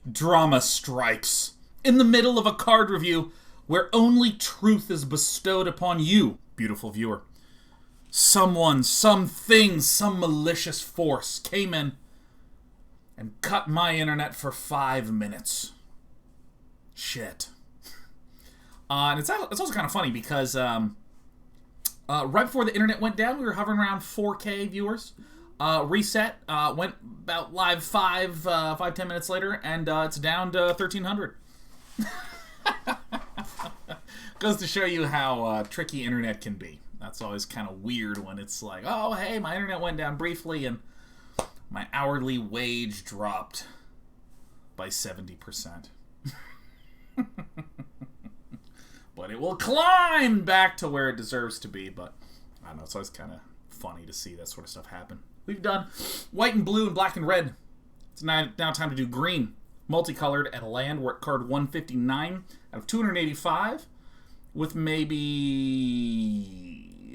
Drama strikes. In the middle of a card review where only truth is bestowed upon you, beautiful viewer. Someone, something, some malicious force came in and cut my internet for 5 minutes. Shit. And it's also kind of funny because right before the internet went down, we were hovering around 4K viewers. Reset, went about live 5-10 minutes later, and it's down to 1,300. Goes to show you how tricky internet can be. That's always kind of weird when it's like, oh, hey, my internet went down briefly, and my hourly wage dropped by 70%. But it will climb back to where it deserves to be, but I don't know, it's always kind of funny to see that sort of stuff happen. We've done white and blue and black and red. It's now time to do green. Multicolored at a land. We're at card 159 out of 285, with maybe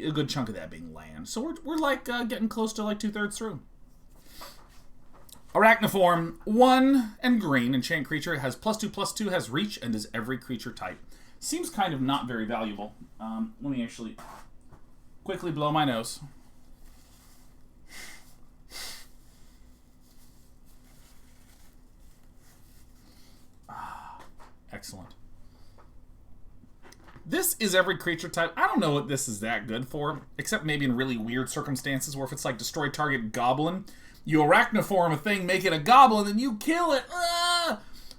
a good chunk of that being land. So we're like getting close to like 2/3 through. Arachniform, 1 and green, enchant creature. It has +2/+2, has reach, and is every creature type. Seems kind of not very valuable. Let me actually quickly blow my nose. Excellent. This is every creature type. I don't know what this is that good for, except maybe in really weird circumstances where if it's like destroy target goblin, you arachniform a thing, make it a goblin, and you kill it.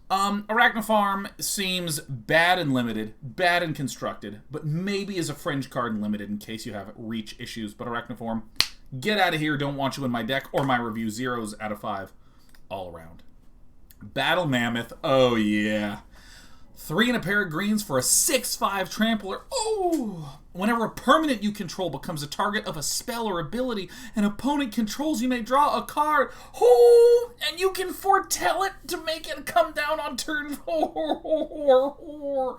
Arachniform seems bad and limited, bad and constructed, but maybe is a fringe card and limited in case you have reach issues. But Arachniform, get out of here, don't want you in my deck or my review. 0s out of 5 all around. Battle Mammoth, oh yeah. 3 and a pair of greens for a 6/5 trampler. Oh! Whenever a permanent you control becomes a target of a spell or ability an opponent controls, you may draw a card. Oh! And you can foretell it to make it come down on turn 4.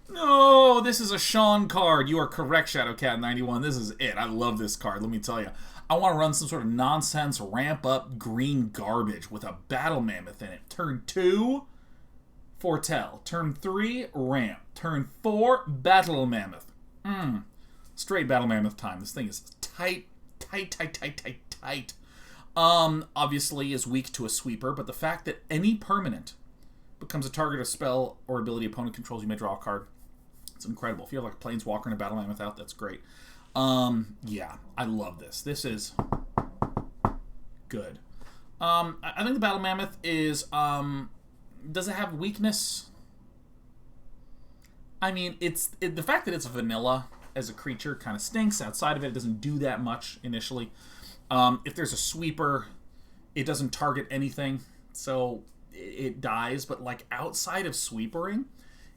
No, this is a Sean card. You are correct, Shadowcat91. This is it. I love this card, let me tell you. I want to run some sort of nonsense ramp up green garbage with a Battle Mammoth in it. Turn 2... Foretell. Turn 3, ramp. Turn 4, Battle Mammoth. Straight Battle Mammoth time. This thing is tight. Obviously is weak to a sweeper, but the fact that any permanent becomes a target of spell or ability opponent controls, you may draw a card. It's incredible. If you have like a Planeswalker and a Battle Mammoth out, that's great. Yeah, I love this. This is good. I think the Battle Mammoth is... does it have weakness? I mean, the fact that it's vanilla as a creature kind of stinks. Outside of it, it doesn't do that much initially. If there's a sweeper, it doesn't target anything, so it dies. But like outside of sweepering,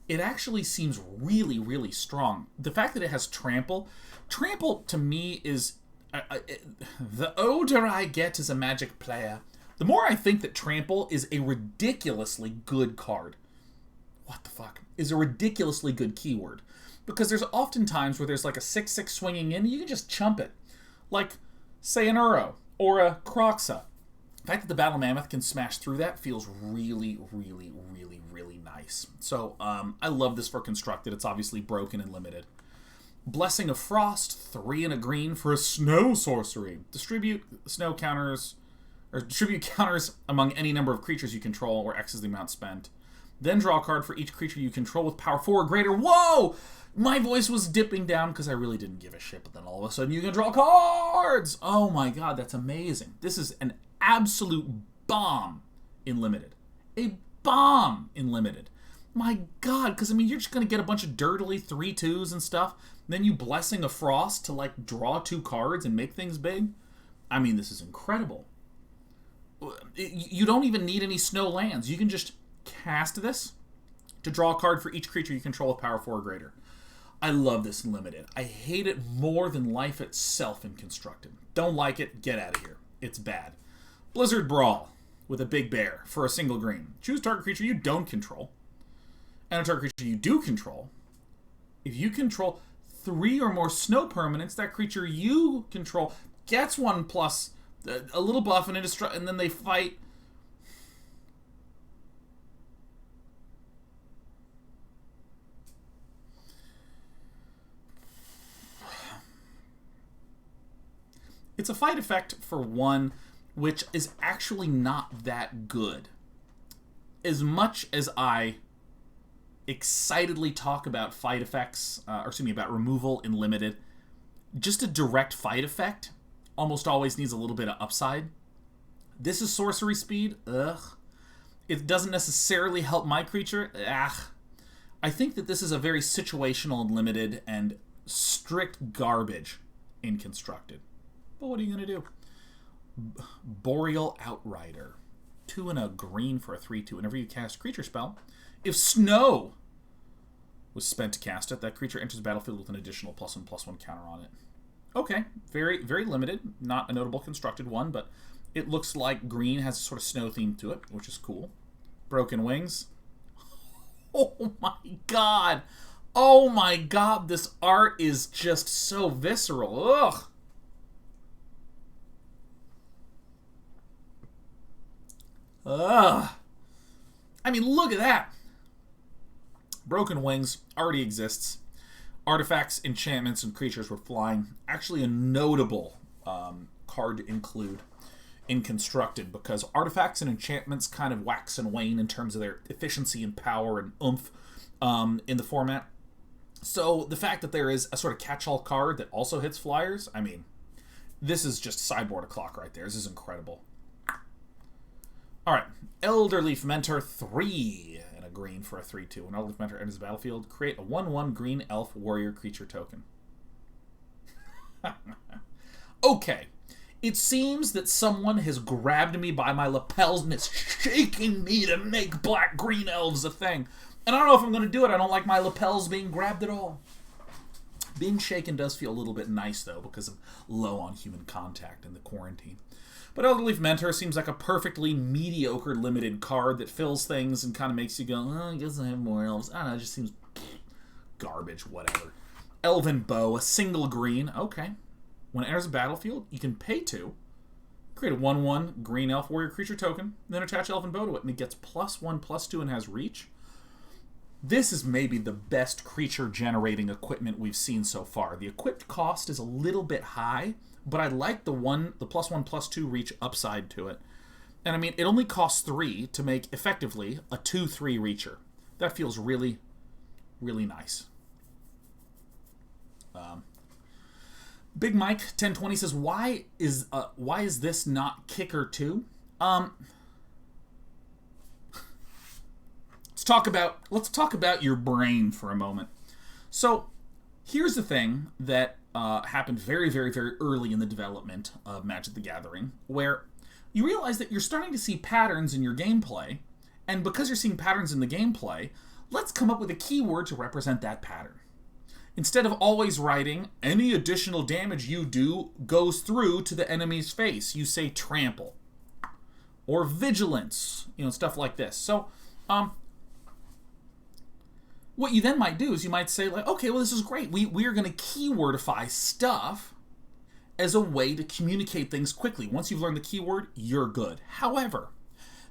it actually seems really, really strong. The fact that it has trample to me is the older I get as a Magic player, the more I think that Trample is a ridiculously good card. What the fuck? Is a ridiculously good keyword. Because there's often times where there's like a 6/6 swinging in, and you can just chump it. Like, say, an Uro or a Croxa. The fact that the Battle Mammoth can smash through that feels really, really, really, really nice. So, I love this for Constructed. It's obviously broken and limited. Blessing of Frost, 3 and a green for a snow sorcery. Distribute snow counters... or distribute counters among any number of creatures you control, or X is the amount spent. Then draw a card for each creature you control with power 4 or greater. Whoa! My voice was dipping down because I really didn't give a shit, but then all of a sudden you can draw cards! Oh my god, that's amazing. This is an absolute bomb in Limited. A bomb in Limited. My god, because I mean, you're just going to get a bunch of dirtily 3/2s and stuff, then you Blessing of Frost to like draw 2 cards and make things big. I mean, this is incredible. You don't even need any snow lands. You can just cast this to draw a card for each creature you control with power 4 or greater. I love this in Limited. I hate it more than life itself in Constructed. Don't like it, get out of here. It's bad. Blizzard Brawl with a big bear for a single green. Choose target creature you don't control and a target creature you do control. If you control 3 or more snow permanents, that creature you control gets 1+ a little buff and then they fight. It's a fight effect for one, which is actually not that good. As much as I excitedly talk about fight effects, about removal in limited, just a direct fight effect almost always needs a little bit of upside. This is sorcery speed. Ugh. It doesn't necessarily help my creature. Ugh. I think that this is a very situational and limited and strict garbage in constructed. But what are you going to do? Boreal Outrider. 2 and a green for a 3/2. Whenever you cast a creature spell, if snow was spent to cast it, that creature enters the battlefield with an additional +1/+1 counter on it. Okay, very, very limited. Not a notable constructed one, but it looks like green has a sort of snow theme to it, which is cool. Broken Wings. Oh my god! Oh my god, this art is just so visceral. Ugh! Ugh! I mean, look at that! Broken Wings already exists. Artifacts, enchantments, and creatures were flying. Actually a notable card to include in constructed, because artifacts and enchantments kind of wax and wane in terms of their efficiency and power and oomph in the format. So the fact that there is a sort of catch-all card that also hits flyers, I mean, this is just sideboard o'clock right there. This is incredible. Alright, Elderleaf Mentor 3 and a green for a 3/2. When Elderleaf Mentor enters the battlefield, create a 1/1 green elf warrior creature token. Okay. It seems that someone has grabbed me by my lapels and is shaking me to make black-green elves a thing. And I don't know if I'm going to do it. I don't like my lapels being grabbed at all. Being shaken does feel a little bit nice, though, because I'm low on human contact in the quarantine. But Elderleaf Mentor seems like a perfectly mediocre limited card that fills things and kind of makes you go, oh, I guess I have more elves. I don't know, it just seems garbage, whatever. Elven Bow, a single green. Okay. When it enters the battlefield, you can pay 2, create a 1/1 green elf warrior creature token, then attach Elven Bow to it, and it gets +1/+2 and has reach. This is maybe the best creature generating equipment we've seen so far. The equipped cost is a little bit high, but I like the +1/+2 reach upside to it. And I mean, it only costs 3 to make effectively a 2/3 reacher. That feels really, really nice. Big Mike 1020 says, why is this not kicker 2? Let's talk about your brain for a moment. So here's the thing that happened very, very, very early in the development of Magic the Gathering, where you realize that you're starting to see patterns in your gameplay, and because you're seeing patterns in the gameplay, let's come up with a keyword to represent that pattern. Instead of always writing, any additional damage you do goes through to the enemy's face, you say trample. Or vigilance, stuff like this. So, what you then might do is you might say, like, okay, well, this is great. We are going to keywordify stuff as a way to communicate things quickly. Once you've learned the keyword, you're good. However,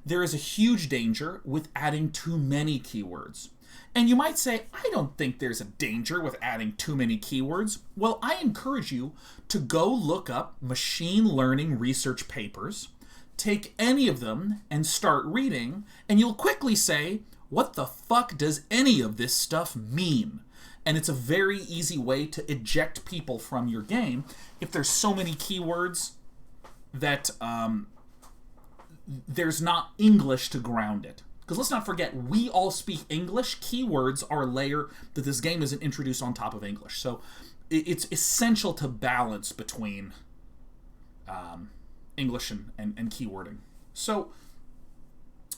there is a huge danger with adding too many keywords. And you might say, I don't think there's a danger with adding too many keywords. Well, I encourage you to go look up machine learning research papers, take any of them and start reading, and you'll quickly say, what the fuck does any of this stuff mean? And it's a very easy way to eject people from your game if there's so many keywords that there's not English to ground it. Because let's not forget, we all speak English. Keywords are a layer that this game isn't introduced on top of English. So it's essential to balance between English and keywording. So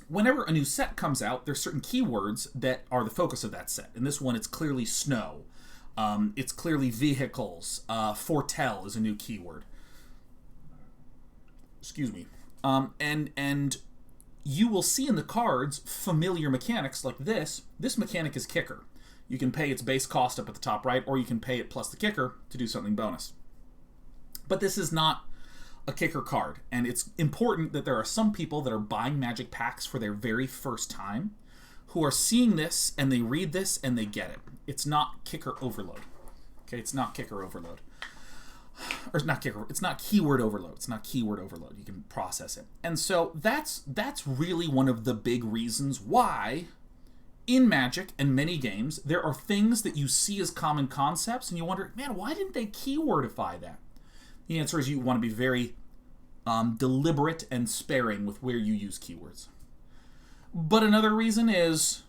whenever a new set comes out, there's certain keywords that are the focus of that set. In this one, it's clearly snow. It's clearly vehicles. Foretell is a new keyword. Excuse me. And you will see in the cards familiar mechanics like this. This mechanic is kicker. You can pay its base cost up at the top right, or you can pay it plus the kicker to do something bonus. But this is not a kicker card, and it's important that there are some people that are buying Magic packs for their very first time who are seeing this, and they read this, and they get it. It's not kicker overload. Okay, it's not kicker overload. or not kicker, it's not keyword overload. It's not keyword overload. You can process it. And so that's really one of the big reasons why in Magic and many games there are things that you see as common concepts and you wonder, man, why didn't they keywordify that? The answer is you want to be very deliberate and sparing with where you use keywords. But another reason is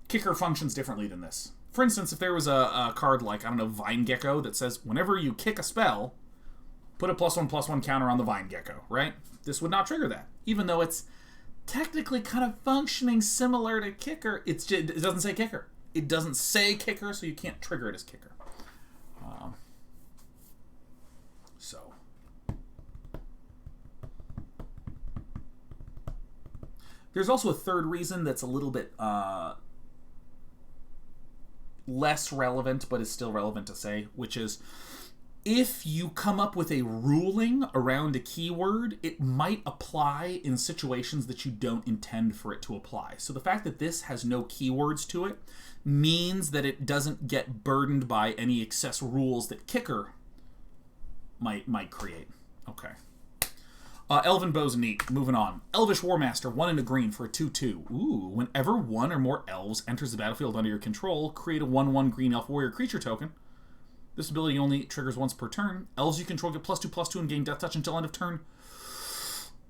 kicker functions differently than this. For instance, if there was a card like, I don't know, Vine Gecko that says whenever you kick a spell, put a +1/+1 counter on the Vine Gecko, right? This would not trigger that. Even though it's technically kind of functioning similar to kicker, it doesn't say kicker. It doesn't say kicker, so you can't trigger it as kicker. So. There's also a third reason that's a little bit less relevant, but is still relevant to say, which is if you come up with a ruling around a keyword, it might apply in situations that you don't intend for it to apply. So the fact that this has no keywords to it means that it doesn't get burdened by any excess rules that kicker might create. Okay. Elven Bow's neat. Moving on. Elvish Warmaster, 1 and a green for a 2/2. Ooh, whenever one or more elves enters the battlefield under your control, create a 1/1 green elf warrior creature token. This ability only triggers once per turn. Elves you control get +2/+2 and gain death touch until end of turn.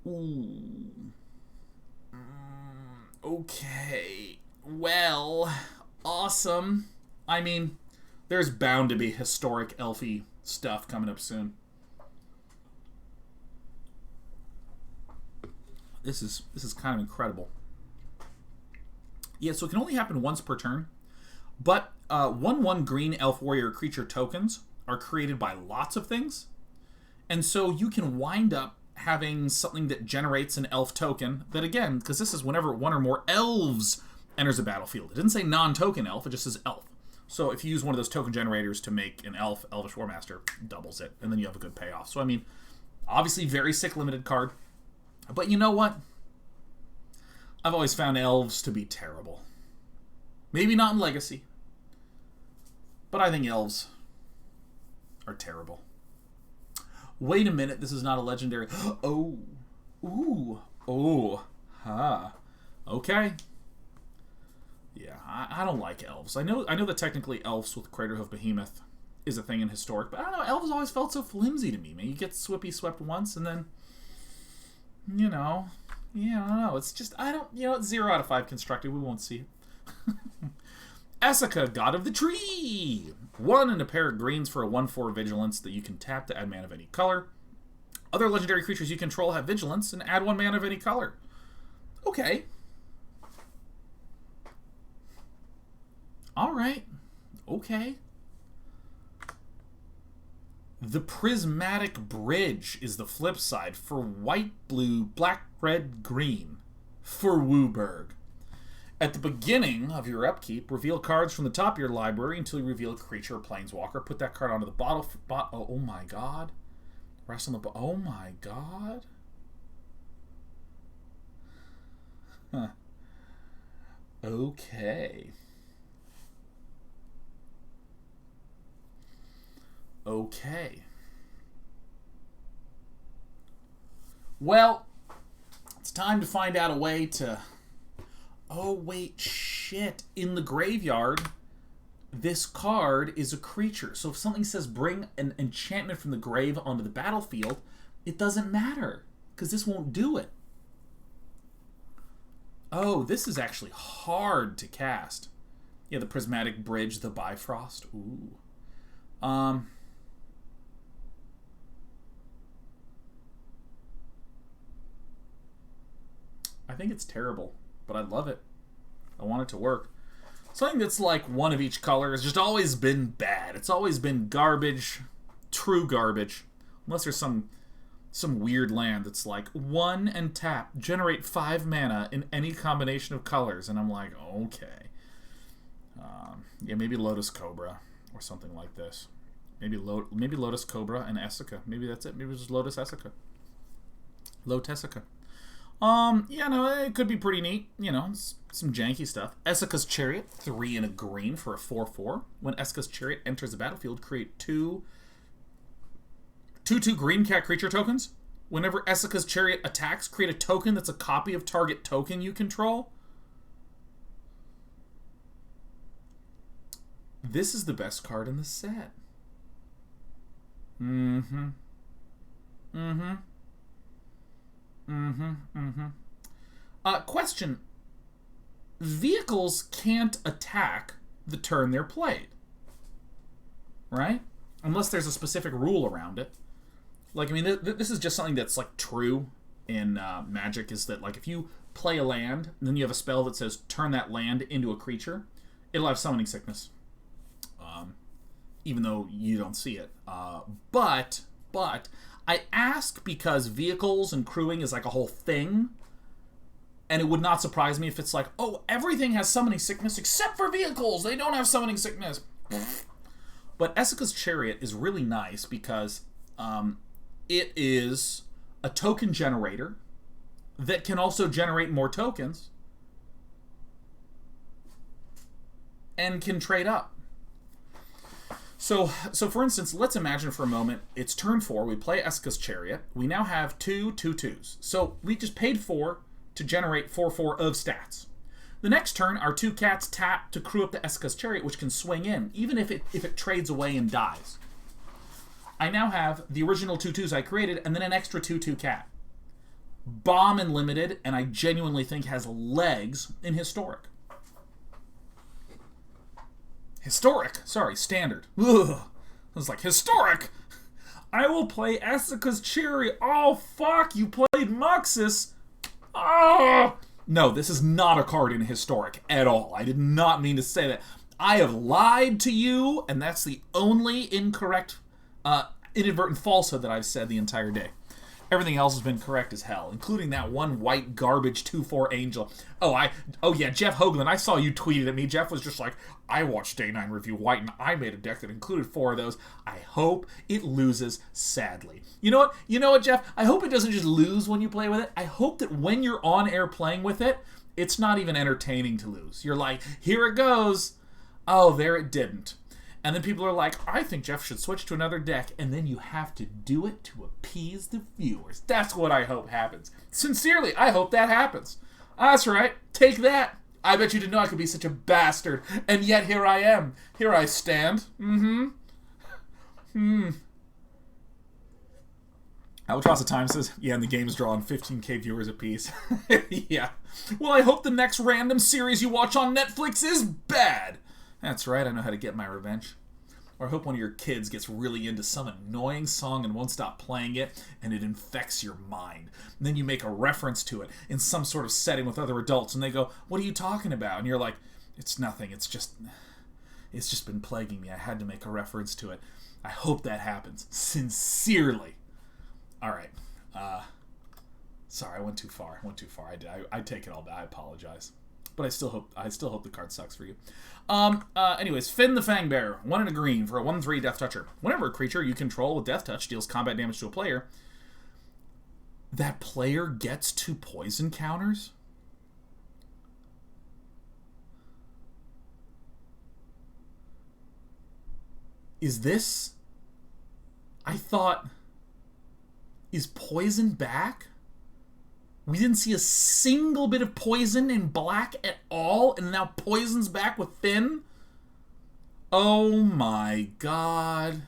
Ooh. Okay. Well, awesome. I mean, there's bound to be historic elfy stuff coming up soon. This is kind of incredible. Yeah, so it can only happen once per turn, but 1/1 green elf warrior creature tokens are created by lots of things, and so you can wind up having something that generates an elf token that, again, because this is whenever one or more elves enters a battlefield. It didn't say non-token elf, it just says elf. So if you use one of those token generators to make an Elvish Warmaster, doubles it, and then you have a good payoff. So I mean, obviously very sick limited card. But you know what? I've always found elves to be terrible. Maybe not in Legacy, but I think elves are terrible. Wait a minute, this is not a legendary. Oh. Ooh. Oh. Ha. Okay. Yeah, I don't like elves. I know that technically elves with Craterhoof Behemoth is a thing in Historic, but I don't know, elves always felt so flimsy to me, man. You get swept once, and then you know, yeah, I don't know. It's just, it's 0 out of 5 constructed. We won't see it. Esika, God of the Tree. 1 and a pair of greens for a 1/4 vigilance that you can tap to add mana of any color. Other legendary creatures you control have vigilance and add 1 mana of any color. Okay. Alright. Okay. The Prismatic Bridge is the flip side for white, blue, black, red, green for Wooburg. At the beginning of your upkeep, reveal cards from the top of your library until you reveal a creature or planeswalker. Put that card onto the oh my god. Rest on the oh my god. Huh. Okay. Okay. Well, it's time to find out a way to... Oh, wait, shit. In the graveyard, this card is a creature. So if something says bring an enchantment from the grave onto the battlefield, it doesn't matter, because this won't do it. Oh, this is actually hard to cast. Yeah, the Prismatic Bridge, the Bifrost. Ooh. I think it's terrible, but I love it. I want it to work. Something that's like one of each color has just always been bad. It's always been garbage, true garbage. Unless there's some weird land that's like 1 and tap, generate 5 mana in any combination of colors, and I'm like, okay. Yeah, maybe Lotus Cobra or something like this. Maybe Lotus Cobra and Esika. Maybe that's it. Maybe just Lotus Esika. Lotesica. Yeah, no, it could be pretty neat. You know, some janky stuff. Esika's Chariot, 3 and a green for a 4/4. When Esika's Chariot enters the battlefield, create 2 2/2 green cat creature tokens. Whenever Esika's Chariot attacks, create a token that's a copy of target token you control. This is the best card in the set. Question. Vehicles can't attack the turn they're played. Right? Unless there's a specific rule around it. Like, I mean, this is just something that's, like, true in Magic, is that, like, if you play a land, and then you have a spell that says, turn that land into a creature, it'll have Summoning Sickness. Even though you don't see it. But, I ask because vehicles and crewing is, like, a whole thing, and it would not surprise me if it's like, oh, everything has Summoning Sickness except for vehicles! They don't have Summoning Sickness! But Esika's Chariot is really nice because it is a token generator that can also generate more tokens and can trade up. So for instance, let's imagine for a moment, it's turn 4, we play Esika's Chariot, we now have 2 2/2s. So we just paid 4 to generate 4/4 of stats. The next turn, our 2 cats tap to crew up the Esika's Chariot, which can swing in, even if it trades away and dies. I now have the original 2/2s I created, and then an extra 2/2 cat. Bomb and limited, and I genuinely think has legs in Historic. Standard. Ugh. I was like, Historic? I will play Esika's Chariot. Oh, fuck, you played Muxus. Oh! No, this is not a card in Historic at all. I did not mean to say that. I have lied to you, and that's the only incorrect, inadvertent falsehood that I've said the entire day. Everything else has been correct as hell, including that one white garbage 2/4 angel. Oh yeah, Jeff Hoagland, I saw you tweeted at me. Jeff was just like, I watched Day 9 Review White, and I made a deck that included 4 of those. I hope it loses sadly. You know what, Jeff? I hope it doesn't just lose when you play with it. I hope that when you're on air playing with it, it's not even entertaining to lose. You're like, here it goes. Oh, there it didn't. And then people are like, I think Jeff should switch to another deck, and then you have to do it to appease the viewers. That's what I hope happens. Sincerely, I hope that happens. That's right. Take that. I bet you didn't know I could be such a bastard, and yet here I am. Here I stand. Albatross of Time says, yeah, and the game's drawing 15k viewers apiece. Yeah. Well, I hope the next random series you watch on Netflix is bad. That's right, I know how to get my revenge. Or I hope one of your kids gets really into some annoying song and won't stop playing it, and it infects your mind. And then you make a reference to it in some sort of setting with other adults, and they go, what are you talking about? And you're like, it's nothing, it's just been plaguing me. I had to make a reference to it. I hope that happens. Sincerely. Alright. Sorry, I went too far. I take it all back. I apologize. But I still hope the card sucks for you. Anyways, Finn the Fangbearer, 1 and a green for a 1/3 Death Toucher. Whenever a creature you control with Death Touch deals combat damage to a player, that player gets 2 poison counters? Is this... I thought... Is poison back? We didn't see a single bit of poison in black at all, and now poison's back with Finn? Oh my god.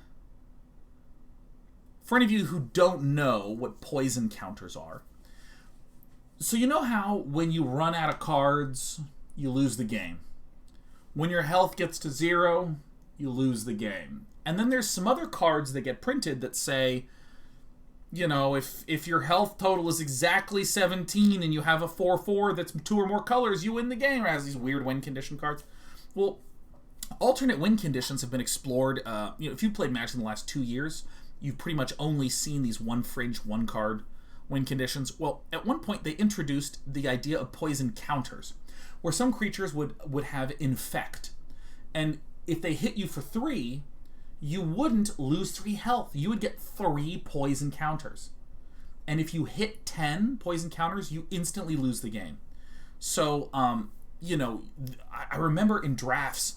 For any of you who don't know what poison counters are, so you know how when you run out of cards, you lose the game. When your health gets to 0, you lose the game. And then there's some other cards that get printed that say, you know, if your health total is exactly 17 and you have a 4/4 that's 2 or more colors, you win the game. It has these weird win condition cards. Well, alternate win conditions have been explored. If you played Magic in the last 2 years, you've pretty much only seen these one fringe, one card win conditions. Well, at one point they introduced the idea of poison counters, where some creatures would have infect. And if they hit you for 3, you wouldn't lose 3 health. You would get 3 poison counters. And if you hit 10 poison counters, you instantly lose the game. So, I remember in drafts,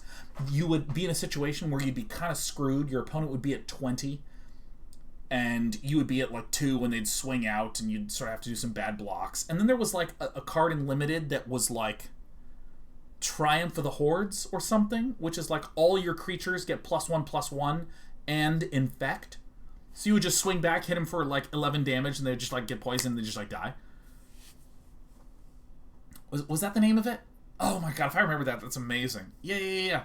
you would be in a situation where you'd be kind of screwed. Your opponent would be at 20. and you would be at like 2 when they'd swing out, and you'd sort of have to do some bad blocks. And then there was like a card in Limited that was like Triumph of the Hordes or something, which is like all your creatures get +1/+1 and infect. So you would just swing back, hit him for like 11 damage, and they'd just like get poisoned, and they'd just like die. Was that the name of it? Oh my god, if I remember that, that's amazing. Yeah.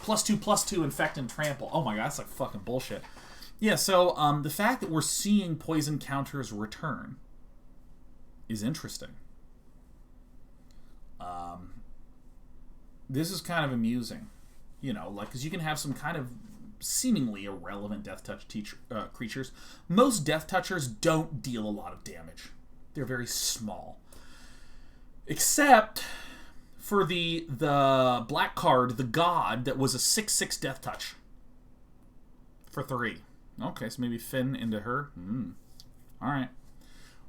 +2/+2 infect and trample. Oh my god, that's like fucking bullshit. Yeah, so the fact that we're seeing poison counters return is interesting. This is kind of amusing. You know, like, because you can have some kind of seemingly irrelevant Death Touch creatures. Most Death Touchers don't deal a lot of damage. They're very small. Except for the black card, the God, that was a 6/6 Death Touch. For 3. Okay, so maybe Finn into her. Alright.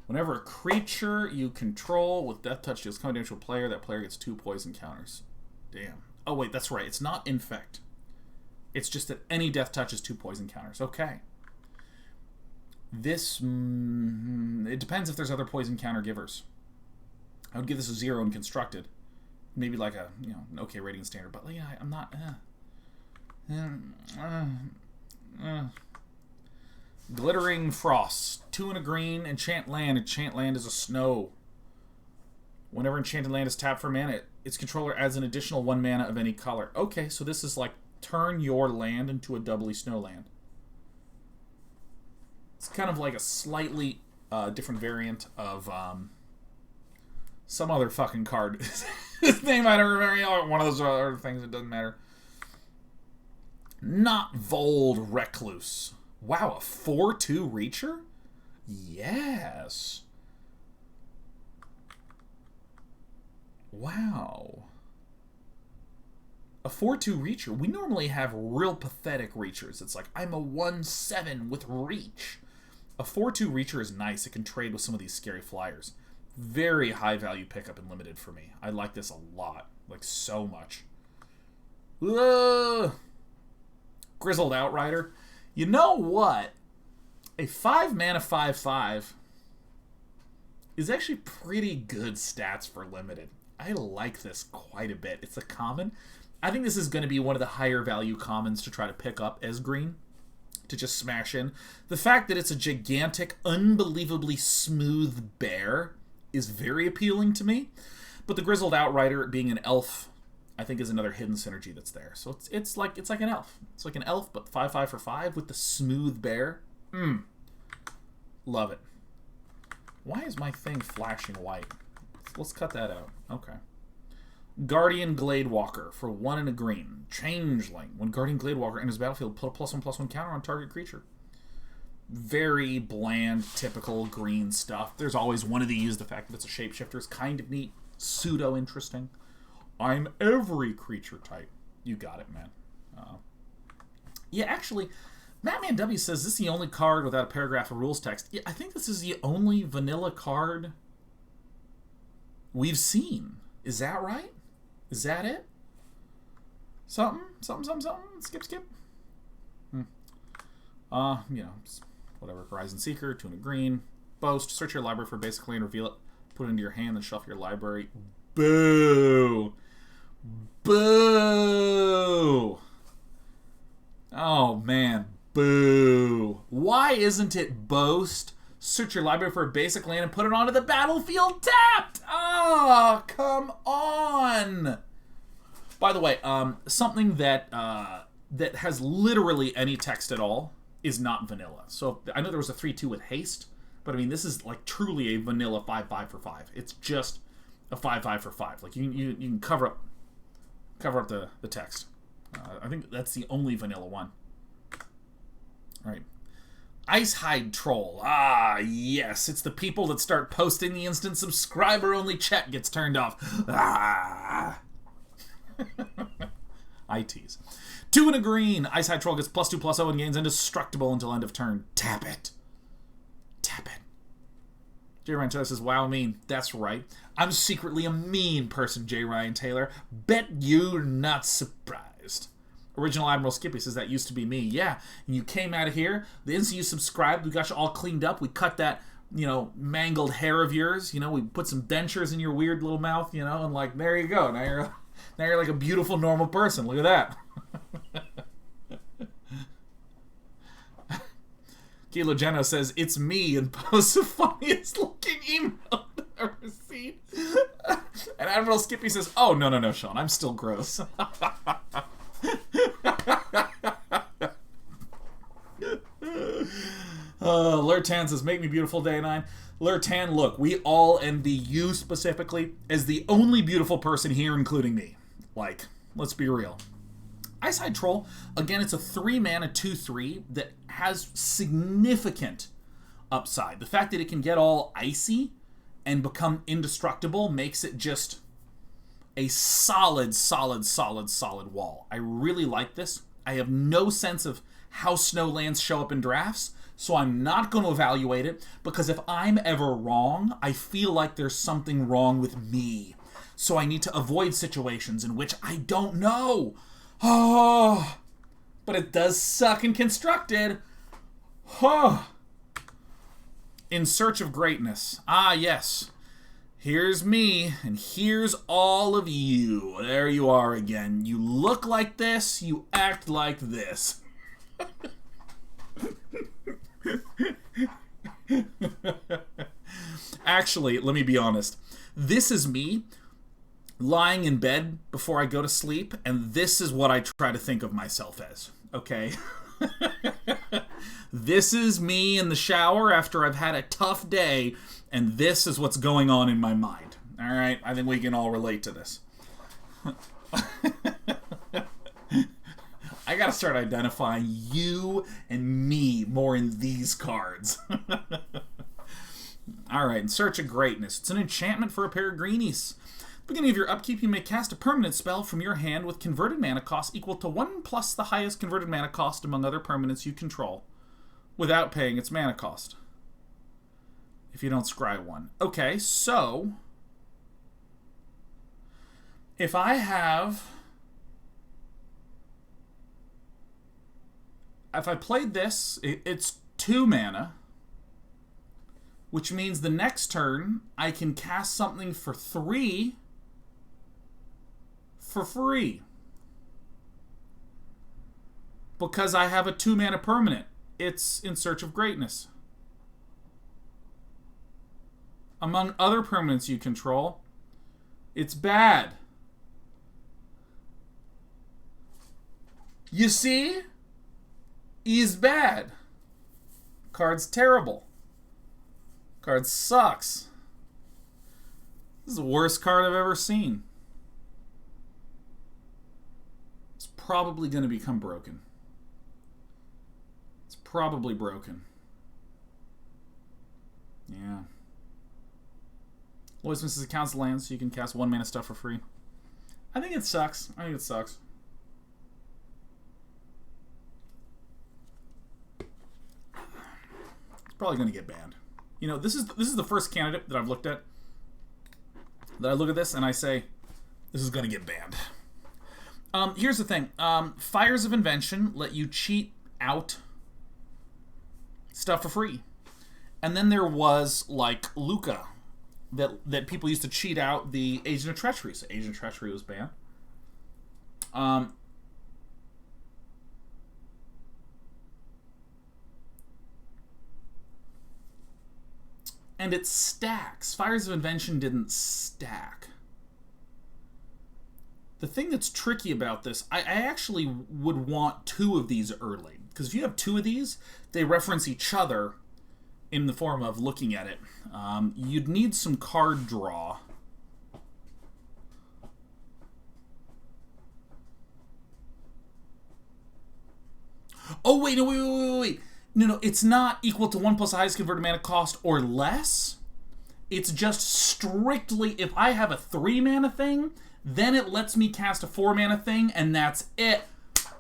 Whenever a creature you control with Death Touch deals combat damage to a player, that player gets 2 poison counters. Damn. Oh wait, that's right. It's not infect. It's just that any Death Touch is 2 poison counters. Okay. This... it depends if there's other poison counter givers. I would give this a 0 in constructed. Maybe like a, you know, an okay rating standard. But yeah, I'm not... Glittering Frost. 2 and a green. Enchant land. Enchant land is a snow. Whenever enchanted land is tapped for mana, its controller adds an additional 1 mana of any color. Okay, so this is like turn your land into a doubly snow land. It's kind of like a slightly different variant of some other fucking card. His name I don't remember. You know, one of those other things, it doesn't matter. Not Vold Recluse. Wow, a 4/2 Reacher? Yes. Wow. A 4/2 Reacher. We normally have real pathetic Reachers. It's like, I'm a 1/7 with Reach. A 4/2 Reacher is nice. It can trade with some of these scary flyers. Very high value pickup in Limited for me. I like this a lot. Like, so much. Ugh. Grizzled Outrider. You know what? A 5 mana 5/5 is actually pretty good stats for Limited. I like this quite a bit. It's a common. I think this is going to be one of the higher value commons to try to pick up as green. To just smash in. The fact that it's a gigantic, unbelievably smooth bear is very appealing to me. But the Grizzled Outrider being an elf, I think, is another hidden synergy that's there. So it's like an elf. It's like an elf, but 5/5 for 5 with the smooth bear. Love it. Why is my thing flashing white? Let's cut that out. Okay. Guardian Gladewalker for 1 and a green. Changeling. When Guardian Gladewalker enters the battlefield, put a +1/+1 counter on target creature. Very bland, typical green stuff. There's always one of these. The fact that it's a shapeshifter is kind of neat. Pseudo-interesting. I'm every creature type. You got it, man. Yeah, actually, Mattman W says this is the only card without a paragraph of rules text. Yeah, I think this is the only vanilla card we've seen. Is that right? Is that it? Something? Skip. You know, whatever. Horizon Seeker, 2 and a green. Boast. Search your library for a basic land, reveal it. Put it into your hand, then shuffle your library. Boo! Boo! Oh, man. Boo. Why isn't it Boast? Search your library for a basic land and put it onto the battlefield tapped! Oh, come on! By the way, something that that has literally any text at all is not vanilla. So I know there was a 3/2 with haste, but I mean this is like truly a vanilla 5/5 for 5. It's just a 5/5 for 5. Like you can cover up the text. I think that's the only vanilla one. All right. Icehide Troll. Ah, yes. It's the people that start posting the instant subscriber-only chat gets turned off. Ah. I tease. 2 and a green. Icehide Troll gets +2/+0 and gains indestructible until end of turn. Tap it. Tap it. J. Ryan Taylor says, wow, mean. That's right. I'm secretly a mean person, J. Ryan Taylor. Bet you're not surprised. Original Admiral Skippy says that used to be me. Yeah, and you came out of here. The instant you subscribed, we got you all cleaned up. We cut that, mangled hair of yours. We put some dentures in your weird little mouth, and like, there you go. Now you're like a beautiful, normal person. Look at that. Kilo Geno says, it's me, and posts the funniest looking email I've ever seen. And Admiral Skippy says, oh, no, Sean, I'm still gross. Lurtan says, make me beautiful, Day 9. Lurtan, look, we all envy you specifically as the only beautiful person here, including me. Like, let's be real. Eyeside Troll, again, it's a 3-mana 2/3 that has significant upside. The fact that it can get all icy and become indestructible makes it just a solid wall. I really like this. I have no sense of how snowlands show up in drafts, so I'm not going to evaluate it, because if I'm ever wrong, I feel like there's something wrong with me. So I need to avoid situations in which I don't know. Oh, but it does suck in Constructed. Oh. In Search of Greatness. Ah, yes. Here's me, and here's all of you. There you are again. You look like this, you act like this. Actually, let me be honest. This is me lying in bed before I go to sleep, and this is what I try to think of myself as, okay? This is me in the shower after I've had a tough day, and this is what's going on in my mind. All right? I think we can all relate to this. I gotta start identifying you and me more in these cards. Alright, In Search of Greatness. It's an enchantment for a pair of greenies. Beginning of your upkeep, you may cast a permanent spell from your hand with converted mana cost equal to 1 plus the highest converted mana cost among other permanents you control, without paying its mana cost, if you don't scry one. Okay, so if I played this, it's 2 mana, which means the next turn I can cast something for 3 for free, because I have a 2 mana permanent. It's In Search of Greatness. Among other permanents you control, it's bad. You see? He's bad. Card's terrible. Card sucks. This is the worst card I've ever seen. It's probably going to become broken. It's probably broken. Yeah. Always misses accounts land, so you can cast 1 mana stuff for free. I think it sucks. It's probably going to get banned. This is the first candidate that I've looked at, that I look at this and I say, this is going to get banned. Here's the thing. Fires of Invention let you cheat out stuff for free. And then there was, like, Luca, that people used to cheat out the Agent of Treachery. So Agent of Treachery was banned. And it stacks. Fires of Invention didn't stack. The thing that's tricky about this, I actually would want 2 of these early. Because if you have 2 of these, they reference each other in the form of looking at it. You'd need some card draw. Oh, wait. No, it's not equal to 1 plus the highest converted mana cost or less. It's just strictly, if I have a 3 mana thing, then it lets me cast a 4 mana thing, and that's it.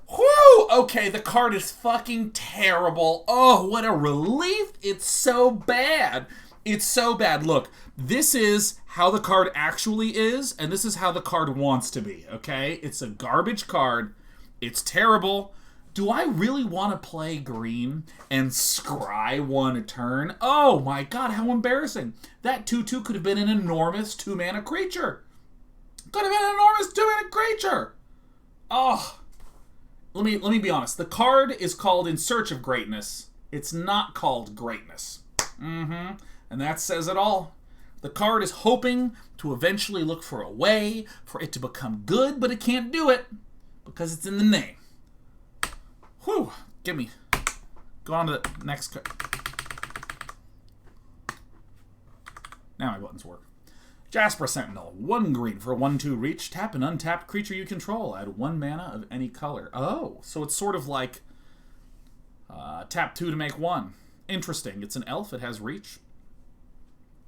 Whew! Okay, the card is fucking terrible. Oh, what a relief. It's so bad. It's so bad. Look, this is how the card actually is, and this is how the card wants to be, okay? It's a garbage card. It's terrible. Do I really want to play green and scry one a turn? Oh my god, how embarrassing. That 2/2 could have been an enormous 2-mana creature. Could have been an enormous 2-mana creature. Oh. Let me be honest. The card is called In Search of Greatness. It's not called Greatness. And that says it all. The card is hoping to eventually look for a way for it to become good, but it can't do it because it's in the name. Whew. Gimme. Go on to the next card. Now my buttons work. Jasper Sentinel. 1 green for a 1/2 reach. Tap an untapped creature you control. Add 1 mana of any color. Oh, so it's sort of like tap 2 to make 1. Interesting. It's an elf. It has reach.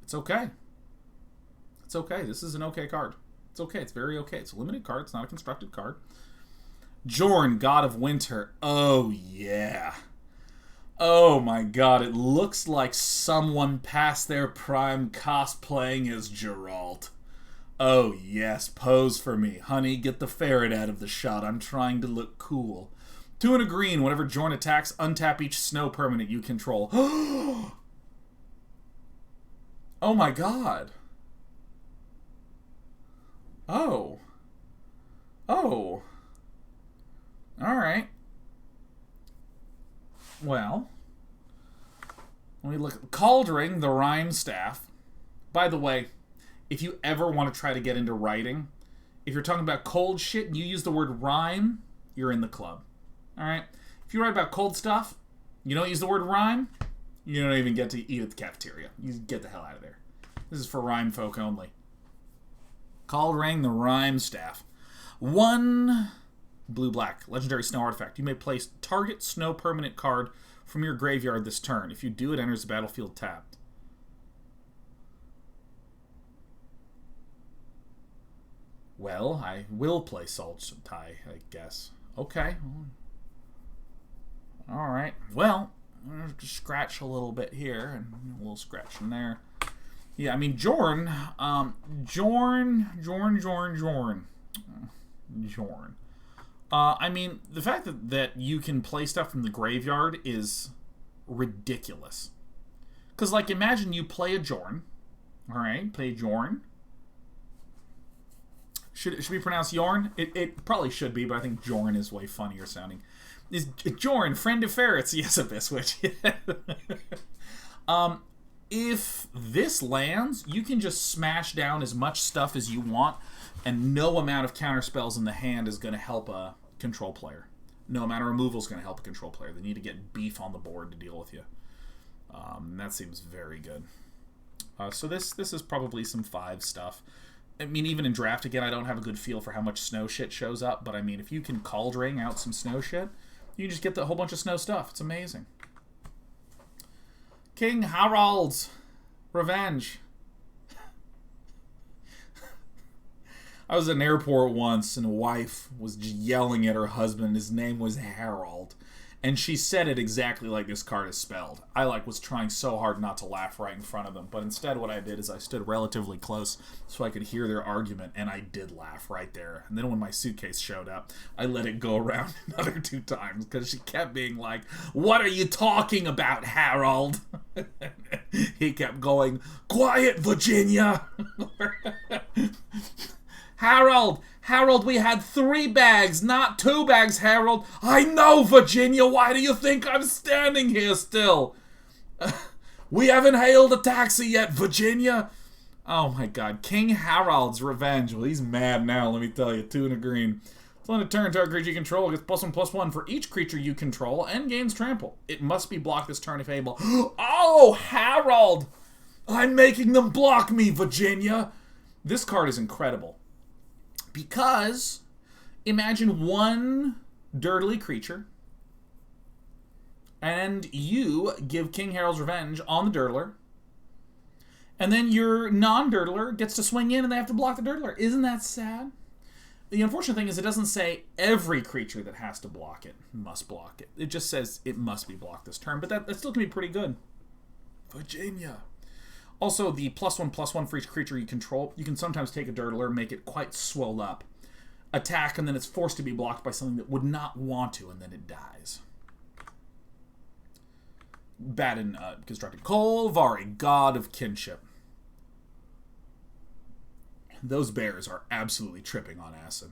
It's okay. It's okay. This is an okay card. It's okay. It's very okay. It's a limited card. It's not a constructed card. Jorn, God of Winter. Oh, yeah. Oh, my God. It looks like someone past their prime cosplaying as Geralt. Oh, yes. Pose for me. Honey, get the ferret out of the shot. I'm trying to look cool. 2 and a green. Whenever Jorn attacks, untap each snow permanent you control. Oh, my God. Oh. Oh. Alright. Well. Let me look at Kaldheim, the Rhyme Staff. By the way, if you ever want to try to get into writing, if you're talking about cold shit and you use the word rhyme, you're in the club. Alright? If you write about cold stuff, you don't use the word rhyme, you don't even get to eat at the cafeteria. You get the hell out of there. This is for rhyme folk only. Kaldheim, the Rhyme Staff. 1 blue-black. Legendary snow artifact. You may place target snow permanent card from your graveyard this turn. If you do, it enters the battlefield tapped. Well, I will play Salt Tie, I guess. Okay. Alright. Well, I'm going to scratch a little bit here, and a little scratch in there. Yeah, I mean, Jorn. I mean, the fact that you can play stuff from the graveyard is ridiculous. Because, like, imagine you play a Jorn. Alright, play Jorn. Should be pronounced Yorn? It probably should be, but I think Jorn is way funnier sounding. Is Jorn, friend of ferrets? Yes, Abyss Witch. If this lands, you can just smash down as much stuff as you want, and no amount of counterspells in the hand is going to help a control player. No amount of removal is going to help a control player. They need to get beef on the board to deal with you. That seems very good. So this is probably some 5 stuff. I mean, even in draft, again, I don't have a good feel for how much snow shit shows up, but I mean, if you can Kaldheim out some snow shit, you just get the whole bunch of snow stuff. It's amazing. King Harald's Revenge. I was at an airport once, and a wife was just yelling at her husband. His name was Harold. And she said it exactly like this card is spelled. I was trying so hard not to laugh right in front of them. But instead what I did is I stood relatively close so I could hear their argument. And I did laugh right there. And then when my suitcase showed up, I let it go around another 2 times. Because she kept being like, "What are you talking about, Harold?" He kept going, "Quiet, Virginia." Harold, we had 3 bags, not 2 bags, Harold. I know, Virginia. Why do you think I'm standing here still? We haven't hailed a taxi yet, Virginia. Oh, my God. King Harold's Revenge. Well, he's mad now, let me tell you. 2 and a green. So on a turn, target creature you control gets +1/+1 for each creature you control and gains trample. It must be blocked this turn if able. Oh, Harold! I'm making them block me, Virginia. This card is incredible. Because, imagine 1 dirtly creature, and you give King Harold's Revenge on the dirtler, and then your non-dirtler gets to swing in and they have to block the dirtler. Isn't that sad? The unfortunate thing is it doesn't say every creature that has to block it must block it. It just says it must be blocked this turn, but that still can be pretty good. Virginia. Also, the +1/+1 for each creature you control, you can sometimes take a dirtler and make it quite swole up. attack, and then it's forced to be blocked by something that would not want to, and then it dies. Bad in constructed. Kolvari, God of Kinship. Those bears are absolutely tripping on acid.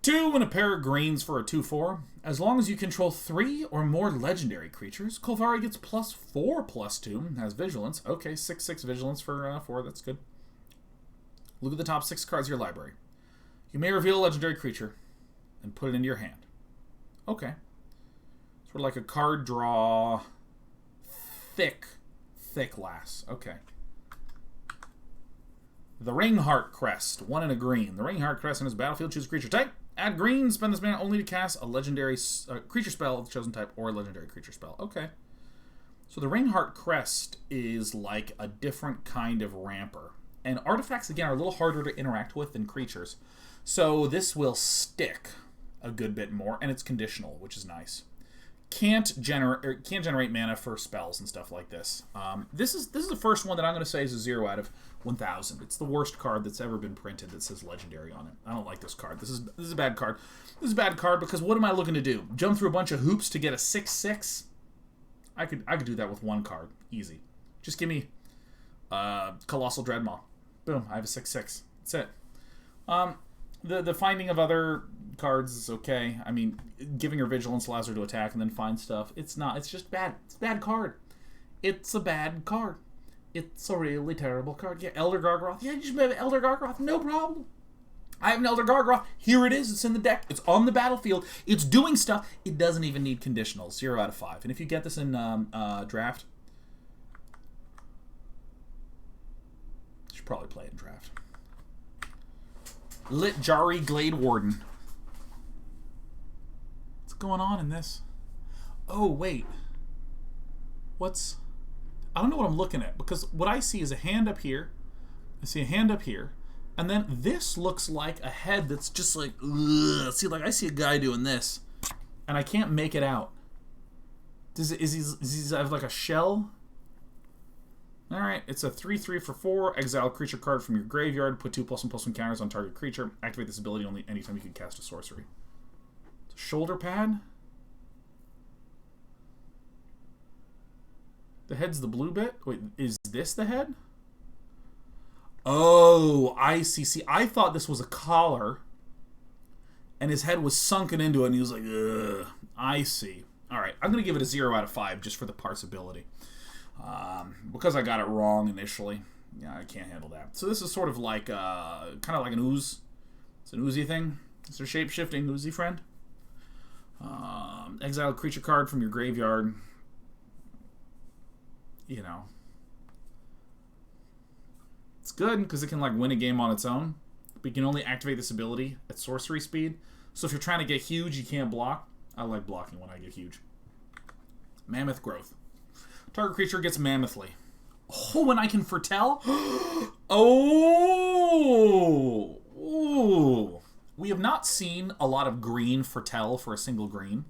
2 and a pair of greens for a 2/4. As long as you control 3 or more legendary creatures, Kolvari gets +4/+2. Has vigilance. Okay, 6/6 vigilance for 4. That's good. Look at the top 6 cards of your library. You may reveal a legendary creature and put it into your hand. Okay. Sort of like a card draw. Thick lass. Okay. The Ringheart Crest. 1 and a green. The Ringheart Crest in his battlefield. Choose a creature type. Add green. Spend this mana only to cast a legendary creature spell of the chosen type or a legendary creature spell. Okay. So the Ringheart Crest is like a different kind of ramper. And artifacts, again, are a little harder to interact with than creatures. So this will stick a good bit more, and it's conditional, which is nice. Can't generate mana for spells and stuff like this. This is the first one that I'm going to say is a 0 out of 1,000. It's the worst card that's ever been printed that says legendary on it. I don't like this card. This is a bad card. This is a bad card because what am I looking to do? Jump through a bunch of hoops to get a 6/6? I could do that with 1 card, easy. Just give me Colossal Dreadmaw. Boom, I have a 6/6. That's it. The finding of other cards is okay. I mean, giving her vigilance allows her to attack and then find stuff. It's not. It's just bad. It's a bad card. It's a bad card. It's a really terrible card. Yeah, Elder Gargoth. Yeah, you just have Elder Gargoth. No problem. I have an Elder Gargoth. Here it is. It's in the deck. It's on the battlefield. It's doing stuff. It doesn't even need conditionals. 0 out of 5. And if you get this in draft, you should probably play it in draft. Lit Jari Glade Warden. What's going on in this? Oh, wait. I don't know what I'm looking at, because what I see is a hand up here. I see a hand up here. And then this looks like a head that's just like, ugh. See, like I see a guy doing this. And I can't make it out. Does he have like a shell? Alright, it's a 3/3 for 4. Exile a creature card from your graveyard. Put 2+1/+1 counters on target creature. Activate this ability only anytime you can cast a sorcery. It's a shoulder pad. The head's the blue bit? Wait, is this the head? Oh, I see. See, I thought this was a collar. And his head was sunken into it and he was like, ugh. I see. Alright, I'm going to give it a 0 out of 5 just for the parsability. Because I got it wrong initially. Yeah, I can't handle that. So this is sort of like, kind of like an ooze. It's an oozy thing. It's a shape-shifting oozy friend. Exile a creature card from your graveyard. You know. It's good because it can like win a game on its own. But you can only activate this ability at sorcery speed. So if you're trying to get huge, you can't block. I like blocking when I get huge. Mammoth Growth. Target creature gets mammothly. Oh, and I can foretell? Oh! Ooh. We have not seen a lot of green foretell for a single green.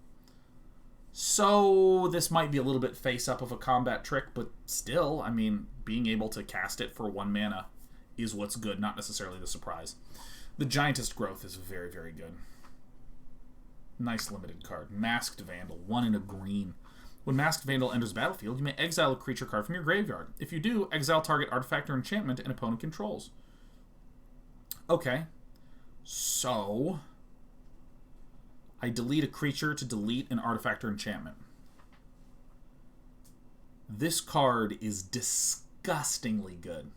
So this might be a little bit face-up of a combat trick, but still, I mean, being able to cast it for 1 mana is what's good, not necessarily the surprise. The Giantess Growth is very, very good. Nice limited card. Masked Vandal, 1 and a green. When Masked Vandal enters the battlefield, you may exile a creature card from your graveyard. If you do, exile target artifact or enchantment an opponent controls. Okay. So, I delete a creature to delete an artifact or enchantment. This card is disgustingly good.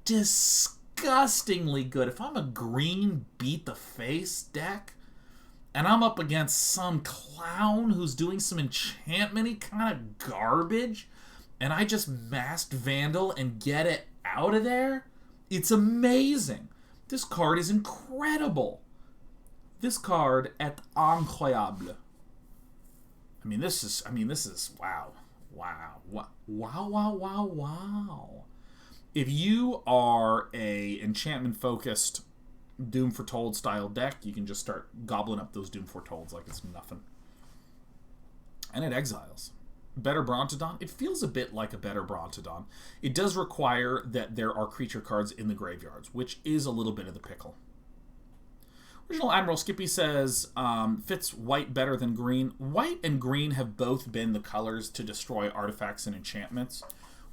Disgustingly good. If I'm a green beat the face deck, and I'm up against some clown who's doing some enchantment-y kind of garbage, and I just Masked Vandal and get it out of there, it's amazing. This card is incredible. This card est incroyable. I mean, this is wow. Wow. Wow. If you are a enchantment-focused Doom Foretold style deck, you can just start gobbling up those Doom Foretolds like it's nothing. And it exiles. Better Brontodon? It feels a bit like a better Brontodon. It does require that there are creature cards in the graveyards, which is a little bit of the pickle. Original Admiral Skippy says, fits white better than green. White and green have both been the colors to destroy artifacts and enchantments.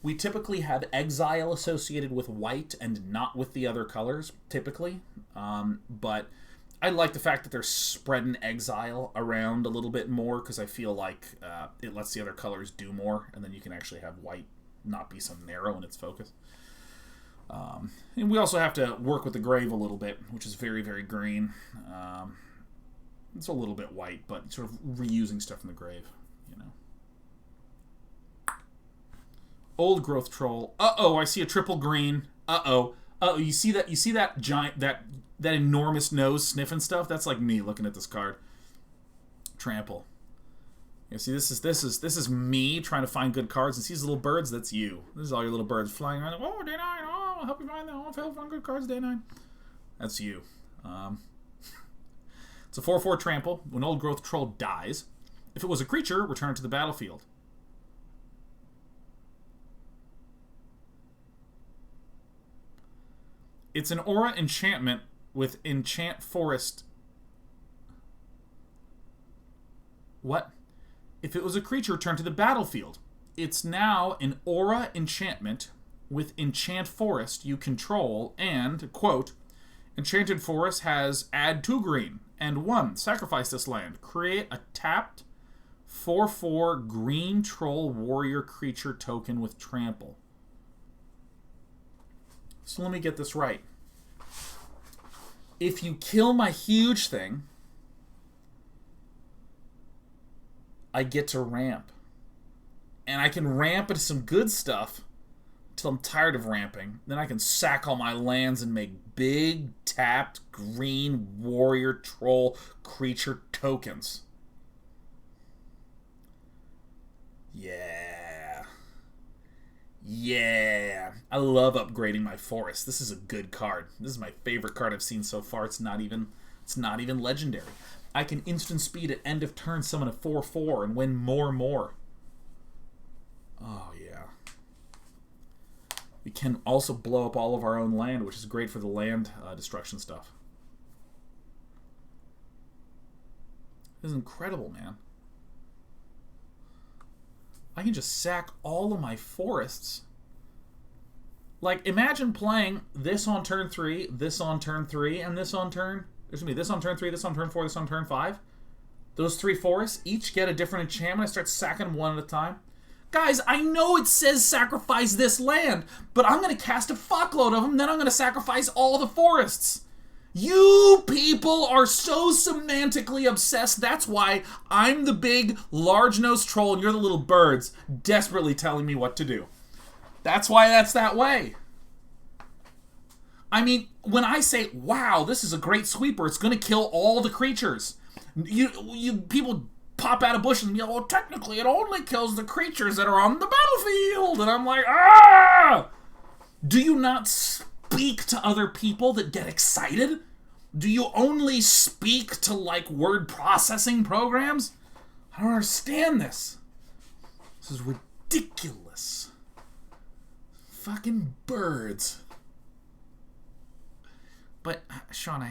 We typically had exile associated with white and not with the other colors, typically. But I like the fact that they're spreading exile around a little bit more, because I feel like it lets the other colors do more, and then you can actually have white not be so narrow in its focus. And we also have to work with the grave a little bit, which is very, very green. It's a little bit white, but sort of reusing stuff from the grave, you know. Old growth troll. Uh-oh, I see a triple green. Uh-oh. Uh-oh, you see that giant, that enormous nose sniffing stuff? That's like me looking at this card. Trample. You see, this is me trying to find good cards, and see these little birds. That's you. This is all your little birds flying around. Oh, day 9. Oh, I'll help you find that. Oh, I'll find good cards day 9. That's you. It's a 4/4 trample. When old growth troll dies, if it was a creature, return it to the battlefield. It's an aura enchantment with enchant forest. What? If it was a creature, return to the battlefield. It's now an aura enchantment with enchant forest you control, and, quote, enchanted forest has add 2 green and 1. Sacrifice this land. Create a tapped 4/4 green troll warrior creature token with trample. So let me get this right. If you kill my huge thing, I get to ramp. And I can ramp into some good stuff until I'm tired of ramping. Then I can sack all my lands and make big tapped green warrior troll creature tokens. Yeah. Yeah. I love upgrading my forest. This is a good card. This is my favorite card I've seen so far. It's not even legendary. I can instant speed at end of turn summon a 4/4 and win more. Oh, yeah. We can also blow up all of our own land, which is great for the land destruction stuff. This is incredible, man. I can just sack all of my forests. Like, imagine playing this on turn 3, this on turn 3, and this on turn... There's going to be this on turn 3, this on turn 4, this on turn 5. Those 3 forests each get a different enchantment. I start sacking them one at a time. Guys, I know it says sacrifice this land, but I'm going to cast a fuckload of them, then I'm going to sacrifice all the forests. You people are so semantically obsessed. That's why I'm the big, large-nosed troll and you're the little birds desperately telling me what to do. That's why that's that way. I mean, when I say, wow, this is a great sweeper, it's going to kill all the creatures. You people pop out of bushes and be like, well, technically it only kills the creatures that are on the battlefield. And I'm like, ah! Do you not speak to other people that get excited? Do you only speak to, like, word processing programs? I don't understand this. This is ridiculous. Fucking birds. But, Sean,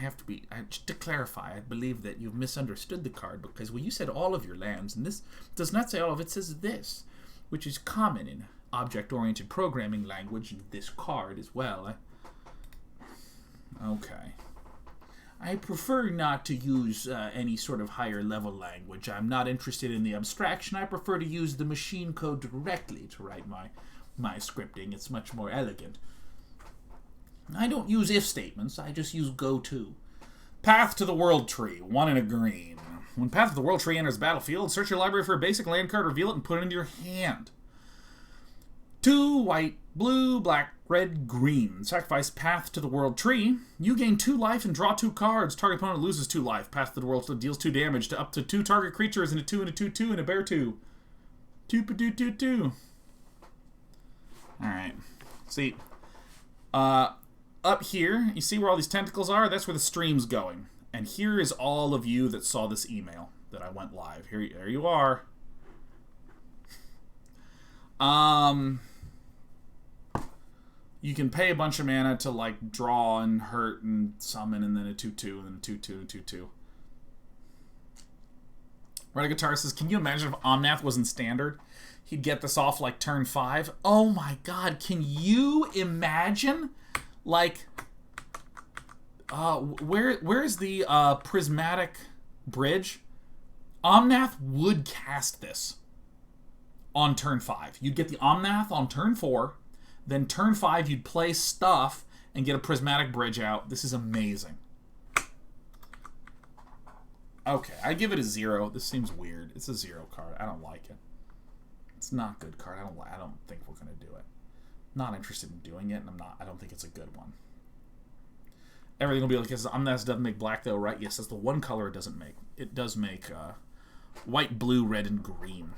just to clarify, I believe that you've misunderstood the card, because when you said all of your lands, and this does not say all of it, says this, which is common in object-oriented programming language, and this card as well. Okay. I prefer not to use any sort of higher-level language. I'm not interested in the abstraction. I prefer to use the machine code directly to write my scripting. It's much more elegant. I don't use if statements, I just use go to. Path to the World Tree, 1 and a green. When Path to the World Tree enters the battlefield, search your library for a basic land card, reveal it, and put it into your hand. 2 white, blue, black, red, green. Sacrifice Path to the World Tree. You gain 2 life and draw 2 cards. Target opponent loses 2 life. Path to the World Tree deals 2 damage to up to 2 target creatures and a 2 and a 2/2 and a bear 2. 2-2-2-2. Alright. See. Up here, you see where all these tentacles are? That's where the stream's going. And here is all of you that saw this email that I went live. There you are. You can pay a bunch of mana to, like, draw and hurt and summon, and then a 2-2, and then a 2-2, and 2-2. Red Guitar says, can you imagine if Omnath was in Standard? He'd get this off, like, turn 5. Oh my god, can you imagine? Like, where's the Prismatic Bridge? Omnath would cast this on turn 5. You'd get the Omnath on turn 4. Then turn 5, you'd play stuff and get a Prismatic Bridge out. This is amazing. Okay, I give it a 0. This seems weird. It's a 0 card. I don't like it. It's not a good card. I don't think we're gonna do it. Not interested in doing it, and I don't think it's a good one. Everything will be like this. Omnath doesn't make black though, right? Yes, that's the one color it doesn't make. It does make white, blue, red, and green.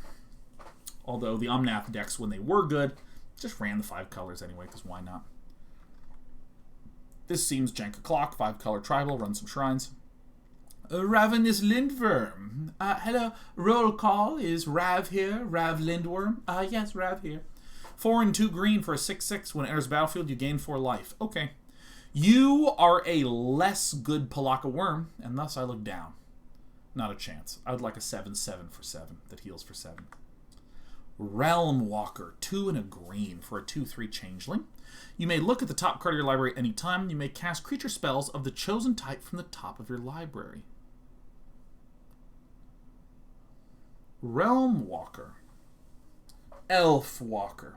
Although the Omnath decks, when they were good, just ran the 5 colors anyway, because why not? This seems jank o'clock, 5-color tribal, run some shrines. Ravenous Lindworm. Hello, roll call. Is Rav here? Rav Lindworm? Yes, Rav here. 4 and 2 green for a 6/6. When it enters battlefield, you gain 4 life. Okay. You are a less good Palaka Worm, and thus I look down. Not a chance. I would like a 7/7 for 7 that heals for 7. Realm Walker, 2 and a green for a 2/3 changeling. You may look at the top card of your library anytime. You may cast creature spells of the chosen type from the top of your library. Realm Walker. Elf Walker.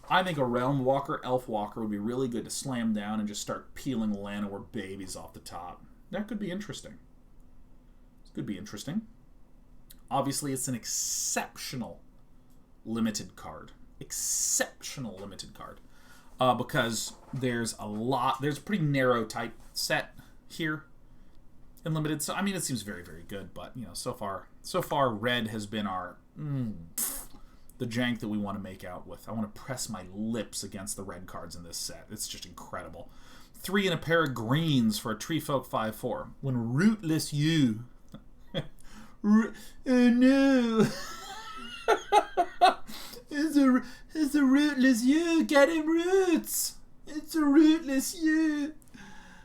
I think a Realm Walker, Elf Walker would be really good to slam down and just start peeling Llanowar babies off the top. That could be interesting. This could be interesting. Obviously, it's an exceptional limited card. Exceptional limited card. Because there's a pretty narrow type set here in limited. So, I mean, it seems very, very good, but, you know, so far red has been our, the jank that we want to make out with. I want to press my lips against the red cards in this set. It's just incredible. 3 and a pair of greens for a Tree Folk 5/4. When Rootless You. Oh no. It's a Rootless You. Get him, Roots. It's a Rootless You.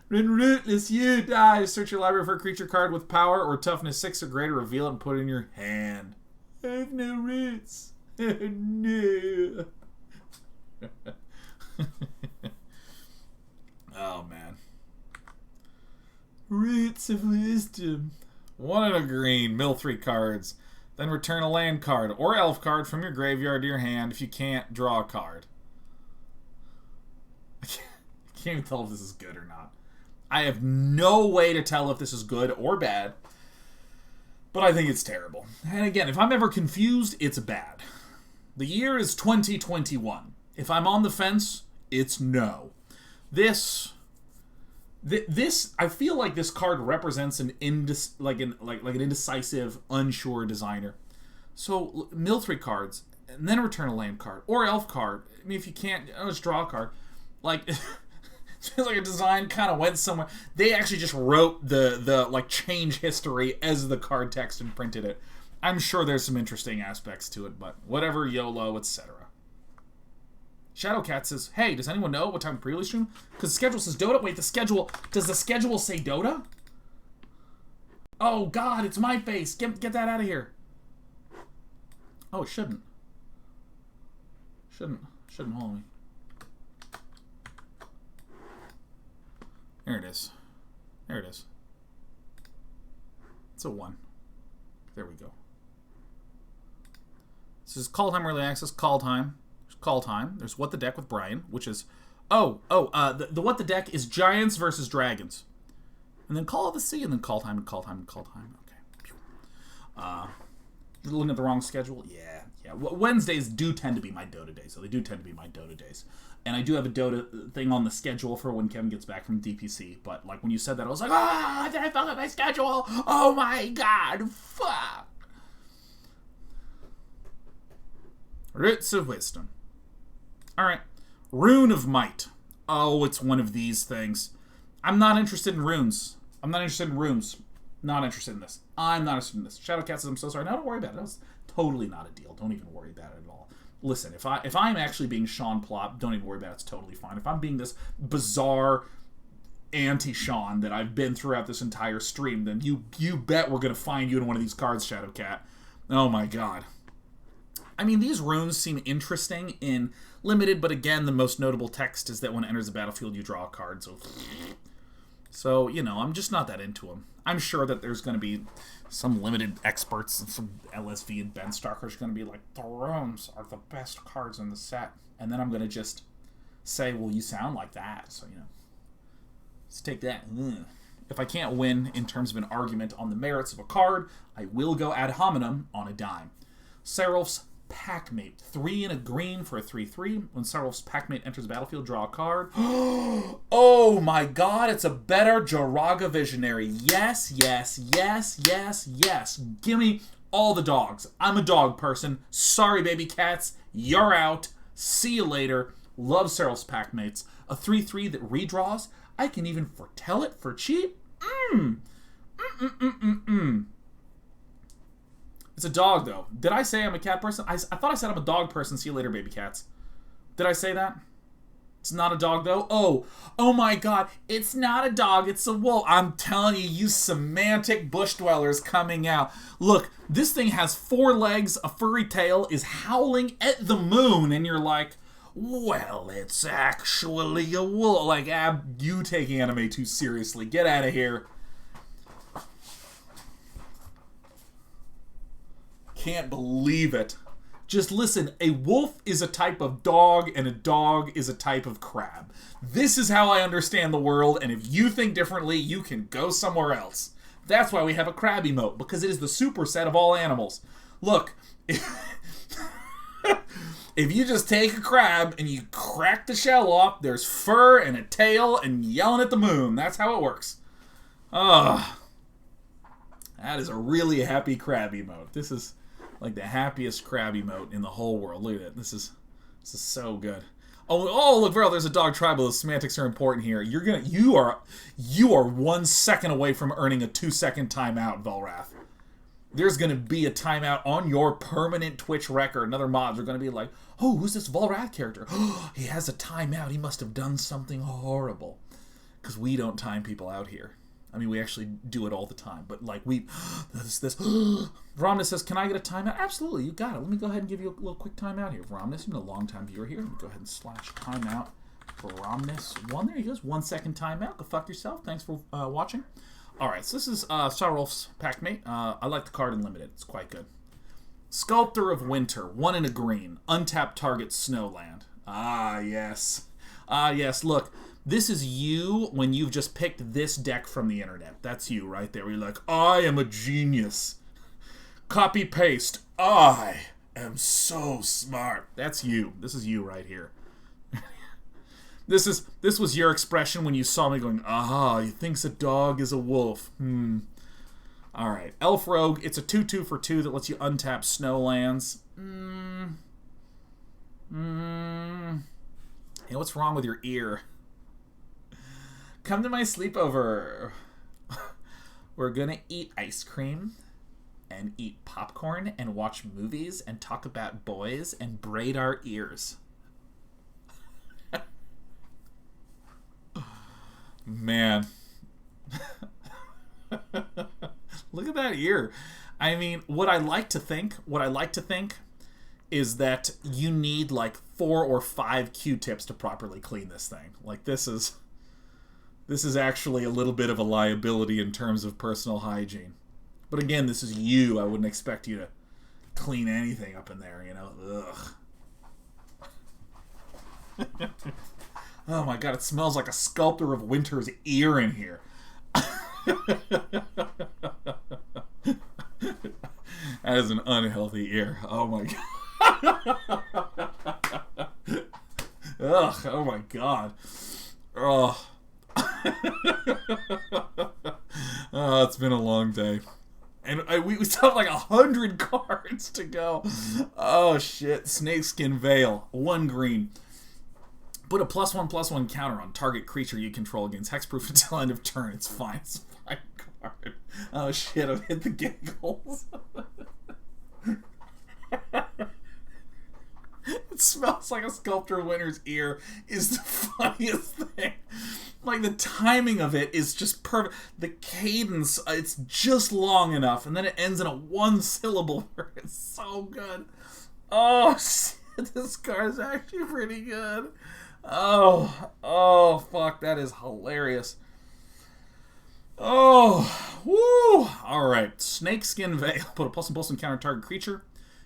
When Rootless You dies, search your library for a creature card with power or toughness 6 or greater. Reveal it and put it in your hand. I have no roots. Oh no. Oh man. Roots of Wisdom. 1 and a green. Mill 3 cards. Then return a land card or elf card from your graveyard to your hand. If you can't, draw a card. I can't even tell if this is good or not. I have no way to tell if this is good or bad. But I think it's terrible. And again, if I'm ever confused, it's bad. The year is 2021. If I'm on the fence, it's no. This I feel like this card represents an indecisive, unsure designer. So mill 3 cards and then return a land card or elf card. I mean, if you can't, just draw a card. Like it feels like a design kind of went somewhere. They actually just wrote the like change history as the card text and printed it. I'm sure there's some interesting aspects to it, but whatever, YOLO, etc. Shadowcat says, hey, does anyone know what time to pre-release stream? Because the schedule says Dota. Wait, does the schedule say Dota? Oh, God, it's my face. Get that out of here. Oh, it shouldn't. Shouldn't hold me. There it is. There it is. It's a 1. There we go. This is Kaldheim Early Access. Kaldheim. Kaldheim. There's What the Deck with Brian, which is... the What the Deck is Giants versus Dragons. And then Call of the Sea, and then Kaldheim, and Kaldheim, and Kaldheim. Okay. You're looking at the wrong schedule? Yeah. Wednesdays do tend to be my Dota days, so they do tend to be my Dota days. And I do have a Dota thing on the schedule for when Kevin gets back from DPC, but like when you said that, I was like, did I fuck up my schedule? Oh my god, fuck. Roots of Wisdom. Alright. Rune of Might. Oh, it's one of these things. I'm not interested in runes. I'm not interested in runes. Not interested in this. I'm not interested in this. Shadowcat says, I'm so sorry. No, don't worry about it. That was totally not a deal. Don't even worry about it at all. listen, if I'm actually being Sean Plop, don't even worry about it. It's totally fine. If I'm being this bizarre anti-Sean that I've been throughout this entire stream, then you bet we're going to find you in one of these cards, Shadowcat. Oh my god. I mean, these runes seem interesting in limited, but again, the most notable text is that when it enters the battlefield, you draw a card. So, you know, I'm just not that into them. I'm sure that there's going to be some limited experts and some LSV and Ben Starkers going to be like, the runes are the best cards in the set. And then I'm going to just say, well, you sound like that. So, you know, let's take that. If I can't win in terms of an argument on the merits of a card, I will go ad hominem on a dime. Serap's Packmate. 3 and a green for a 3/3. When Serap's Packmate enters the battlefield, draw a card. Oh my god, it's a better Joraga Visionary. Yes, yes, yes, yes, yes. Give me all the dogs. I'm a dog person. Sorry, baby cats. You're out. See you later. Love Serap's Packmates. A 3/3 that redraws. I can even foretell it for cheap. It's a dog, though. Did I say I'm a cat person? I thought I said I'm a dog person. See you later, baby cats. Did I say that? It's not a dog, though? Oh my god. It's not a dog. It's a wolf. I'm telling you, you semantic bush dwellers coming out. Look, this thing has 4 legs, a furry tail, is howling at the moon, and you're like, well, it's actually a wolf. Like, you take anime too seriously. Get out of here. Can't believe it. Just listen, a wolf is a type of dog, and a dog is a type of crab. This is how I understand the world, and if you think differently, you can go somewhere else. That's why we have a crab emote, because it is the superset of all animals. Look, if you just take a crab and you crack the shell off, there's fur and a tail and yelling at the moon. That's how it works. That is a really happy crab emote. This is like the happiest crab emote in the whole world. Look at it. This is so good. Oh, look, Varel, there's a dog tribal. The semantics are important here. You are 1 second away from earning a 2-second timeout, Velrath. There's going to be a timeout on your permanent Twitch record. And other mods are going to be like, oh, who's this Volrath character? Oh, he has a timeout. He must have done something horrible. Because we don't time people out here. I mean, we actually do it all the time. But, like, this. Romnus says, can I get a timeout? Absolutely, you got it. Let me go ahead and give you a little quick timeout here. Romnus, you've been a long-time viewer here. Let me go ahead and slash timeout for Romnus1. There he goes. 1 second timeout. Go fuck yourself. Thanks for watching. Alright, so this is Sarulf's Packmate. I like the card in limited. It's quite good. Sculptor of Winter. 1 and a green. Untapped target Snowland. Ah, yes. Ah, yes. Look, this is you when you've just picked this deck from the internet. That's you right there. Where you're like, I am a genius. Copy paste. I am so smart. That's you. This is you right here. This was your expression when you saw me going, aha, he thinks a dog is a wolf. Alright. Elf Rogue, it's a 2/2 for 2 that lets you untap Snowlands. Hey, what's wrong with your ear? Come to my sleepover. We're gonna eat ice cream and eat popcorn and watch movies and talk about boys and braid our ears. Man. Look at that ear. I mean, what I like to think is that you need like 4 or 5 Q-tips to properly clean this thing. Like this is actually a little bit of a liability in terms of personal hygiene. But again, this is you. I wouldn't expect you to clean anything up in there, you know. Ugh. Oh my god, it smells like a Sculptor of Winter's ear in here. That is an unhealthy ear. Oh my god. Ugh, oh my god. Oh. Oh, it's been a long day. And we still have like 100 cards to go. Oh shit. Snakeskin Veil. 1 green. Put a +1/+1 counter on target creature you control against hexproof until end of turn. It's fine. It's a fine card. Oh shit, I've hit the giggles. smells like a sculptor winner's ear is the funniest thing. Like, the timing of it is just perfect. The cadence, it's just long enough, and then it ends in a one-syllable word. It's so good. Oh, shit, this card is actually pretty good. Oh, fuck, that is hilarious. Oh, woo! Alright, Snakeskin Veil. Put a +1/+1 counter target creature.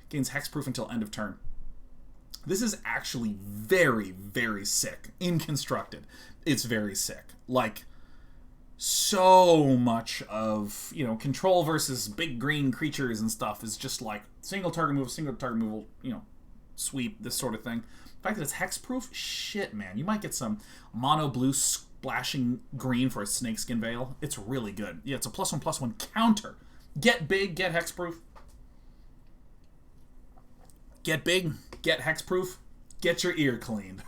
Gains hexproof until end of turn. This is actually very, very sick. In Constructed, it's very sick. Like, so much of, control versus big green creatures and stuff is just like single target move, sweep, this sort of thing. The fact that it's hexproof, shit, man. You might get some mono blue splashing green for a Snakeskin Veil. It's really good. Yeah, it's a +1/+1 counter. Get big, get hexproof. Get big, get hexproof, get your ear cleaned.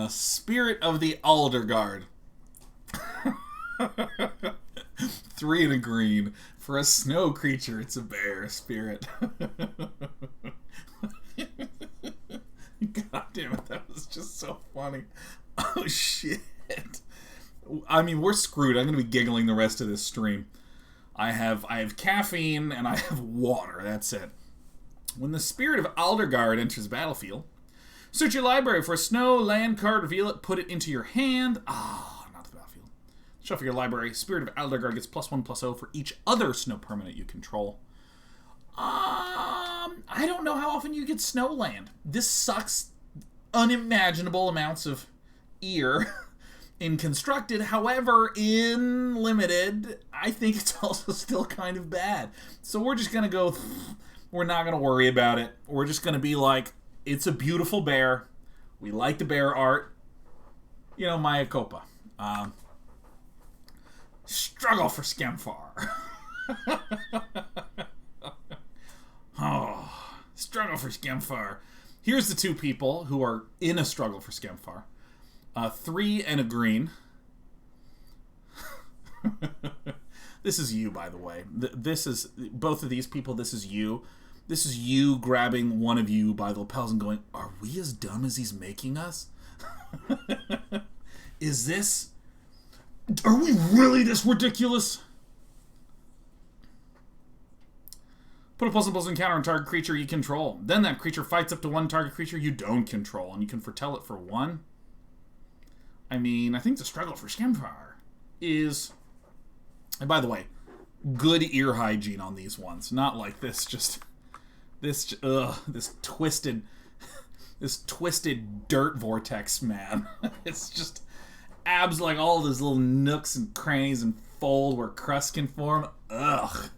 Spirit of the Alderguard. 3 and a green. For a snow creature, it's a bear spirit. God damn it, that was just so funny. Oh, shit. I mean, we're screwed. I'm going to be giggling the rest of this stream. I have caffeine and I have water. That's it. When the Spirit of Alderguard enters the battlefield, search your library for a snow land card, reveal it, put it into your hand. Not the battlefield. Shuffle your library. Spirit of Alderguard gets +1/+0 for each other snow permanent you control. I don't know how often you get snow land. This sucks unimaginable amounts of ear in Constructed. However, in Limited, I think it's also still kind of bad. So we're just going to go... We're not going to worry about it. We're just going to be like, it's a beautiful bear. We like the bear art. Maya Copa. Struggle for Skemfar. Struggle for Skemfar. Here's the two people who are in a struggle for Skemfar. 3 and a green. This is you, by the way. This is both of these people. This is you. This is you grabbing one of you by the lapels and going, "Are we as dumb as he's making us? Are we really this ridiculous?" Put a +1/+1 counter on target creature you control. Then that creature fights up to one target creature you don't control, and you can foretell it for 1. I mean, I think the struggle for Skemfar is... And by the way, good ear hygiene on these ones. Not like this, just... This twisted dirt vortex, man. It's just abs like all those little nooks and crannies and fold where crust can form. Ugh.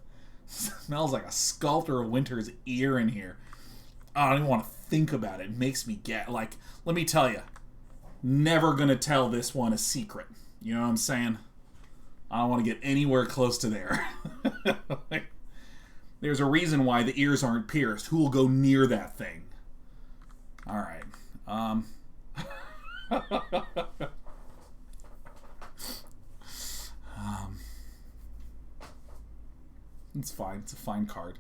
Smells like a sculptor of winter's ear in here. I don't even want to think about it. It makes me get... Like, let me tell you. Never gonna tell this one a secret. You know what I'm saying? I don't want to get anywhere close to there. There's a reason why the ears aren't pierced. Who will go near that thing? Alright. It's fine. It's a fine card.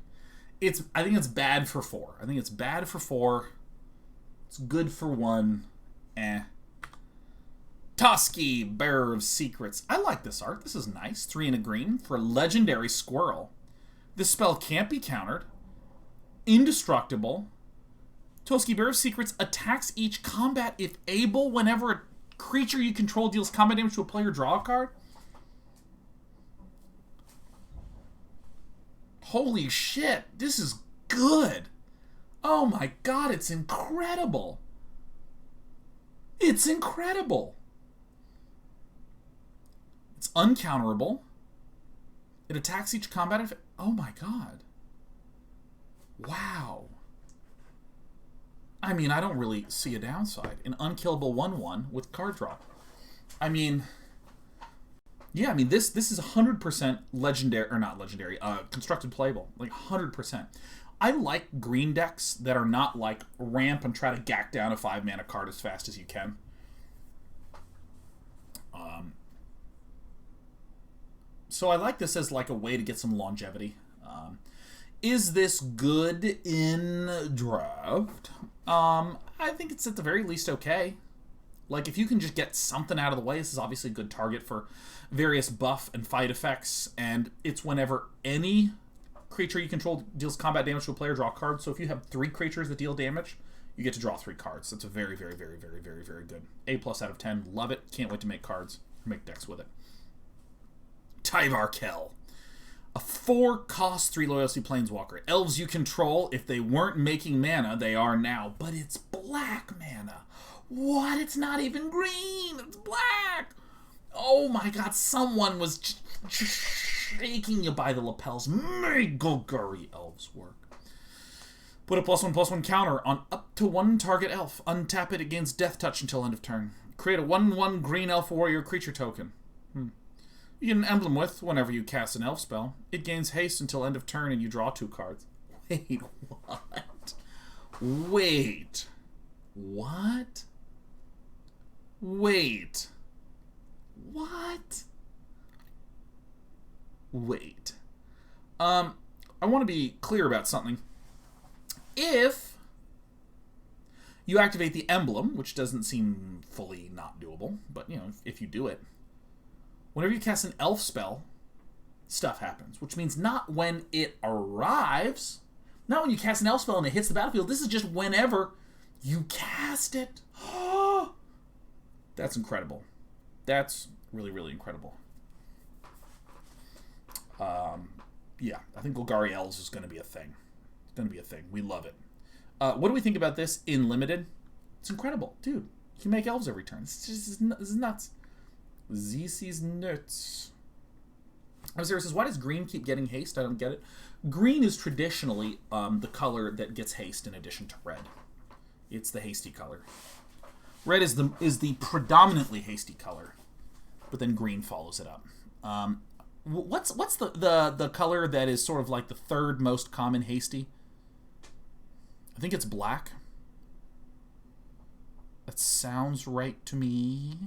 I think it's bad for 4. I think it's bad for 4. It's good for 1. Toski, Bearer of Secrets. I like this art. This is nice. 3 and a green for a legendary squirrel. This spell can't be countered. Indestructible. Toski, Bearer of Secrets attacks each combat if able whenever a creature you control deals combat damage to a player, draw a card. Holy shit, this is good. Oh my god, it's incredible. It's incredible. It's uncounterable. It attacks each combat if... Oh my god. Wow. I mean, I don't really see a downside. An unkillable 1/1 with card draw. I mean... Yeah, I mean, this is 100% legendary... Or not legendary. Constructed playable. Like, 100%. I like green decks that are not, like, ramp and try to gack down a 5-mana card as fast as you can. So I like this as, like, a way to get some longevity. Is this good in draft? I think it's at the very least okay. Like, if you can just get something out of the way, this is obviously a good target for various buff and fight effects, and it's whenever any creature you control deals combat damage to a player, draw a card. So if you have 3 creatures that deal damage, you get to draw 3 cards. That's a very, very, very, very, very, very good. A+ out of 10. Love it. Can't wait to make cards. Make decks with it. Tyvar Kell. A 4-cost 3 loyalty planeswalker. Elves you control, if they weren't making mana, they are now. But it's black mana. What? It's not even green. It's black. Oh my god, someone was just shaking you by the lapels. Make Golgari Elves work. Put a +1/+1 counter on up to 1 target elf. Untap it against Death Touch until end of turn. Create a 1/1 green elf warrior creature token. You get an emblem with whenever you cast an elf spell. It gains haste until end of turn and you draw 2 cards. Wait, what? Wait. What? Wait. What? Wait. I want to be clear about something. If you activate the emblem, which doesn't seem fully not doable, but, you know, if you do it, whenever you cast an elf spell, stuff happens, which means not when it arrives, not when you cast an elf spell and it hits the battlefield. This is just whenever you cast it. That's incredible. That's really, really incredible. Yeah, I think Golgari Elves is going to be a thing. It's going to be a thing. We love it. What do we think about this in Limited? It's incredible. Dude, you can make elves every turn. This is nuts. This is nuts. Osiris says, why does green keep getting haste? I don't get it. Green is traditionally the color that gets haste in addition to red. It's the hasty color. Red is the predominantly hasty color, but then green follows it up. What's the color that is sort of like the 3rd most common hasty? I think it's black. That sounds right to me.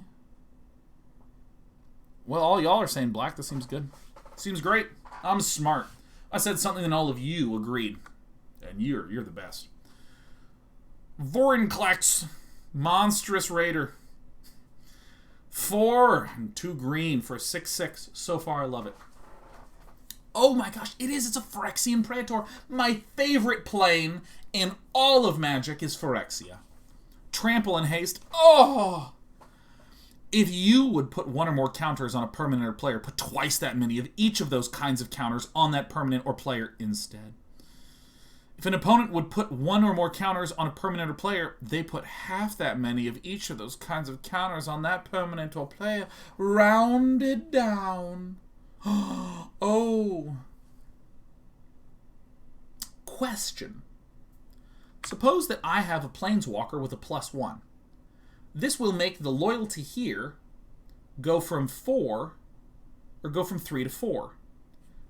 Well, all y'all are saying black. This seems good. Seems great. I'm smart. I said something and all of you agreed. And you're the best. Vorinclex. Monstrous Raider. 4 and 2 green for 6/6. So far, I love it. Oh my gosh, it is. It's a Phyrexian Praetor. My favorite plane in all of Magic is Phyrexia. Trample and haste. Oh! If you would put 1 or more counters on a permanent or player, put twice that many of each of those kinds of counters on that permanent or player instead. If an opponent would put 1 or more counters on a permanent or player, they put half that many of each of those kinds of counters on that permanent or player, rounded down. Oh. Question. Suppose that I have a Planeswalker with a +1. This will make the loyalty here go from 4, or go from 3 to 4.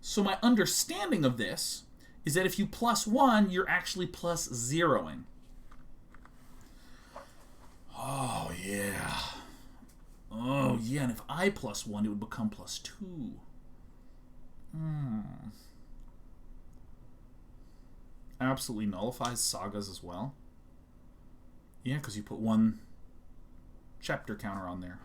So my understanding of this is that if you +1, you're actually +0ing. Oh, yeah. Oh, yeah, and if I +1, it would become +2. Absolutely nullifies Sagas as well. Yeah, because you put 1 chapter counter on there.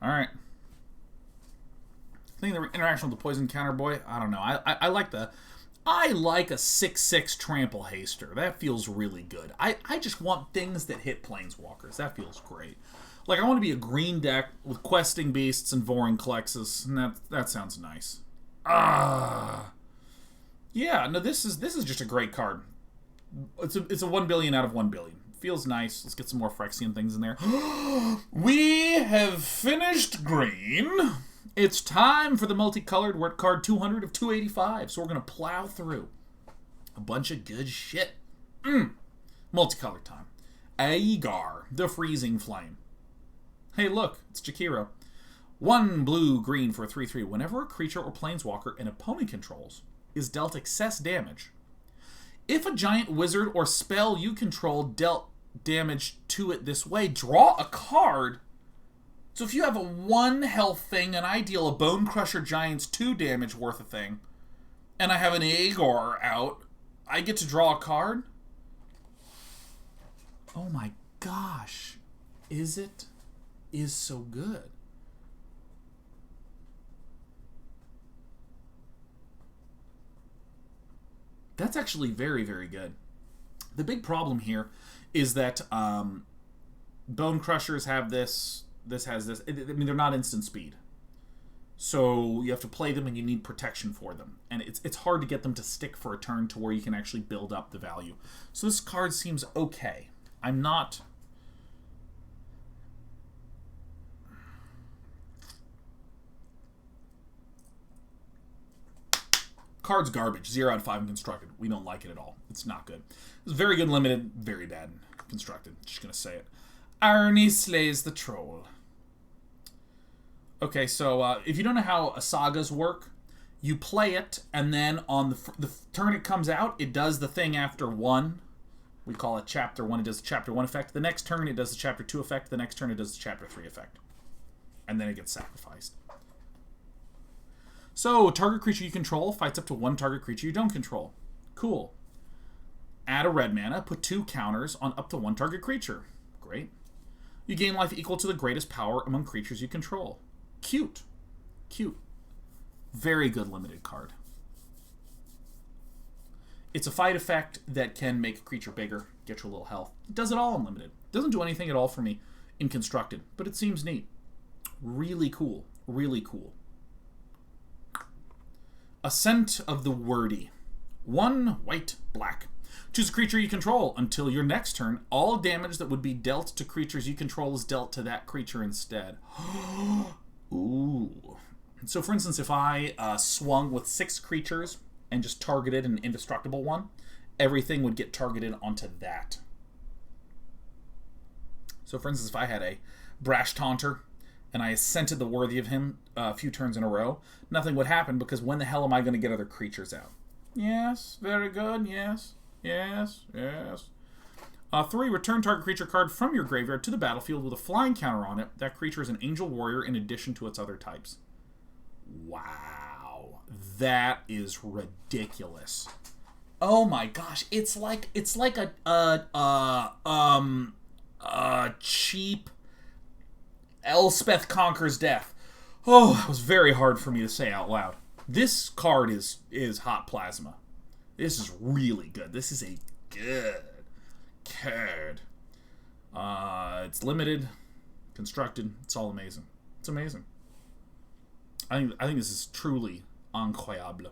Alright. I think the interaction with the poison counter boy, I don't know. I like a 6/6 trample haster. That feels really good. I just want things that hit planeswalkers. That feels great. Like, I want to be a green deck with questing beasts and Vorinclexes, and that sounds nice. Yeah, no, this is just a great card. It's a 1 billion out of 1 billion. Feels nice. Let's get some more Phyrexian things in there. We have finished green. It's time for the multicolored. We're at card 200 of 285, so we're going to plow through a bunch of good shit. Multicolored time. Aegar, the Freezing Flame. Hey, look, it's Jakiro. 1 blue-green for a 3/3. Whenever a creature or planeswalker an opponent controls is dealt excess damage, if a giant wizard or spell you control dealt damage to it this way, draw a card. So if you have a 1 health thing and I deal a Bone Crusher Giant's 2 damage worth of thing, and I have an Aegor out, I get to draw a card? Oh my gosh. Is so good. That's actually very, very good. The big problem here is that Bone Crushers have this. This has this. I mean, they're not instant speed. So you have to play them and you need protection for them. And it's hard to get them to stick for a turn to where you can actually build up the value. So this card seems okay. I'm not... Card's garbage. 0 out of 5 in constructed. We don't like it at all. It's not good. It's very good limited, very bad constructed. Just gonna say it. Irony slays the troll. Okay, so if you don't know how Sagas work, you play it, and then on the turn it comes out, it does the thing after 1. We call it Chapter 1. It does the Chapter 1 effect. The next turn, it does the Chapter 2 effect. The next turn, it does the Chapter 3 effect. And then it gets sacrificed. So, target creature you control fights up to 1 target creature you don't control. Cool. Add a red mana, put 2 counters on up to 1 target creature. Great. You gain life equal to the greatest power among creatures you control. Cute. Cute. Very good limited card. It's a fight effect that can make a creature bigger, get you a little health. It does it all in limited. It doesn't do anything at all for me in constructed, but it seems neat. Really cool. Really cool. Ascent of the Wordy. 1 white, black. Choose a creature you control. Until your next turn, all damage that would be dealt to creatures you control is dealt to that creature instead. Ooh. So, for instance, if I swung with 6 creatures and just targeted an indestructible one, everything would get targeted onto that. So, for instance, if I had a Brash Taunter and I ascented the Worthy of him a few turns in a row, nothing would happen because when the hell am I going to get other creatures out? Yes, very good, yes, yes, yes. 3, return target creature card from your graveyard to the battlefield with a flying counter on it. That creature is an Angel Warrior in addition to its other types. Wow, that is ridiculous. Oh my gosh, it's like a cheap Elspeth Conquers Death. Oh, that was very hard for me to say out loud. This card is hot plasma. This is really good. This is a good card. It's limited, constructed. It's all amazing. It's amazing. I think this is truly incroyable.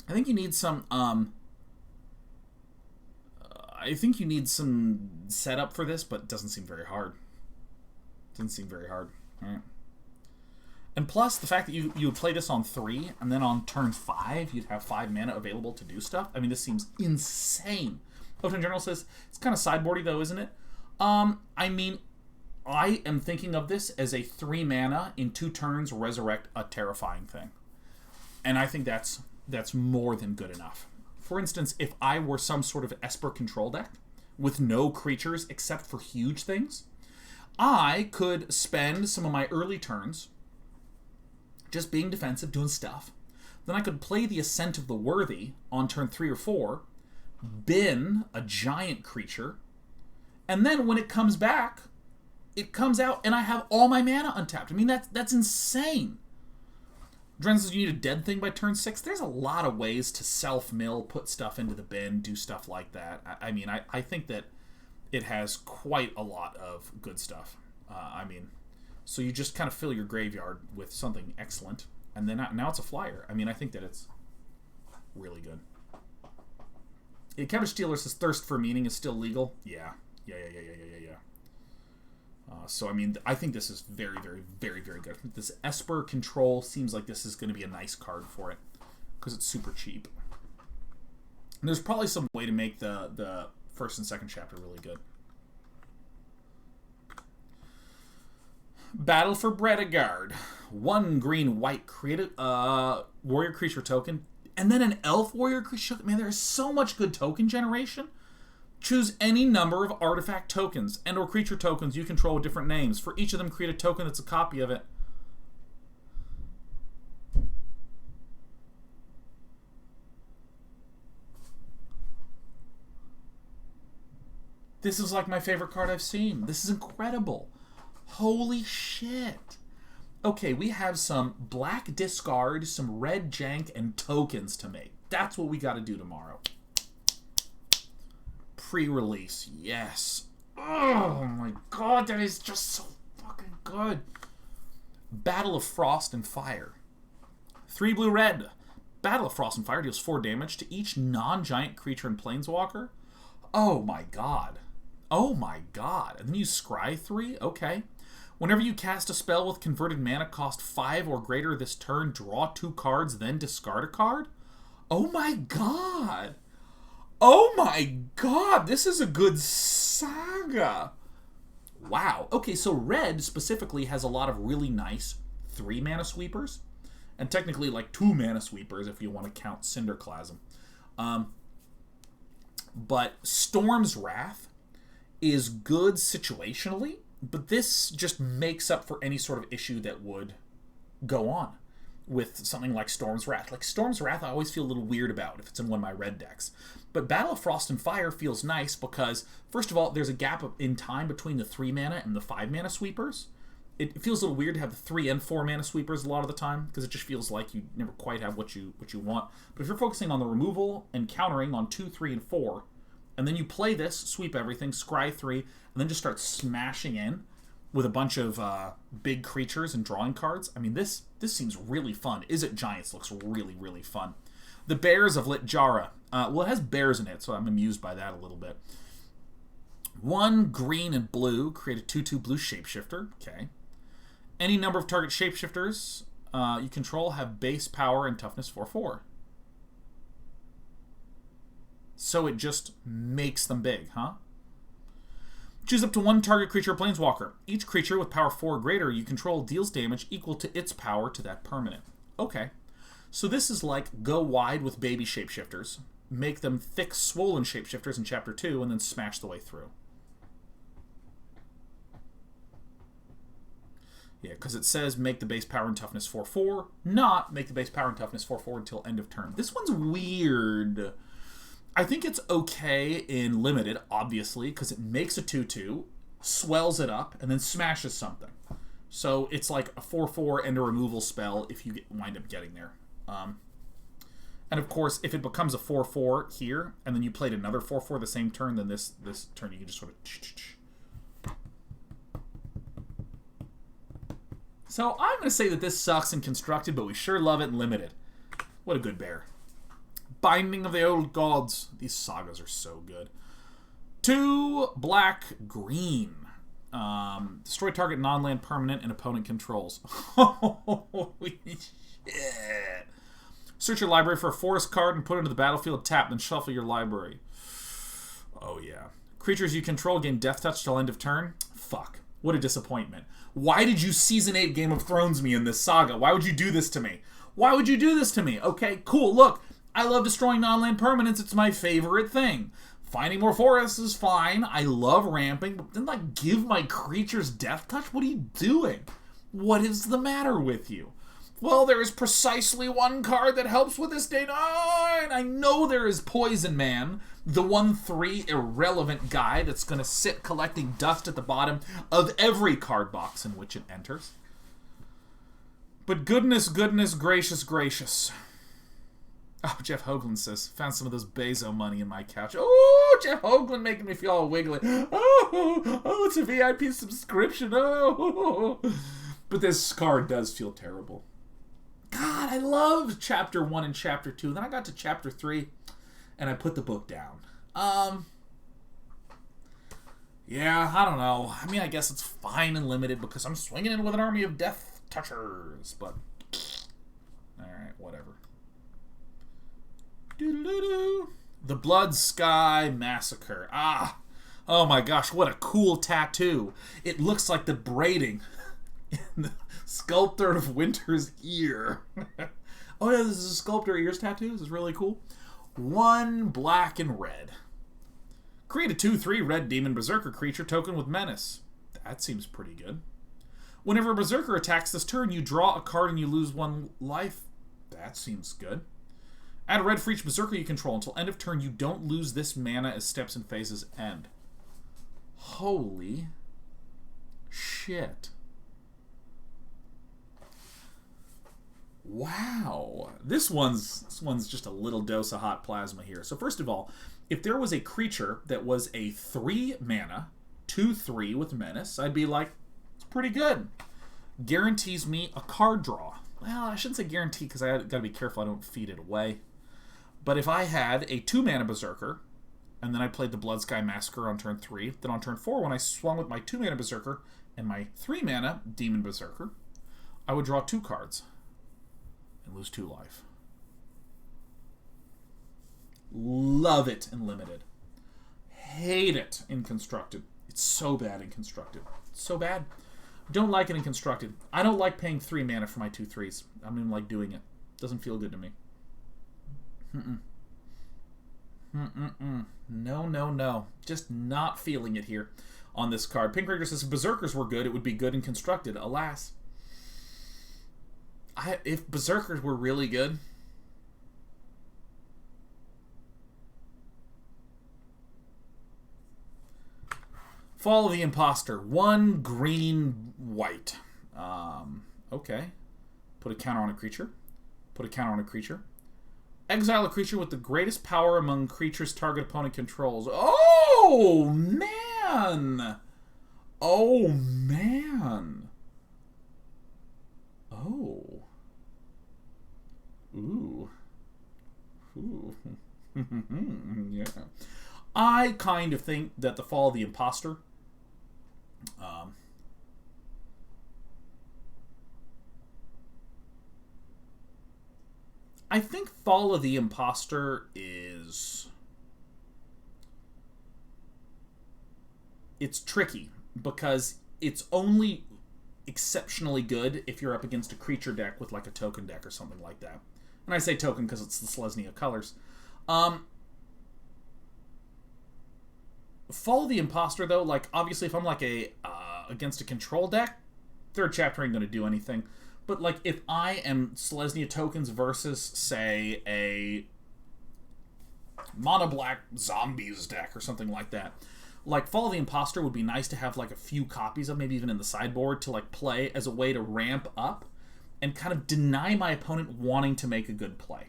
I think you need some setup for this, but it doesn't seem very hard. Doesn't seem very hard. All right. And plus, the fact that you would play this on 3, and then on turn 5, you'd have 5 mana available to do stuff. I mean, this seems insane. Photon Journal says, it's kind of sideboardy, though, isn't it? I mean, I am thinking of this as a 3 mana in 2 turns resurrect a terrifying thing. And I think that's more than good enough. For instance, if I were some sort of Esper control deck with no creatures except for huge things, I could spend some of my early turns just being defensive, doing stuff. Then I could play the Ascent of the Worthy on turn 3 or 4, bin a giant creature, and then when it comes back, it comes out and I have all my mana untapped. I mean, that's insane. Dren says you need a dead thing by turn 6. There's a lot of ways to self-mill, put stuff into the bin, do stuff like that. I mean, I think that it has quite a lot of good stuff. So you just kind of fill your graveyard with something excellent, and then now it's a flyer. I mean, I think that it's really good. Cabbage Stealer says Thirst for Meaning is still legal. Yeah. So, I mean, I think this is very, very, very, very good. This Esper Control seems like this is going to be a nice card for it, because it's super cheap. And there's probably some way to make the first and second chapter really good. Battle for Bredegard. 1 green, white. Create a warrior creature token. And then an elf warrior creature token. Man, there is so much good token generation. Choose any number of artifact tokens and or creature tokens you control with different names. For each of them, create a token that's a copy of it. This is like my favorite card I've seen. This is incredible. Holy shit. Okay, we have some black discard, some red jank, and tokens to make. That's what we got to do tomorrow. Pre-release, yes. Oh my god, that is just so fucking good. Battle of Frost and Fire. 3 blue red. Battle of Frost and Fire deals 4 damage to each non-giant creature and planeswalker. Oh my god. Oh my god. And then you scry 3? Okay. Whenever you cast a spell with converted mana cost 5 or greater this turn, draw 2 cards, then discard a card? Oh my god. Oh my god. This is a good saga. Wow. Okay, so red specifically has a lot of really nice 3 mana sweepers. And technically like 2 mana sweepers if you want to count Cinderclasm. But Storm's Wrath is good situationally, but this just makes up for any sort of issue that would go on with something like Storm's Wrath. Like Storm's Wrath I always feel a little weird about if it's in one of my red decks. But Battle of Frost and Fire feels nice because, first of all, there's a gap in time between the 3 mana and the 5 mana sweepers. It feels a little weird to have the 3 and 4 mana sweepers a lot of the time because it just feels like you never quite have what you want. But if you're focusing on the removal and countering on 2, 3, and 4, and then you play this, sweep everything, scry 3, and then just start smashing in with a bunch of big creatures and drawing cards. I mean, this seems really fun. Is It Giants looks really, really fun. The Bears of Litjara. Well, it has bears in it, so I'm amused by that a little bit. 1 green and blue. Create a 2/2 blue shapeshifter. Okay. Any number of target shapeshifters you control have base power and toughness 4/4. So it just makes them big, huh? Choose up to 1 target creature or planeswalker. Each creature with power 4 or greater you control deals damage equal to its power to that permanent. Okay. So this is like go wide with baby shapeshifters, make them thick, swollen shapeshifters in Chapter 2, and then smash the way through. Yeah, because it says make the base power and toughness 4/4, not make the base power and toughness 4/4 until end of turn. This one's weird. I think it's okay in limited, obviously, because it makes a 2/2, swells it up, and then smashes something. So it's like a 4/4 and a removal spell if you wind up getting there. And of course, if it becomes a 4/4 here, and then you played another 4/4 the same turn, then this turn you can just sort of... So I'm going to say that this sucks in constructed, but we sure love it in limited. What a good bear. Binding of the Old Gods. These sagas are so good. 2 black, green. Destroy target non-land permanent and opponent controls. Holy shit. Search your library for a forest card and put it into the battlefield, tap, then shuffle your library. Oh yeah. Creatures you control gain death touch till end of turn. Fuck. What a disappointment. Why did you Season 8 Game of Thrones me in this saga? Why would you do this to me? Why would you do this to me? Okay, cool. Look, I love destroying non-land permanents. It's my favorite thing. Finding more forests is fine. I love ramping. But then, like, give my creatures death touch? What are you doing? What is the matter with you? Well, there is precisely 1 card that helps with this day 9. I know there is Poison Man, the 1/3 irrelevant guy that's going to sit collecting dust at the bottom of every card box in which it enters. But goodness, goodness, gracious, gracious. Oh, Jeff Hoagland says, found some of those Bezo money in my couch. Oh, Jeff Hoagland making me feel all wiggly. Oh, it's a VIP subscription. Oh. But this card does feel terrible. God, I loved Chapter 1 and Chapter 2. Then I got to Chapter 3, and I put the book down. Yeah, I don't know. I mean, I guess it's fine and limited because I'm swinging in with an army of death touchers. But, alright, whatever. Doo-doo-doo. The Blood Sky Massacre. Ah! Oh my gosh, what a cool tattoo. It looks like the braiding in the Sculptor of Winter's ear. Oh yeah, this is a Sculptor ears tattoo. This is really cool. 1 black and red. Create a 2/3 red demon berserker creature token with menace. That seems pretty good. Whenever a berserker attacks this turn, you draw a card and you lose 1 life. That seems good. Add a red for each berserker you control. Until end of turn, you don't lose this mana as steps and phases end. Holy shit. Wow. This one's just a little dose of hot plasma here. So first of all, if there was a creature that was a 3 mana, 2/3 with menace, I'd be like, it's pretty good. Guarantees me a card draw. Well, I shouldn't say guarantee because I gotta be careful I don't feed it away. But if I had a 2 mana berserker, and then I played the Bloodsky Massacre on turn 3, then on turn 4, when I swung with my 2 mana berserker and my 3 mana demon berserker, I would draw 2 cards and lose 2 life. Love it in limited. Hate it in constructed. It's so bad in constructed. It's so bad. Don't like it in constructed. I don't like paying 3 mana for my 2/3s. I don't even like doing it. Doesn't feel good to me. No, no, no. Just not feeling it here on this card. Pink Ranger says if Berserkers were good, it would be good and constructed. Alas. If Berserkers were really good... Fall of the Imposter. 1 green, white. Okay. Put a counter on a creature. Put a counter on a creature. Exile a creature with the greatest power among creatures target opponent controls. Oh, man! Oh, man! Oh. Ooh. Ooh. Yeah. I kind of think that the Fall of the Imposter... I think Fall of the Imposter is... It's tricky, because it's only exceptionally good if you're up against a creature deck with like a token deck or something like that. And I say token because it's the Selesnya colors. Fall of the Imposter, though, like, obviously if I'm like a against a control deck, 3rd chapter ain't going to do anything. But, like, if I am Selesnya tokens versus, say, a mono black zombies deck or something like that, like, Fall of the Imposter would be nice to have, like, a few copies of, maybe even in the sideboard, to, like, play as a way to ramp up and kind of deny my opponent wanting to make a good play.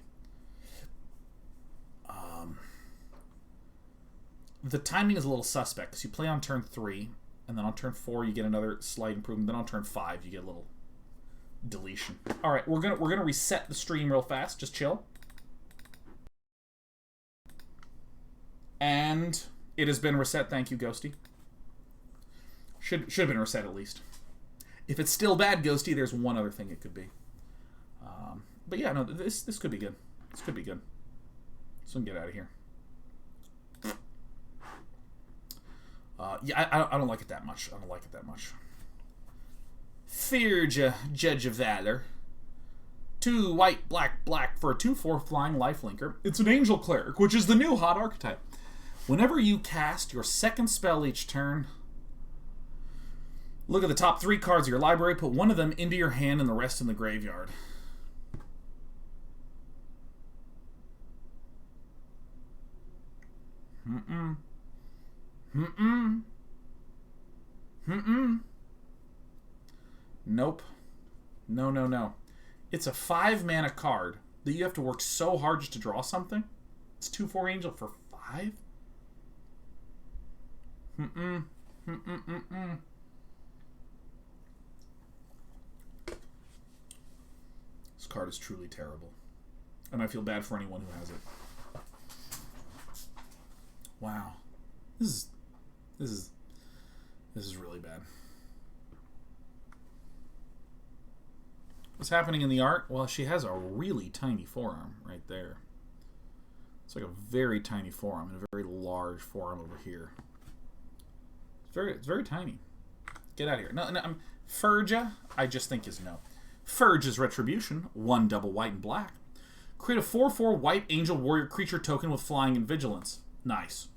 The timing is a little suspect, because you play on turn 3, and then on turn 4 you get another slight improvement, then on turn 5 you get a little deletion. Alright, we're gonna reset the stream real fast, just chill. And it has been reset, thank you, Ghosty. Should have been reset at least. If it's still bad, Ghosty, there's one other thing it could be. But yeah, no, this could be good. This could be good. So we can get out of here. Yeah, I don't like it that much. I don't like it that much. Fearja, Judge of Valor. 2 white, black, black for a 2/4 flying lifelinker. It's an Angel Cleric, which is the new hot archetype. Whenever you cast your 2nd spell each turn, look at the top 3 cards of your library, put 1 of them into your hand and the rest in the graveyard. Nope. No, no, no. It's a 5 mana card that you have to work so hard just to draw something. It's 2/4 Angel for 5? This card is truly terrible. And I feel bad for anyone who has it. Wow. This is really bad. What's happening in the art? Well, she has a really tiny forearm right there. It's like a very tiny forearm and a very large forearm over here. It's very tiny. Get out of here. No, Forja, I just think is no. Forge's Retribution, 1 double white and black. Create a 4/4 white angel warrior creature token with flying and vigilance. Nice.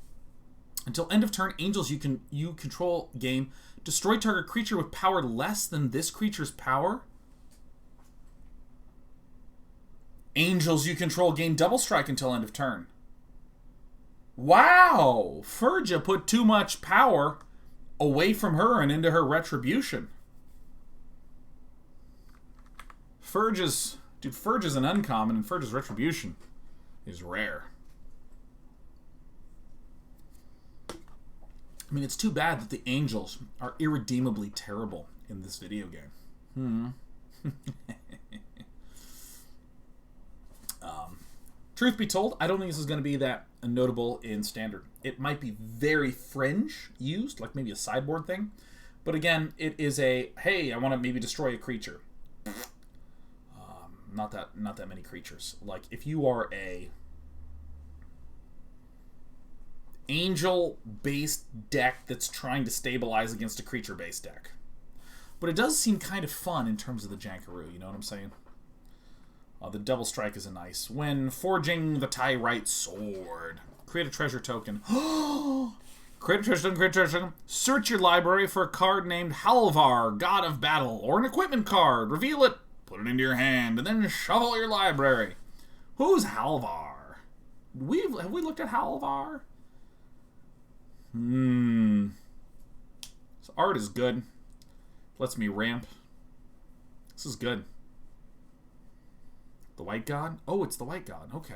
Until end of turn, angels you control game destroy target creature with power less than this creature's power. Angels you control gain double strike until end of turn. Wow! Forja put too much power away from her and into her retribution. Forja's an uncommon, and Forja's retribution is rare. I mean, it's too bad that the angels are irredeemably terrible in this video game. Truth be told, I don't think this is going to be that notable in Standard. It might be very fringe used, like maybe a sideboard thing. But again, it is a, hey, I want to maybe destroy a creature. Not that many creatures. Like, if you are a angel-based deck that's trying to stabilize against a creature-based deck. But it does seem kind of fun in terms of the Jankaroo, you know what I'm saying? The double strike is a nice. When forging the Tyrite Sword, create a treasure token. Create a treasure token. Search your library for a card named Halvar, God of Battle, or an equipment card. Reveal it, put it into your hand, and then shuffle your library. Who's Halvar? Have we looked at Halvar? This art is good. Lets me ramp. This is good. The White God? Oh, it's the White God. Okay.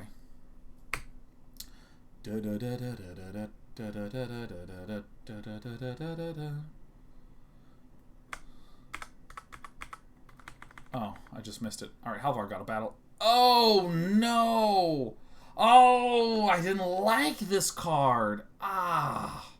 Oh, I just missed it. Alright, Halvar got a battle. Oh, no! Oh, I didn't like this card. Ah.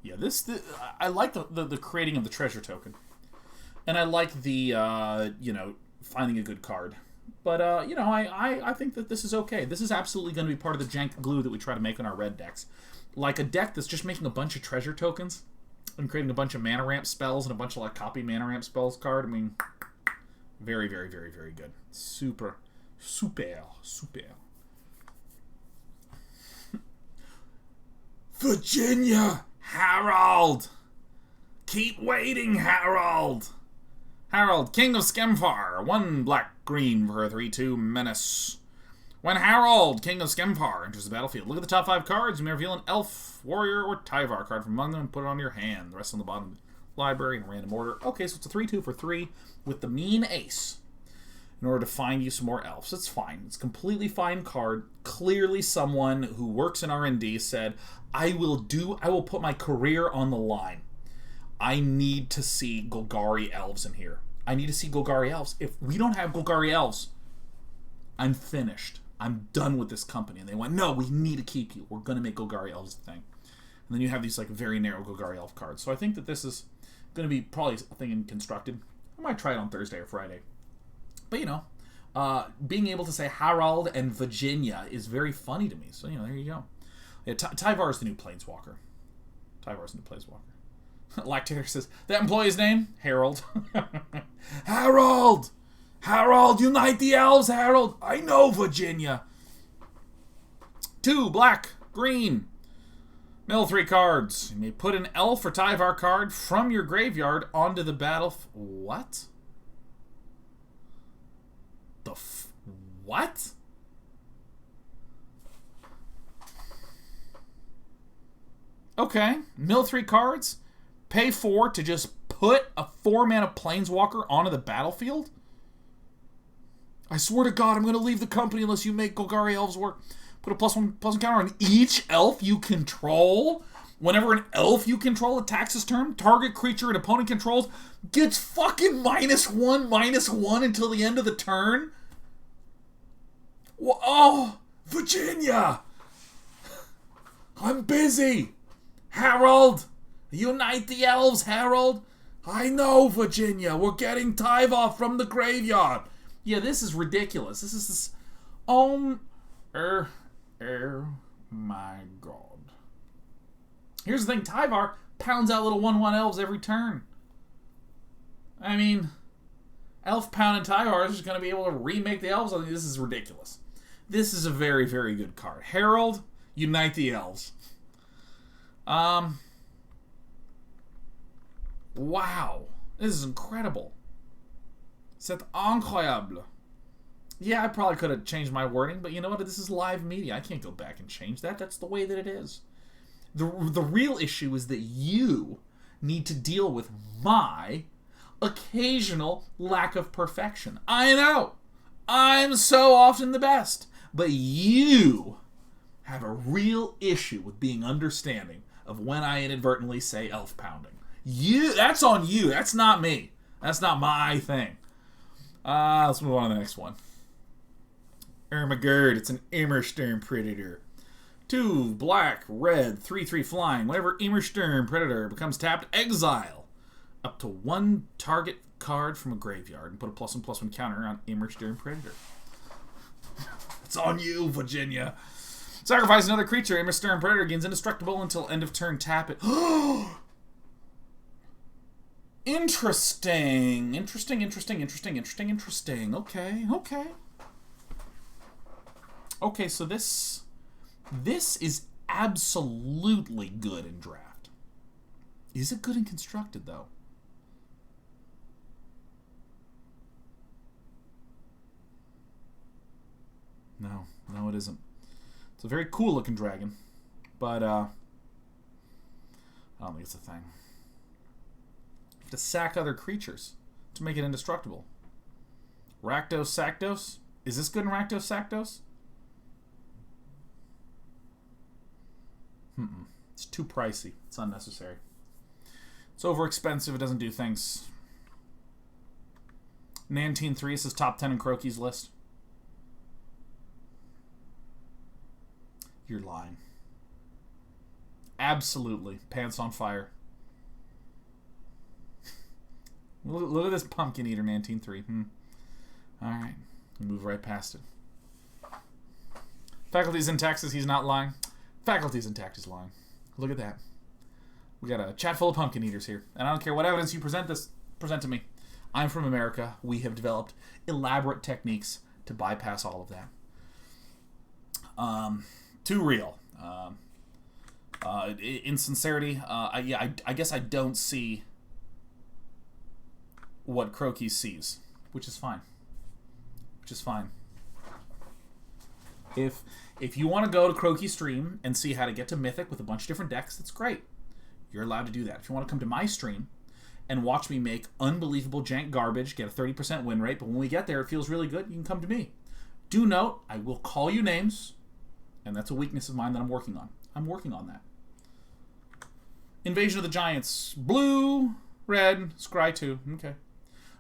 Yeah, I like the creating of the treasure token, and I like the finding a good card. But I think that this is okay. This is absolutely going to be part of the jank glue that we try to make on our red decks, like a deck that's just making a bunch of treasure tokens and creating a bunch of mana ramp spells and a bunch of like copy mana ramp spells card. I mean, very, very, very, very good. Super. Virginia! Harold! Keep waiting, Harold! Harold, King of Skemfar. 1 black-green for a 3/2 menace. When Harold, King of Skemfar, enters the battlefield, look at the top 5 cards. You may reveal an elf, warrior, or Tyvar card from among them and put it on your hand. The rest on the bottom of the library in random order. Okay, so it's a 3/2 for 3 with the mean ace. In order to find you some more elves. It's fine. It's a completely fine card. Clearly someone who works in R&D said, I will put my career on the line. I need to see Golgari elves in here. I need to see Golgari elves. If we don't have Golgari elves, I'm finished. I'm done with this company. And they went, no, we need to keep you. We're going to make Golgari elves the thing. And then you have these like very narrow Golgari elf cards. So I think that this is going to be probably a thing in Constructed. I might try it on Thursday or Friday. But, being able to say Harold and Virginia is very funny to me. So, there you go. Yeah, Tyvar is the new Planeswalker. Lactator says, that employee's name? Harold. Harold! Harold, unite the elves, Harold! I know, Virginia! 2 black, green. Mill 3 cards. You may put an elf or Tyvar card from your graveyard onto the battle. What? What? Okay. Mill 3 cards. Pay 4 to just put a 4-mana Planeswalker onto the battlefield? I swear to God, I'm going to leave the company unless you make Golgari elves work. Put a +1/+1 counter on each elf you control. Whenever an elf you control attacks this turn, target creature an opponent controls gets fucking -1/-1 until the end of the turn. Oh, Virginia! I'm busy! Harold! Unite the elves, Harold! I know, Virginia. We're getting Tyvar from the graveyard. Yeah, this is ridiculous. This is this. My God. Here's the thing. Tyvar pounds out little 1/1 elves every turn. I mean, elf pound and Tyvar is just going to be able to remake the elves. I mean, this is ridiculous. This is a very, very good card. Herald, unite the elves. Wow. This is incredible. C'est incroyable. Yeah, I probably could have changed my wording, but you know what? This is live media. I can't go back and change that. That's the way that it is. The real issue is that you need to deal with my occasional lack of perfection. I know. I'm so often the best. But you have a real issue with being understanding of when I inadvertently say elf pounding. That's on you. That's not me. That's not my thing. Let's move on to the next one. Ermagerd. It's an Immersturm Predator. 2 black, red, 3/3 flying. Whenever Immersturm Predator becomes tapped, exile up to 1 target card from a graveyard and put a +1/+1 counter on Immersturm Predator. It's on you, Virginia. Sacrifice another creature. Immersturm Predator gains indestructible until end of turn. Tap it. Interesting. Okay, so this is absolutely good in draft. Is it good in constructed, though? No, it isn't. It's a very cool looking dragon, but I don't think it's a thing. You have to sack other creatures to make it indestructible. Rakdos, Sakdos? Is this good in Rakdos, Sakdos? It's too pricey. It's unnecessary. It's overexpensive. It doesn't do things. Nantine 3 says top 10 in Croaky's list. You're lying. Absolutely. Pants on fire. Look at this pumpkin eater, Nantine 3. Alright. Move right past it. Faculty's intact says he's not lying. Faculty's intact is lying. Look at that. We got a chat full of pumpkin eaters here. And I don't care what evidence you present to me. I'm from America. We have developed elaborate techniques to bypass all of that. Too real. In sincerity, I guess I don't see what Croaky sees, which is fine. If you want to go to Croaky's stream and see how to get to Mythic with a bunch of different decks, that's great. You're allowed to do that. If you want to come to my stream and watch me make unbelievable jank garbage, get a 30% win rate, but when we get there it feels really good, you can come to me. Do note, I will call you names, and that's a weakness of mine that I'm working on. I'm working on that. Invasion of the Giants. Blue, red, scry 2. Okay.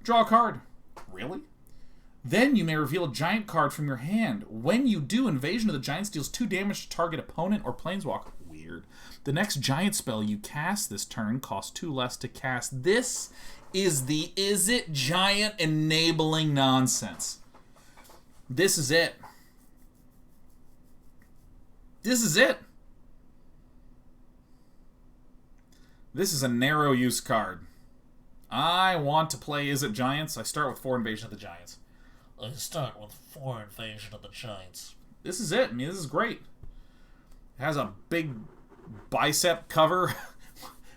Draw a card. Really? Then you may reveal a giant card from your hand. When you do, Invasion of the Giants deals 2 damage to target opponent or planeswalker. Weird. The next giant spell you cast this turn costs 2 less to cast. This is the Is It Giant enabling nonsense. This is it. This is it. This is a narrow use card. I want to play Is It Giants. I start with 4 Invasion of the Giants. I start with 4 Invasion of the Giants. This is it. I mean, this is great. It has a big bicep cover.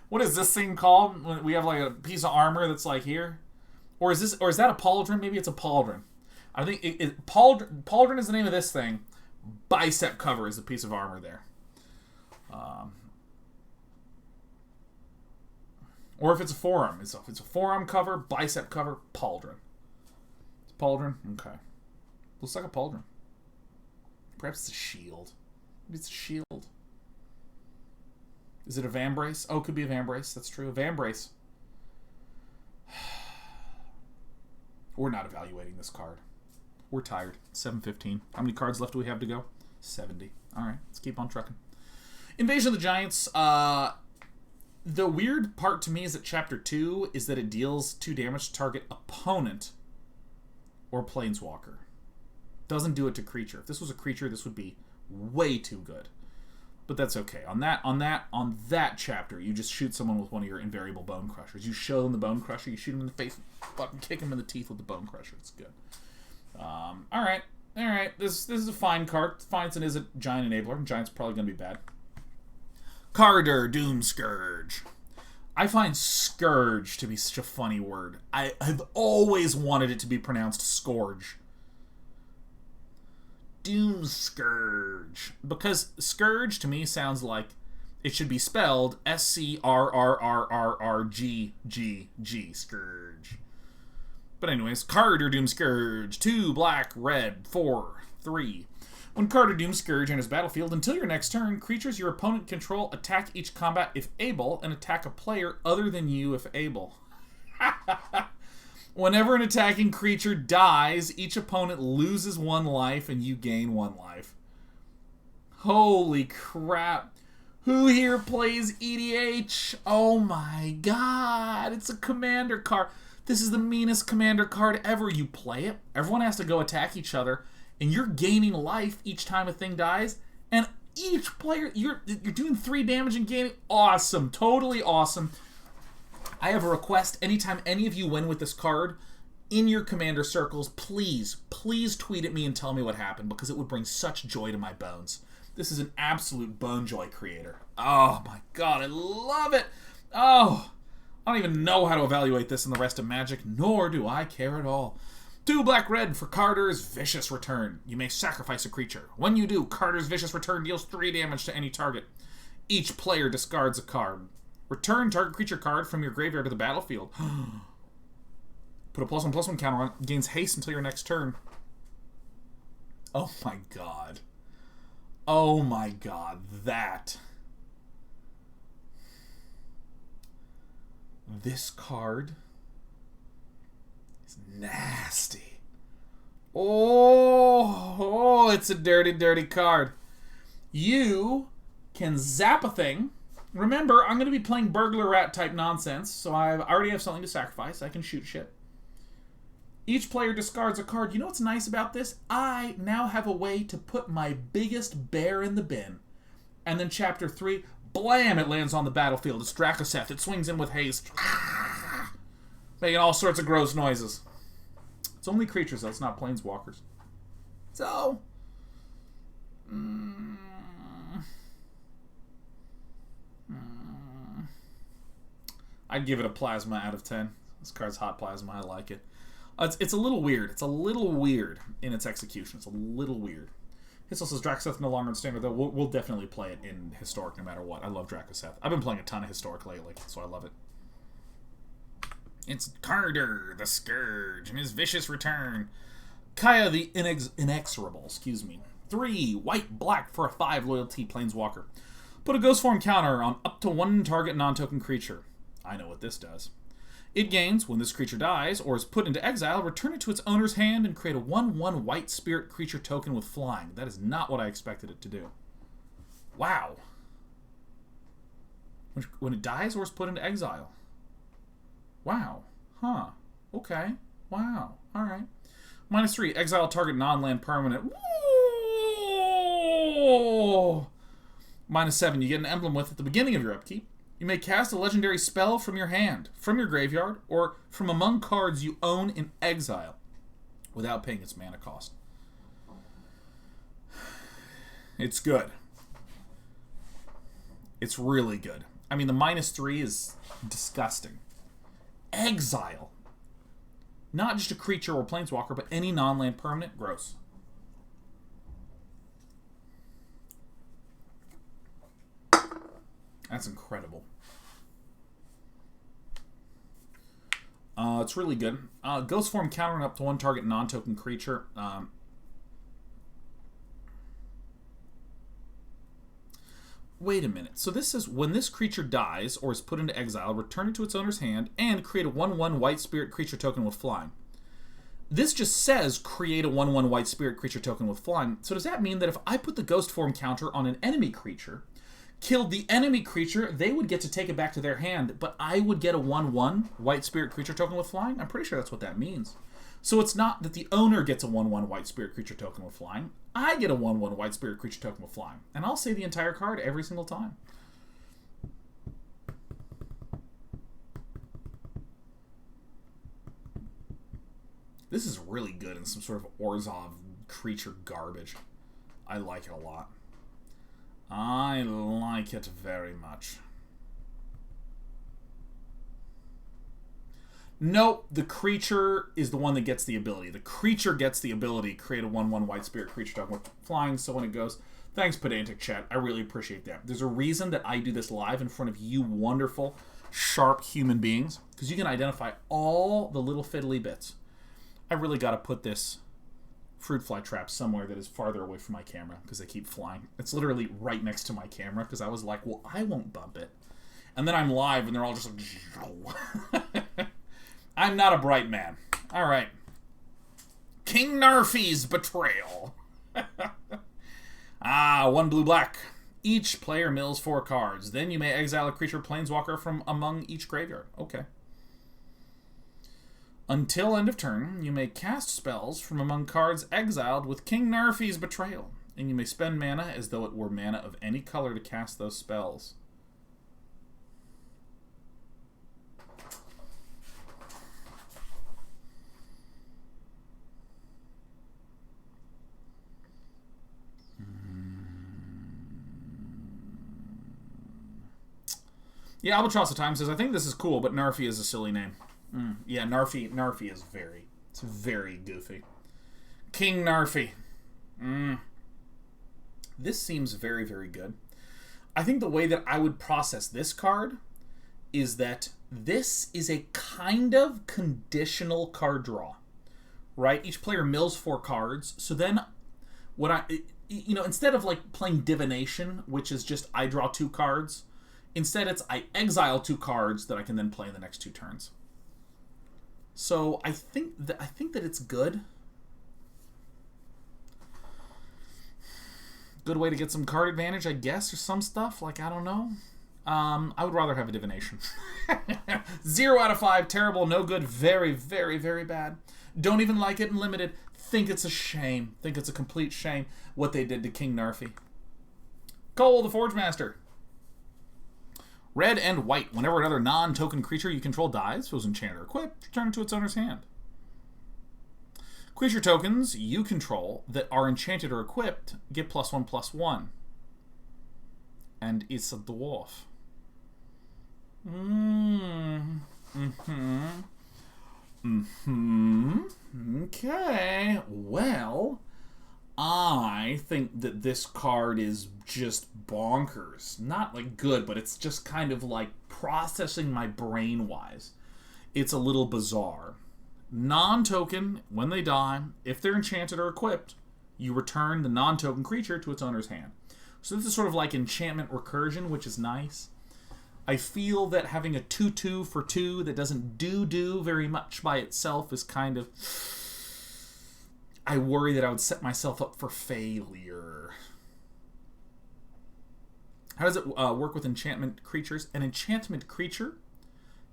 What is this thing called? We have like a piece of armor that's like here, or is that a pauldron? Maybe it's a pauldron. I think pauldron is the name of this thing. Bicep cover is the piece of armor there. Or if it's a forearm, it's a forearm cover, bicep cover, pauldron. It's a pauldron. Okay, looks like a pauldron. Perhaps it's a shield. Maybe it's a shield. Is it a Vambrace? Oh, it could be a Vambrace. That's true. A Vambrace. We're not evaluating this card. We're tired. 7:15. How many cards left do we have to go? 70. All right, let's keep on trucking. Invasion of the Giants. The weird part to me is that Chapter 2 is that it deals 2 damage to target opponent or planeswalker. Doesn't do it to creature. If this was a creature, this would be way too good. But that's okay. On that chapter, you just shoot someone with one of your invariable bone crushers. You show them the bone crusher, you shoot them in the face, fucking kick them in the teeth with the bone crusher. It's good. Alright. This is a fine card. Fine, it is a giant enabler. Giant's probably going to be bad. Carter Doomscourge. I find Scourge to be such a funny word. I've always wanted it to be pronounced Scourge. Doomscourge. Because Scourge to me sounds like it should be spelled Scourge. Scourge. But anyways, Carter Doomscourge. 2 black, red, 4, 3. When Carter Doomscourge enters battlefield, until your next turn, creatures your opponent control attack each combat if able, and attack a player other than you if able. Whenever an attacking creature dies, each opponent loses 1 life and you gain 1 life. Holy crap. Who here plays EDH? Oh my god. It's a commander card. This is the meanest commander card ever. You play it, everyone has to go attack each other, and you're gaining life each time a thing dies, and each player, you're doing 3 damage and gaining. Awesome. Totally awesome. I have a request. Anytime any of you win with this card in your commander circles, please tweet at me and tell me what happened, because it would bring such joy to my bones. This is an absolute bone joy creator. Oh my god, I love it. Oh, I don't even know how to evaluate this in the rest of Magic, nor do I care at all. 2 black red for Carter's Vicious Return. You may sacrifice a creature. When you do, Carter's Vicious Return deals 3 damage to any target. Each player discards a card. Return target creature card from your graveyard to the battlefield. Put a +1/+1 counter on it. Gains haste until your next turn. Oh my god. Oh my god. This card is nasty. Oh, it's a dirty, dirty card. You can zap a thing. Remember, I'm going to be playing Burglar Rat type nonsense, so I already have something to sacrifice. I can shoot shit. Each player discards a card. You know what's nice about this? I now have a way to put my biggest bear in the bin. And then Chapter 3, blam, it lands on the battlefield. It's Dracoseth. It swings in with haste. Making all sorts of gross noises. It's only creatures, though. It's not planeswalkers. So... I'd give it a plasma out of 10. This card's hot plasma. I like it. It's a little weird. It's a little weird in its execution. It's a little weird. Hissel says Dracoseth no longer in Standard, though. We'll definitely play it in Historic no matter what. I love Dracoseth. I've been playing a ton of Historic lately, so I love it. It's Carter the Scourge and his Vicious Return. Kaya the Inexorable, 3 white black for a 5 loyalty planeswalker. Put a ghost form counter on up to 1 target non-token creature. I know what this does. It gains, when this creature dies or is put into exile, return it to its owner's hand and create a 1/1 white spirit creature token with flying. That is not what I expected it to do. Wow. When it dies or is put into exile. Wow. Huh. Okay. Wow. Alright. -3, exile target non-land permanent. Whoa! -7, you get an emblem with at the beginning of your upkeep. You may cast a legendary spell from your hand, from your graveyard, or from among cards you own in exile, without paying its mana cost. It's good. It's really good. I mean, the -3 is disgusting. Exile. Not just a creature or planeswalker, but any non-land permanent. Gross. That's incredible. It's really good. Ghost form countering up to 1 target non-token creature. Wait a minute. So this says, when this creature dies or is put into exile, return it to its owner's hand and create a 1/1 white spirit creature token with flying. This just says create a 1/1 white spirit creature token with flying. So does that mean that if I put the ghost form counter on an enemy creature, killed the enemy creature, they would get to take it back to their hand, but I would get a 1/1 white spirit creature token with flying. I'm pretty sure that's what that means. So it's not that the owner gets a 1/1 white spirit creature token with flying. I get a 1/1 white spirit creature token with flying. And I'll say the entire card every single time. This is really good in some sort of Orzhov creature garbage. I like it a lot. I like it very much. Nope, the creature is the one that gets the ability. The creature gets the ability, create a 1/1 white spirit creature token with flying, so when it goes, thanks Pedantic Chat, I really appreciate that. There's a reason that I do this live in front of you wonderful, sharp human beings, because you can identify all the little fiddly bits. I really got to put this fruit fly trap somewhere that is farther away from my camera, because they keep flying. It's literally right next to my camera, because I was like, well, I won't bump it. And then I'm live, and they're all just like... I'm not a bright man. All right. King Narfy's Betrayal. 1 blue-black. Each player mills 4 cards. Then you may exile a creature planeswalker from among each graveyard. Okay. Until end of turn, you may cast spells from among cards exiled with King Narfy's Betrayal. And you may spend mana as though it were mana of any color to cast those spells. Yeah, Albatross of Time says, I think this is cool, but Narfy is a silly name. Yeah, Narfy is it's very goofy. King Narfy. This seems very, very good. I think the way that I would process this card is that this is a kind of conditional card draw, right? Each player mills 4 cards, so then what instead of like playing Divination, which is just I draw 2 cards, instead it's I exile 2 cards that I can then play in the next 2 turns. So I think that it's good. Good way to get some card advantage, I guess, or some stuff. Like, I don't know. I would rather have a Divination. 0 out of 5. Terrible. No good. Very, very, very bad. Don't even like it in Limited. Think it's a shame. Think it's a complete shame what they did to King Narfy. Cole, the Forgemaster. Red and white. Whenever another non-token creature you control dies, feels enchanted or equipped, return it to its owner's hand. Creature tokens you control that are enchanted or equipped get +1/+1. And it's a dwarf. Okay. Well, I think that this card is just bonkers. Not like good, but it's just kind of like processing my brain wise. It's a little bizarre. Non-token, when they die, if they're enchanted or equipped, you return the non-token creature to its owner's hand. So this is sort of like enchantment recursion, which is nice. I feel that having a 2/2 for 2 that doesn't do very much by itself is kind of... I worry that I would set myself up for failure. How does it work with enchantment creatures? An enchantment creature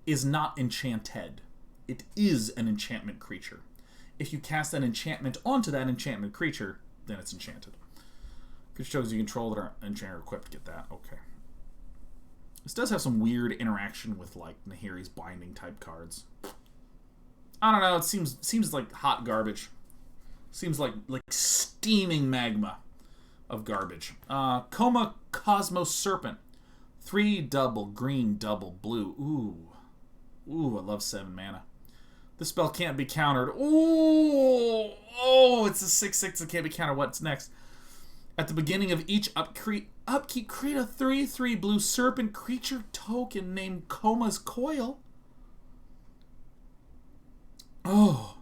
is not enchanted. It is an enchantment creature. If you cast an enchantment onto that enchantment creature, then it's enchanted. Creature tokens you control that are enchanted or equipped get that. Okay. This does have some weird interaction with like Nahiri's Binding type cards. I don't know. It seems like hot garbage. Seems like steaming magma of garbage. Coma Cosmos Serpent. 3 double green, double blue. Ooh, I love 7 mana. This spell can't be countered. Ooh! Oh, it's a 6/6 that can't be countered. What's next? At the beginning of each upkeep, create a 3/3 blue serpent creature token named Coma's Coil. Oh.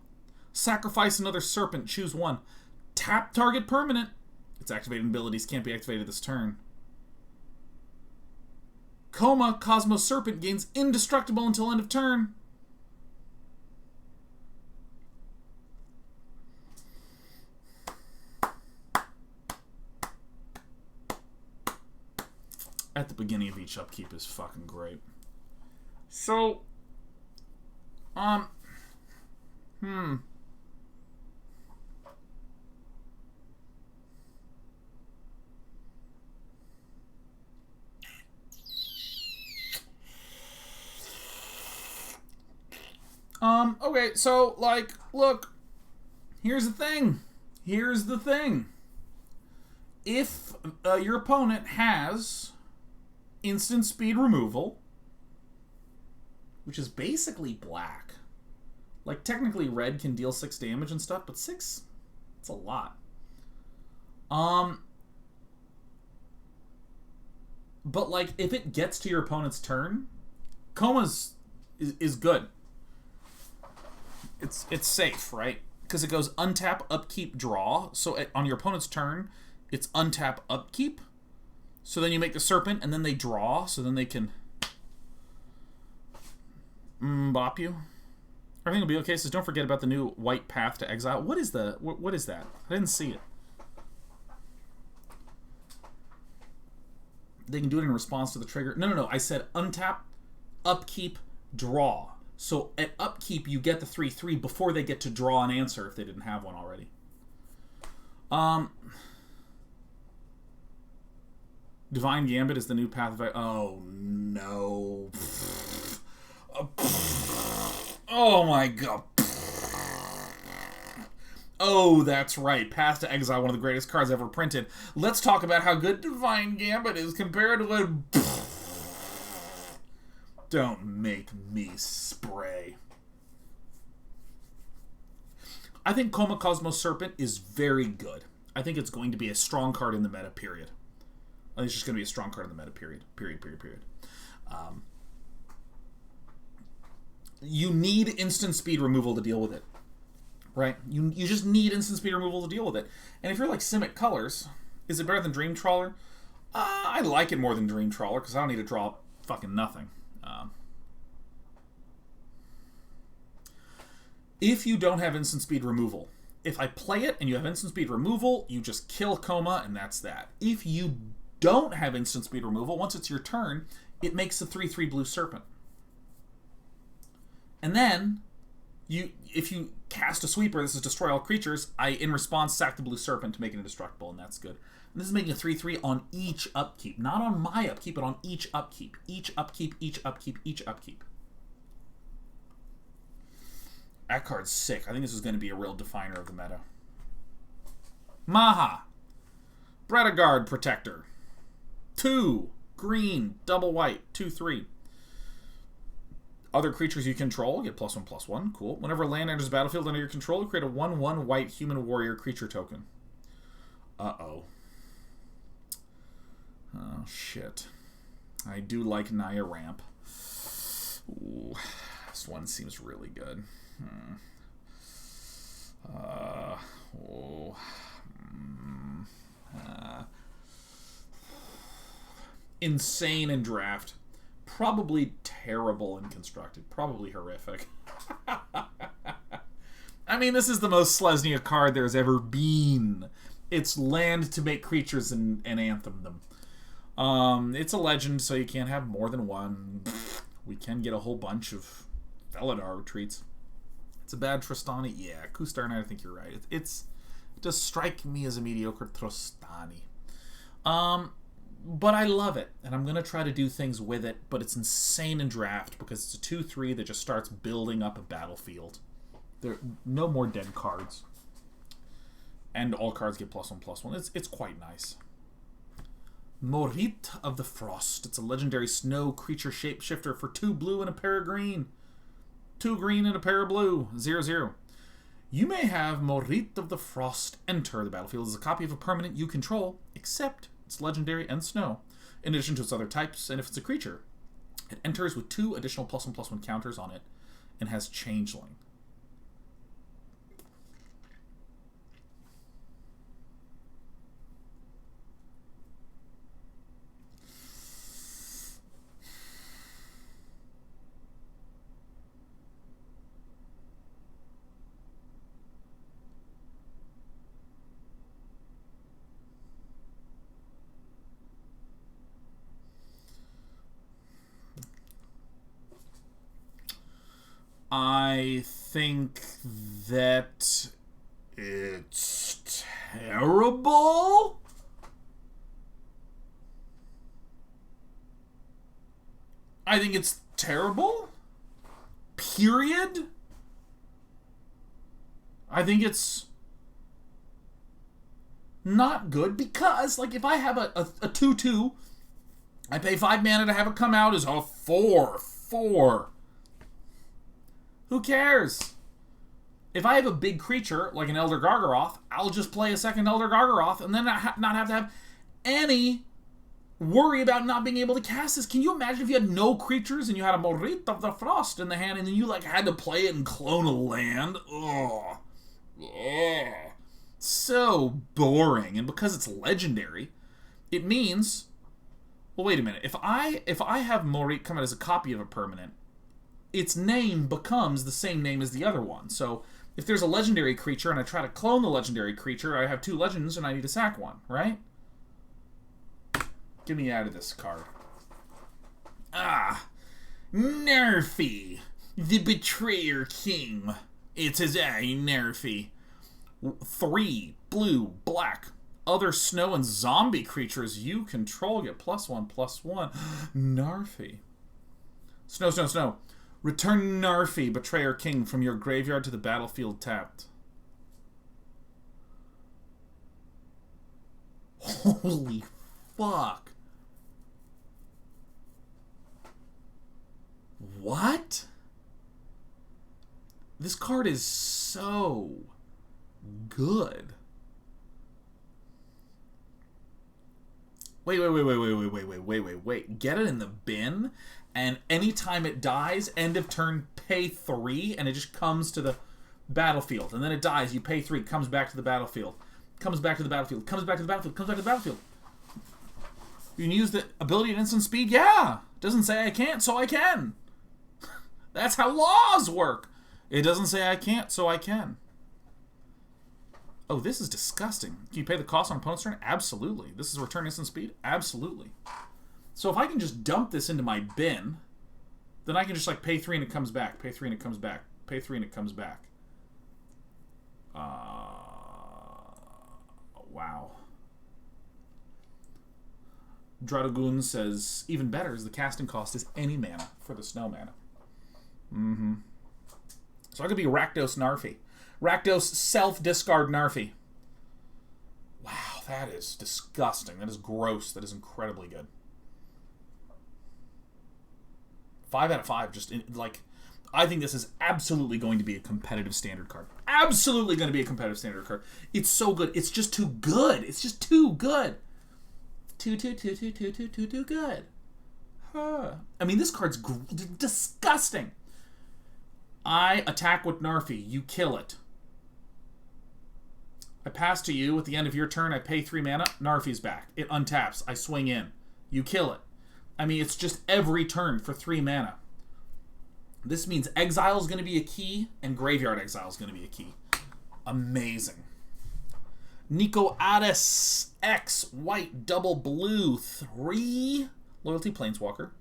Sacrifice another serpent. Choose 1. Tap target permanent. Its activated abilities can't be activated this turn. Coma Cosmos Serpent gains indestructible until end of turn. at the beginning of each upkeep is fucking great. So, okay, so, like, look, here's the thing. If your opponent has instant speed removal, which is basically black. Like, technically red can deal 6 damage and stuff, but 6, it's a lot. But, like, if it gets to your opponent's turn, Coma's is good. It's safe, right? Because it goes untap, upkeep, draw. So on your opponent's turn, it's untap, upkeep. So then you make the Serpent, and then they draw, so then they can bop you. Everything will be okay. So don't forget about the new white path to exile. What is that? I didn't see it. They can do it in response to the trigger. No. I said untap, upkeep, draw. So at upkeep, you get the 3/3 before they get to draw an answer if they didn't have one already. Divine Gambit is the new path of... Oh, no. Oh, my God. Oh, that's right. Path to Exile, one of the greatest cards ever printed. Let's talk about how good Divine Gambit is compared to a... Don't make me spray. I think Coma Cosmos Serpent is very good. I think it's going to be a strong card in the meta, period. I think it's just going to be a strong card in the meta, period. Period. You need instant speed removal to deal with it. Right? You just need instant speed removal to deal with it. And if you're like Simic Colors, is it better than Dream Trawler? I like it more than Dream Trawler because I don't need to draw fucking nothing. If you don't have instant speed removal, if I play it and you have instant speed removal, you just kill Coma and that's that. If you don't have instant speed removal, once it's your turn, it makes a 3/3 blue Serpent. And then, if you cast a sweeper, this is destroy all creatures, I, in response, sack the blue Serpent to make it indestructible, and that's good. And this is making a 3/3 on each upkeep. Not on my upkeep, but on each upkeep. Each upkeep. That card's sick. I think this is going to be a real definer of the meta. Maha. Bredagard Protector. 2 green, double white, 2/3. Other creatures you control get +1/+1. Cool. Whenever land enters the battlefield under your control, you create a 1/1 white human warrior creature token. Uh-oh. Oh, shit. I do like Naya Ramp. Ooh, this one seems really good. Insane in draft. Probably terrible in constructed. Probably horrific. I mean, this is the most Selesnya card there's ever been. It's land to make creatures and anthem them. It's a legend, so you can't have more than one. We can get a whole bunch of Felidar retreats. It's a bad Trostani. Yeah, Kustar Knight, I think you're right. It does strike me as a mediocre Trostani. But I love it, and I'm going to try to do things with it, but it's insane in draft because it's a 2/3 that just starts building up a battlefield. There are no more dead cards. And all cards get +1/+1. It's quite nice. Morit of the Frost. It's a legendary snow creature shapeshifter for 2 blue and a pair of green. 2 green and a pair of blue. 0/0. You may have Morit of the Frost enter the battlefield as a copy of a permanent you control, except it's legendary and snow, in addition to its other types, and if it's a creature, it enters with 2 additional +1/+1 counters on it, and has Changeling. I think that it's terrible. I think it's terrible. Period. I think it's not good because, like, if I have a 2/2, I pay 5 mana to have it come out as a 4/4. Who cares? If I have a big creature, like an Elder Gargaroth, I'll just play a second Elder Gargaroth and then not have to have any worry about not being able to cast this. Can you imagine if you had no creatures and you had a Morit of the Frost in the hand and then you, like, had to play it and clone a land? Ugh. Ugh. So boring. And because it's legendary, it means... Well, wait a minute. If I have Morit come out as a copy of a permanent, its name becomes the same name as the other one. So if there's a legendary creature and I try to clone the legendary creature, I have 2 legends and I need to sack one, right? Get me out of this card. Narfy, the Betrayer King. It says, Narfy. 3 blue, black. Other snow and zombie creatures you control get +1/+1. Narfy. Snow. Return Narfy, Betrayer King, from your graveyard to the battlefield tapped. Holy fuck. What? This card is so good. Wait. Get it in the bin, and anytime it dies, end of turn, pay 3, and it just comes to the battlefield. And then it dies, you pay 3, comes back to the battlefield. Comes back to the battlefield. Comes back to the battlefield. Comes back to the battlefield. You can use the ability at instant speed? Yeah! Doesn't say I can't, so I can. That's how laws work. It doesn't say I can't, so I can. Oh, this is disgusting. Can you pay the cost on opponent's turn? Absolutely. This is return instant speed? Absolutely. So if I can just dump this into my bin, then I can just, like, pay 3 and it comes back. Pay 3 and it comes back. Pay 3 and it comes back. Wow. Dradogun says, even better is the casting cost is any mana for the snow mana. So I could be Rakdos Narfy. Rakdos self-discard Narfy. Wow, that is disgusting. That is gross. That is incredibly good. 5 out of 5. Just, like, I think this is absolutely going to be a competitive standard card. Absolutely going to be a competitive standard card. It's so good. It's just too good. It's just too good. Too good. Huh. I mean, this card's disgusting. I attack with Narfy. You kill it. I pass to you. At the end of your turn, I pay 3 mana. Narfy's back. It untaps. I swing in. You kill it. I mean, it's just every turn for 3 mana. This means exile is going to be a key, and graveyard exile is going to be a key. Amazing. Niko Aris, X, white, double blue, 3 loyalty planeswalker.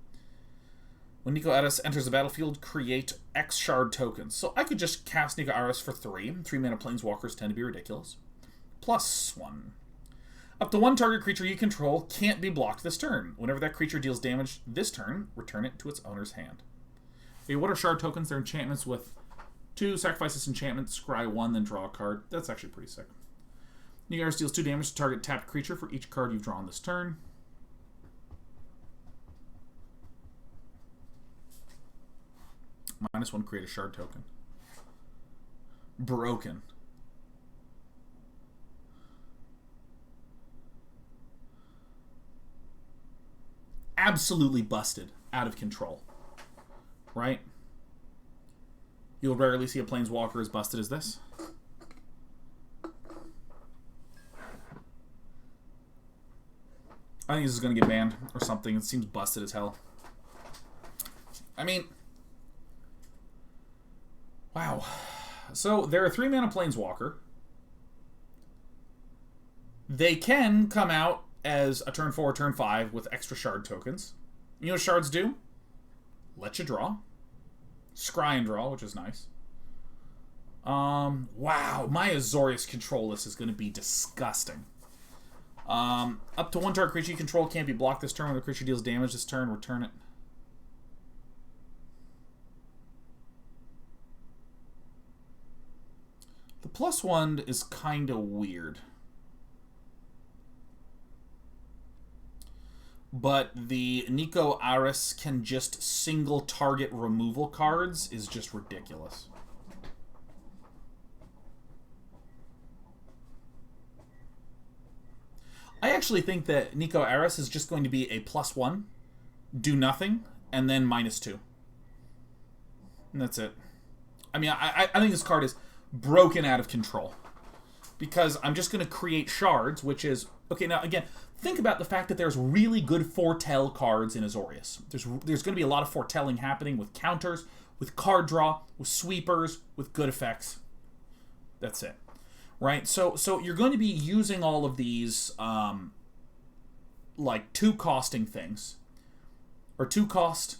When Niko Aris enters the battlefield, create X shard tokens. So I could just cast Niko Aris for 3. 3 mana planeswalkers tend to be ridiculous. +1. Up to 1 target creature you control can't be blocked this turn. Whenever that creature deals damage this turn, return it to its owner's hand. Okay, what are shard tokens? They're enchantments with 2, sacrifice this enchantment, scry 1, then draw a card. That's actually pretty sick. Niko Aris deals 2 damage to target tapped creature for each card you've drawn this turn. -1, create a shard token. Broken. Absolutely busted. Out of control. Right? You'll rarely see a planeswalker as busted as this. I think this is going to get banned or something. It seems busted as hell. I mean... Wow. So, they're a 3 mana planeswalker. They can come out as a turn 4, turn 5 with extra shard tokens. You know what shards do? Let you draw. Scry and draw, which is nice. Wow, my Azorius control list is going to be disgusting. Up to 1 target creature you control can't be blocked this turn. When the creature deals damage this turn, return it. The +1 is kind of weird. But the Nico Aris can just single target removal cards is just ridiculous. I actually think that Nico Aris is just going to be a +1, do nothing, and then -2. And that's it. I mean, I think this card is broken out of control. Because I'm just going to create shards, which is... Okay, now, again, think about the fact that there's really good foretell cards in Azorius. There's going to be a lot of foretelling happening with counters, with card draw, with sweepers, with good effects. That's it. Right? So you're going to be using all of these, like, 2-costing things. Or 2-cost...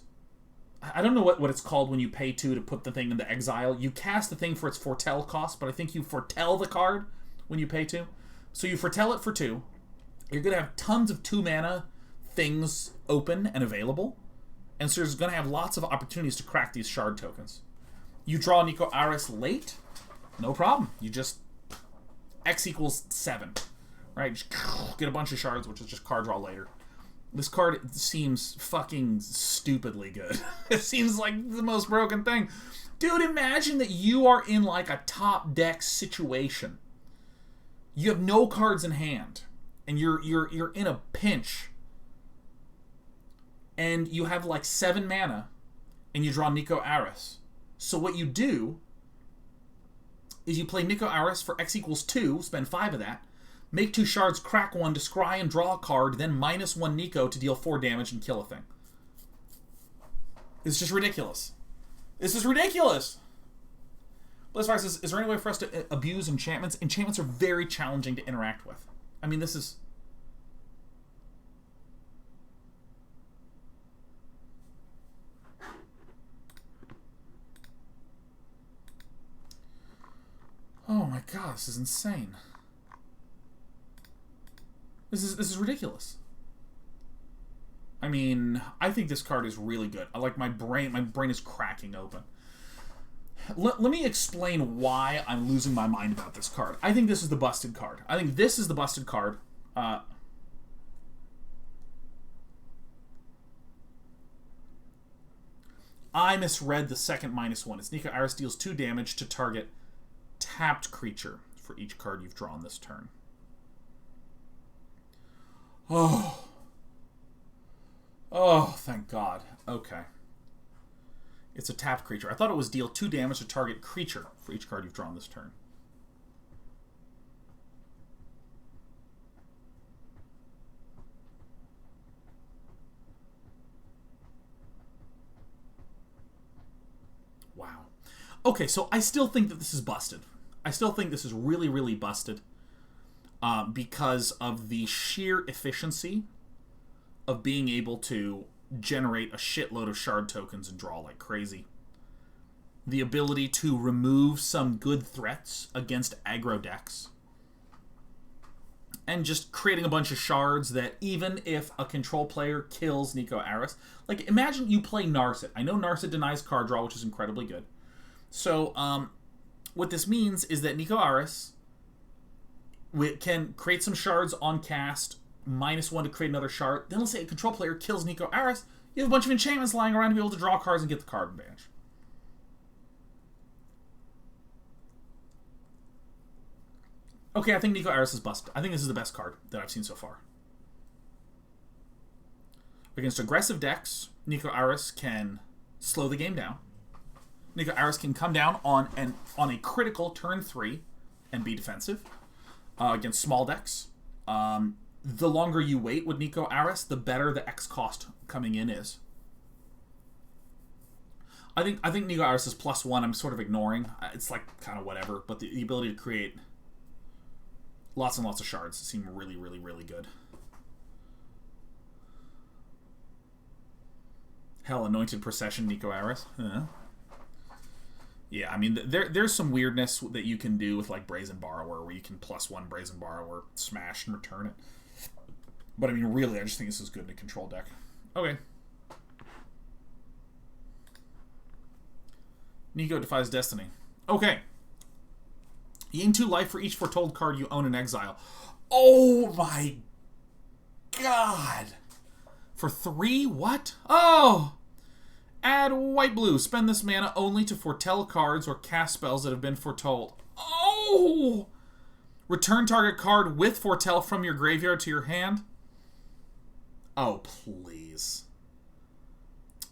I don't know what it's called when you pay 2 to put the thing into exile. You cast the thing for its foretell cost, but I think you foretell the card when you pay 2. So you foretell it for 2. You're going to have tons of 2-mana things open and available. And so there's going to have lots of opportunities to crack these shard tokens. You draw Nico Aris late, no problem. You just X equals 7. Right? Just get a bunch of shards, which is just card draw later. This card seems fucking stupidly good. It seems like the most broken thing. Dude, imagine that you are in like a top deck situation. You have no cards in hand, and you're in a pinch. And you have like 7 mana, and you draw Nico Aris. So what you do is you play Nico Aris for X equals 2, spend 5 of that, make 2 shards, crack 1 to scry and draw a card, then -1 Nico to deal 4 damage and kill a thing. It's just ridiculous. This is ridiculous! Blizzard says, is there any way for us to abuse enchantments? Enchantments are very challenging to interact with. I mean, this is... Oh my god, this is insane. This is ridiculous. I mean, I think this card is really good. I like my brain is cracking open. Let me explain why I'm losing my mind about this card. I think this is the busted card. I think this is the busted card. I misread the second -1. It's Nico Aris deals 2 damage to target tapped creature for each card you've drawn this turn. Oh, thank God. Okay. It's a tapped creature. I thought it was deal 2 damage to target creature for each card you've drawn this turn. Wow. Okay, so I still think that this is busted. I still think this is really, really busted. Because of the sheer efficiency of being able to generate a shitload of shard tokens and draw like crazy. The ability to remove some good threats against aggro decks. And just creating a bunch of shards that even if a control player kills Nico Aris... Like, imagine you play Narset. I know Narset denies card draw, which is incredibly good. So, what this means is that Nico Aris... We can create some shards on cast, -1 to create another shard. Then let's say a control player kills Nico Aris. You have a bunch of enchantments lying around to be able to draw cards and get the card advantage. Okay, I think Nico Aris is busted. I think this is the best card that I've seen so far. Against aggressive decks, Nico Aris can slow the game down. Nico Aris can come down on a critical turn 3 and be defensive. Against small decks. The longer you wait with Nico Aris, the better the X cost coming in is. I think Nico Aris is +1. I'm sort of ignoring. It's like kind of whatever, but the ability to create lots and lots of shards seem really, really, really good. Hell, Anointed Procession, Nico Aris. Yeah, I mean, there's some weirdness that you can do with, like, Brazen Borrower, where you can +1 Brazen Borrower, smash, and return it. But, I mean, really, I just think this is good in a control deck. Okay. Nico Defies Destiny. Okay. You gain 2 life for each foretold card you own in exile. Oh, my God. For 3? What? Oh! Add white-blue. Spend this mana only to foretell cards or cast spells that have been foretold. Oh! Return target card with foretell from your graveyard to your hand. Oh, please.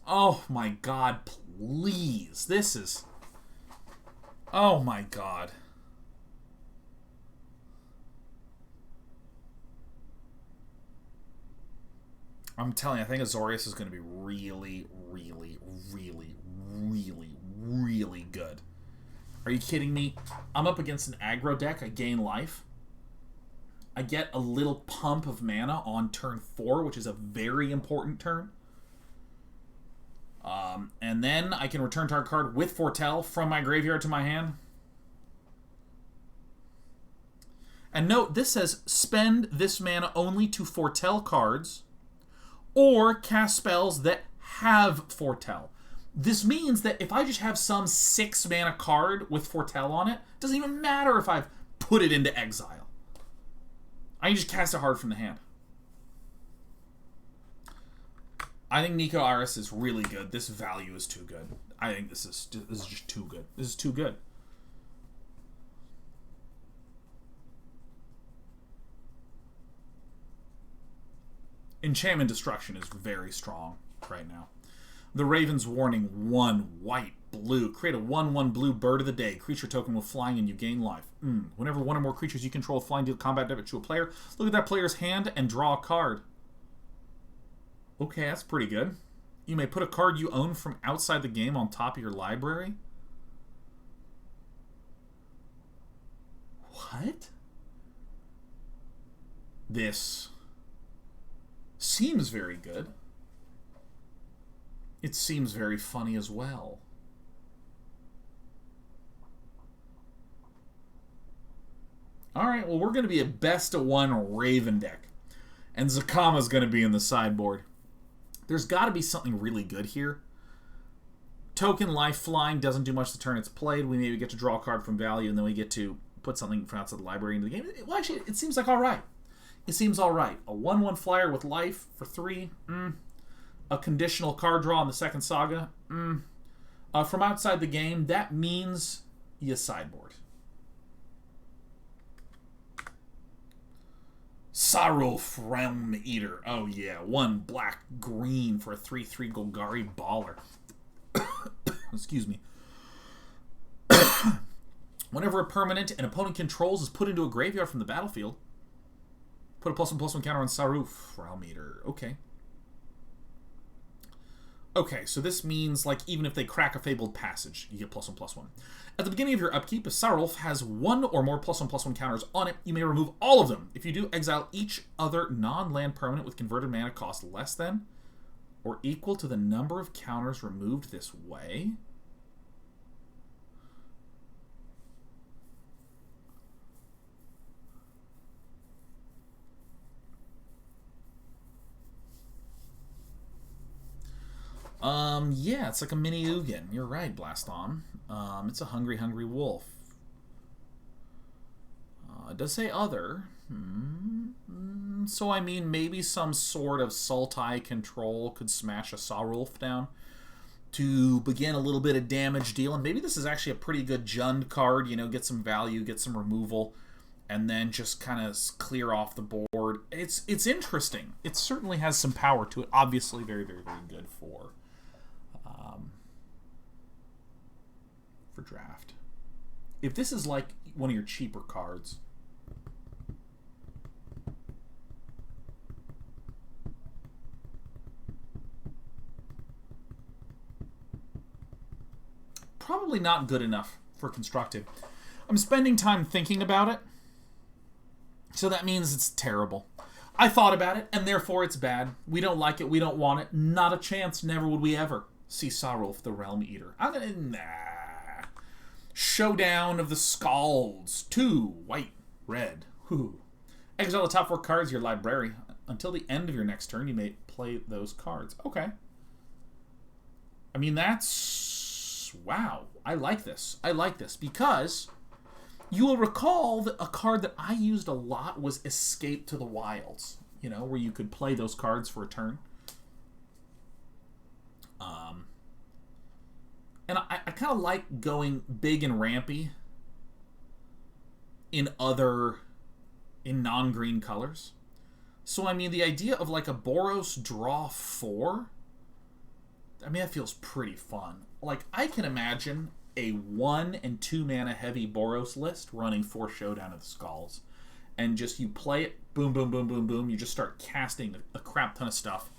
Oh, my God, please. This is... Oh, my God. I'm telling you, I think Azorius is going to be really, really, really, really, really good. Are you kidding me? I'm up against an aggro deck. I gain life. I get a little pump of mana on turn 4, which is a very important turn. And then I can return target card with foretell from my graveyard to my hand. And note, this says spend this mana only to foretell cards or cast spells that have foretell. This means that if I just have some 6 mana card with foretell on it, it doesn't even matter if I've put it into exile. I can just cast it hard from the hand. I think Niko Aris is really good. This value is too good. I think this is just too good. This is too good. Enchantment Destruction is very strong right now. The Raven's Warning, 1 white, blue. Create a 1/1 blue bird of the day. Creature token with flying and you gain life. Whenever one or more creatures you control with flying deal combat damage to a player, look at that player's hand and draw a card. Okay, that's pretty good. You may put a card you own from outside the game on top of your library. What? This seems very good. It seems very funny as well. Alright, well, we're going to be a best-of-1 Raven deck. And Zakama's going to be in the sideboard. There's got to be something really good here. Token life flying doesn't do much the turn it's played. We maybe get to draw a card from value, and then we get to put something from outside the library into the game. Well, actually, it seems like alright. It seems alright. A 1/1 flyer with life for 3. A conditional card draw on the second saga. From outside the game, that means you sideboard. Sarulf Realm Eater. Oh yeah, 1 black green for a 3/3 Golgari Baller. Excuse me. Whenever a permanent an opponent controls is put into a graveyard from the battlefield, put a +1/+1 counter on Sarulf Realm Eater. Okay. Okay, so this means, like, even if they crack a Fabled Passage, you get +1/+1. At the beginning of your upkeep, if Sarulf has 1 or more +1/+1 counters on it, you may remove all of them. If you do, exile each other non-land permanent with converted mana cost less than or equal to the number of counters removed this way. Yeah, it's like a mini Ugin. You're right, Blaston. It's a hungry, hungry wolf. It does say other. So, I mean, maybe some sort of Sultai control could smash a Sarulf down to begin a little bit of damage deal. And maybe this is actually a pretty good Jund card. You know, get some value, get some removal, and then just kind of clear off the board. It's interesting. It certainly has some power to it. Obviously, very, very, very good for draft. If this is like one of your cheaper cards, probably not good enough for constructive. I'm spending time thinking about it, so that means it's terrible. I thought about it, and therefore it's bad. We don't like it, we don't want it. Not a chance, never would we ever see Sarulf the Realm Eater. Showdown of the Scalds. 2 white, red. Whew. Exile the top 4 cards of your library. Until the end of your next turn, you may play those cards. Okay. I mean, that's... Wow. I like this. I like this because you will recall that a card that I used a lot was Escape to the Wilds. You know, where you could play those cards for a turn. And I kind of like going big and rampy in non-green colors. So, I mean, the idea of like a Boros draw 4, I mean, that feels pretty fun. Like, I can imagine a 1 and 2 mana heavy Boros list running 4 Showdown of the Skulls. And just you play it, boom, boom, boom, boom, boom. You just start casting a crap ton of stuff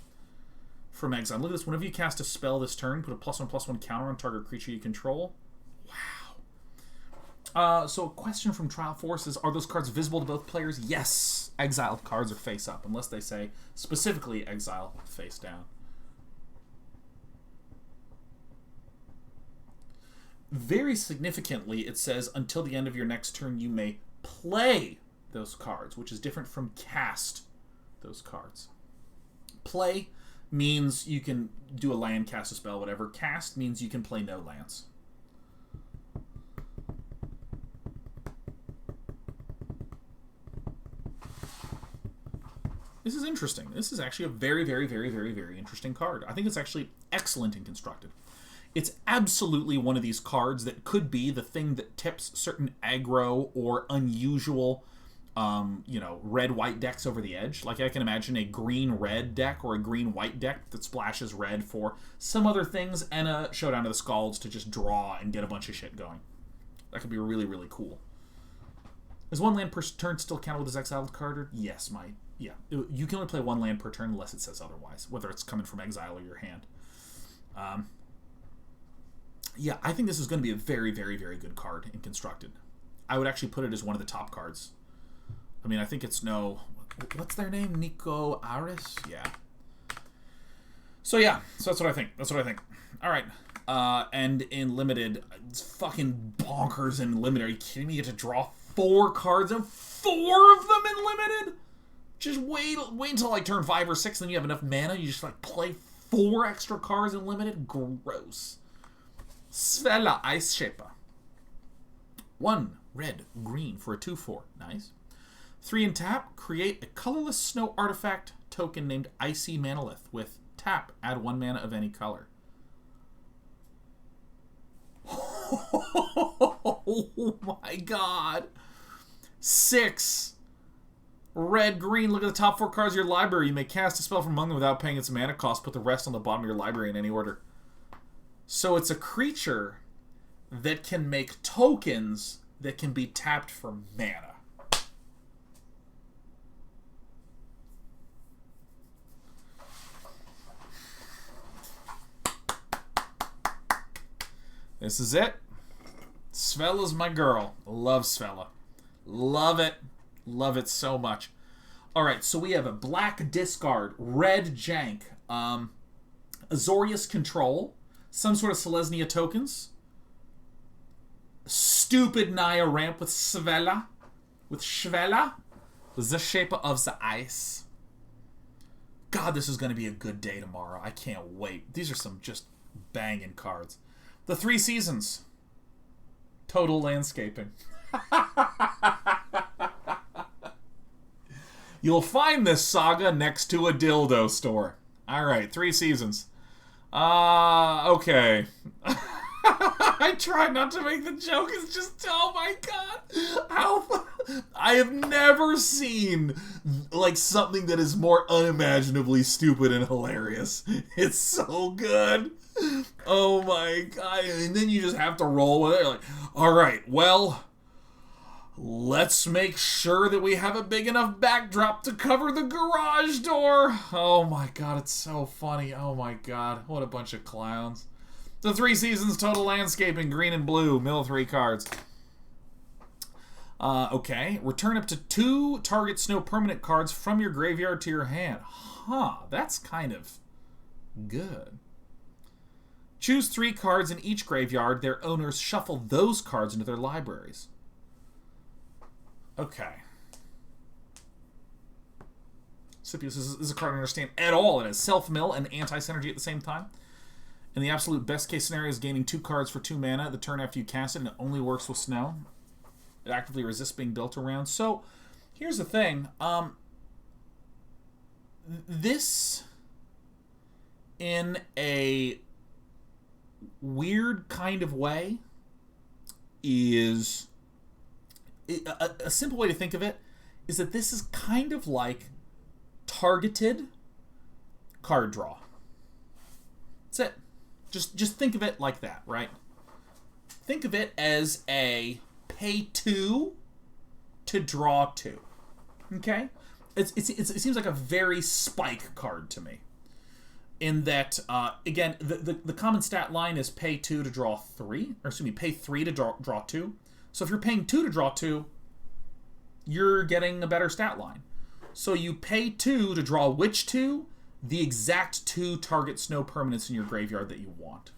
from exile. Look at this. Whenever you cast a spell this turn, put a +1/+1 counter on target creature you control. Wow. So a question from Trial Force is, are those cards visible to both players? Yes. Exiled cards are face up, unless they say specifically exile face down. Very significantly, it says until the end of your next turn you may play those cards, which is different from cast those cards. Play means you can do a land, cast a spell, whatever. Cast means you can play no lands. This is interesting. This is actually a very, very, very, very, very interesting card. I think it's actually excellent and constructed. It's absolutely one of these cards that could be the thing that tips certain aggro or unusual red-white decks over the edge. Like, I can imagine a green-red deck or a green-white deck that splashes red for some other things and a Showdown of the Scalds to just draw and get a bunch of shit going. That could be really, really cool. Is 1 land per turn still counted as exiled card? Yes, you can only play 1 land per turn unless it says otherwise, whether it's coming from exile or your hand. Yeah, I think this is going to be a very, very, very good card in Constructed. I would actually put it as one of the top cards. I mean, I think it's what's their name? Niko Aris? Yeah. So that's what I think. All right. And in Limited, it's fucking bonkers in Limited. Are you kidding me? You get to draw 4 cards and 4 of them in Limited? Just wait until like turn 5 or 6, then you have enough mana. You just like play 4 extra cards in Limited? Gross. Svella Ice Shaper. 1 red, green for a 2/4. Nice. 3 and tap, create a colorless snow artifact token named Icy Manolith with tap, add 1 mana of any color. Oh my god. 6 red, green, look at the top 4 cards of your library. You may cast a spell from among them without paying its mana cost. Put the rest on the bottom of your library in any order. So it's a creature that can make tokens that can be tapped for mana. This is it. Svella's my girl. Love Svella. Love it. Love it so much. Alright, so we have a black discard, red jank, Azorius Control, some sort of Selesnya tokens, stupid Naya ramp with Svella, the Shaper of the Ice. God, this is going to be a good day tomorrow. I can't wait. These are some just banging cards. The 3 Seasons. Total Landscaping. You'll find this saga next to a dildo store. Alright, 3 Seasons. Okay. I try not to make the joke. It's just, oh my god. I have never seen like something that is more unimaginably stupid and hilarious. It's so good. Oh my god. And then you just have to roll with it. Like, alright, well, let's make sure that we have a big enough backdrop to cover the garage door. Oh my god, it's so funny. Oh my god, what a bunch of clowns. The 3 Seasons Total Landscaping, green and blue, mill 3 cards. Okay, return up to 2 target snow permanent cards from your graveyard to your hand. Huh, that's kind of good. Choose 3 cards in each graveyard. Their owners shuffle those cards into their libraries. Okay. Scipius is a card I understand at all. It has self-mill and anti-synergy at the same time. And the absolute best case scenario is gaining 2 cards for 2 mana the turn after you cast it, and it only works with snow. It actively resists being built around. So, here's the thing. This, in a weird kind of way, is... A simple way to think of it is that this is kind of like targeted card draw. That's it. Just think of it like that, right? Think of it as a pay 2 to draw 2. Okay? It seems like a very spike card to me. In that, again, the common stat line is pay 2 to draw 3. Or excuse me, pay 3 to draw 2. So if you're paying 2 to draw 2, you're getting a better stat line. So you pay 2 to draw which 2? The exact 2 target snow permanents in your graveyard that you want.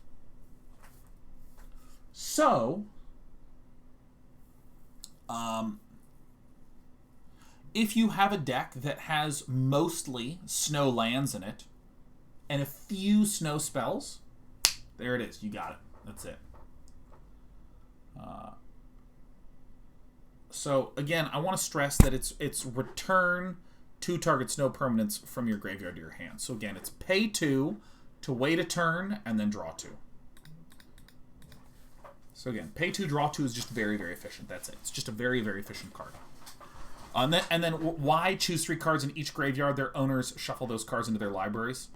So, if you have a deck that has mostly snow lands in it, and a few snow spells, there it is. You got it. That's it. So, again, I want to stress that it's return 2 target snow permanents from your graveyard to your hand. So again, it's pay 2 to wait a turn and then draw 2. So again, pay 2, draw 2 is just very, very efficient. That's it. It's just a very, very efficient card. And then why choose 3 cards in each graveyard? Their owners shuffle those cards into their libraries.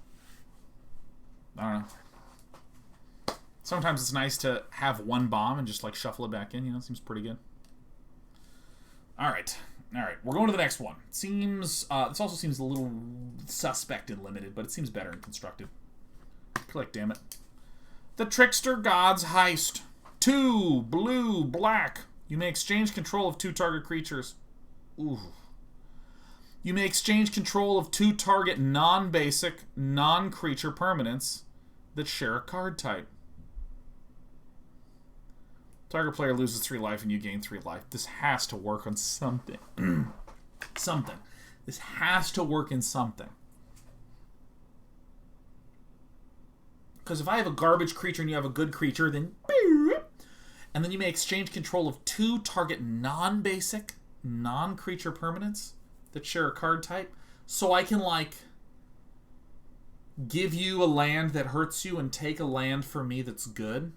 I don't know. Sometimes it's nice to have 1 bomb and just like shuffle it back in. You know, seems pretty good. All right, we're going to the next one. Seems this also seems a little suspect and limited, but it seems better and constructed. Click, damn it. The Trickster God's Heist. 2 blue, black. You may exchange control of 2 target creatures. Ooh. You may exchange control of 2 target non-basic, non-creature permanents that share a card type. Target player loses 3 life and you gain 3 life. This has to work on something. Something. This has to work in something. Because if I have a garbage creature and you have a good creature, then... And then you may exchange control of 2 target non-basic, non-creature permanents that share a card type. So I can, like, give you a land that hurts you and take a land for me that's good.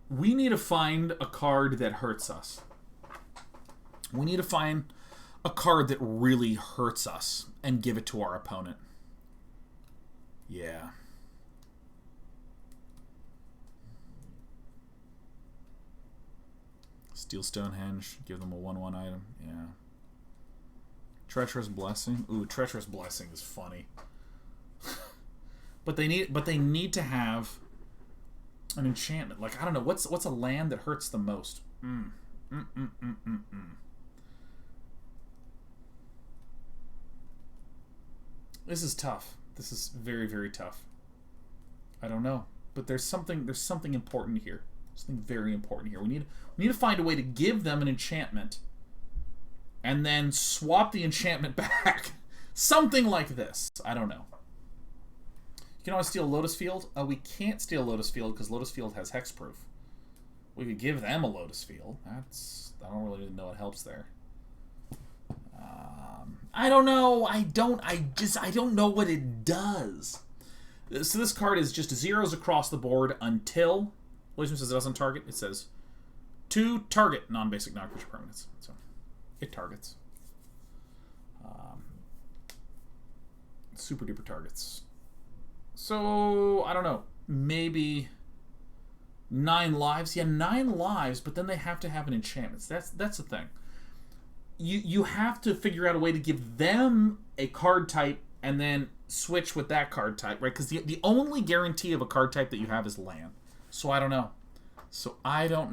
We need to find a card that hurts us. We need to find a card that really hurts us and give it to our opponent. Yeah. Steal Stonehenge. Give them a 1/1 item. Yeah. Treacherous Blessing. Ooh, Treacherous Blessing is funny. But they need to have an enchantment. Like, I don't know, what's a land that hurts the most? This is tough. This is very, very tough. I don't know, but there's something important here. Something very important here. We need to find a way to give them an enchantment and then swap the enchantment back. Something like this. I don't know. You can always steal Lotus Field. We can't steal Lotus Field because Lotus Field has hexproof. We could give them a Lotus Field. I don't really know what helps there. I don't know. I don't know what it does. So this card is just 0s across the board until Wisdom says it doesn't target. It says 2 target non-basic non-creature permanents. So it targets. Super duper targets. So, I don't know, maybe 9 lives? Yeah, 9 lives, but then they have to have an enchantment. That's the thing. You have to figure out a way to give them a card type and then switch with that card type, right? Because the only guarantee of a card type that you have is land. So I don't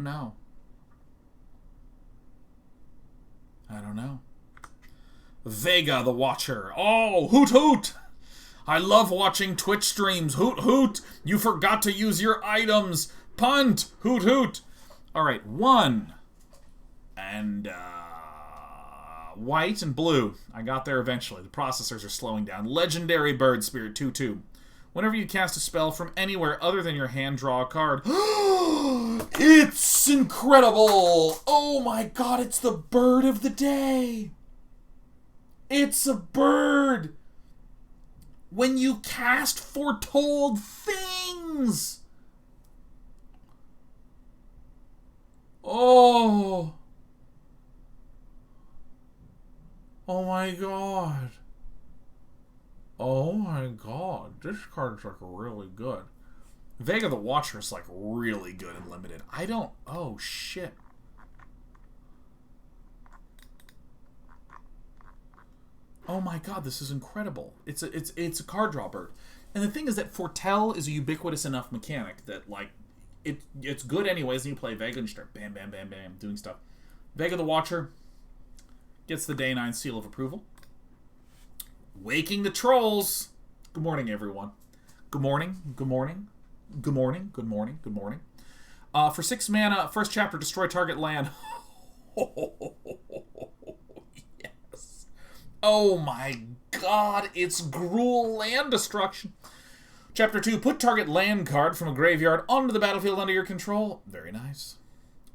know. I don't know. Vega the Watcher. Oh, hoot hoot! I love watching Twitch streams. Hoot hoot! You forgot to use your items. Punt! Hoot hoot! Alright, 1. And, white and blue. I got there eventually. The processors are slowing down. Legendary Bird Spirit 2/2. Whenever you cast a spell from anywhere other than your hand, draw a card. It's incredible! Oh my god, it's the bird of the day! It's a bird! When you cast Foretold Things! Oh! Oh my god. Oh my god. This card's like really good. Vega the Watcher is like really good and limited. I don't... Oh shit. Oh my god, this is incredible. It's a card draw bird. And the thing is that Foretell is a ubiquitous enough mechanic that like it's good anyways, and you play Vega and you start bam bam bam bam doing stuff. Vega the Watcher gets the Day 9 seal of approval. Waking the Trolls. Good morning, everyone. Good morning. Good morning. Good morning. Good morning. Good morning. For 6 mana, first chapter, destroy target land. Yes. Oh my god, it's Gruul land destruction. Chapter 2, put target land card from a graveyard onto the battlefield under your control. Very nice.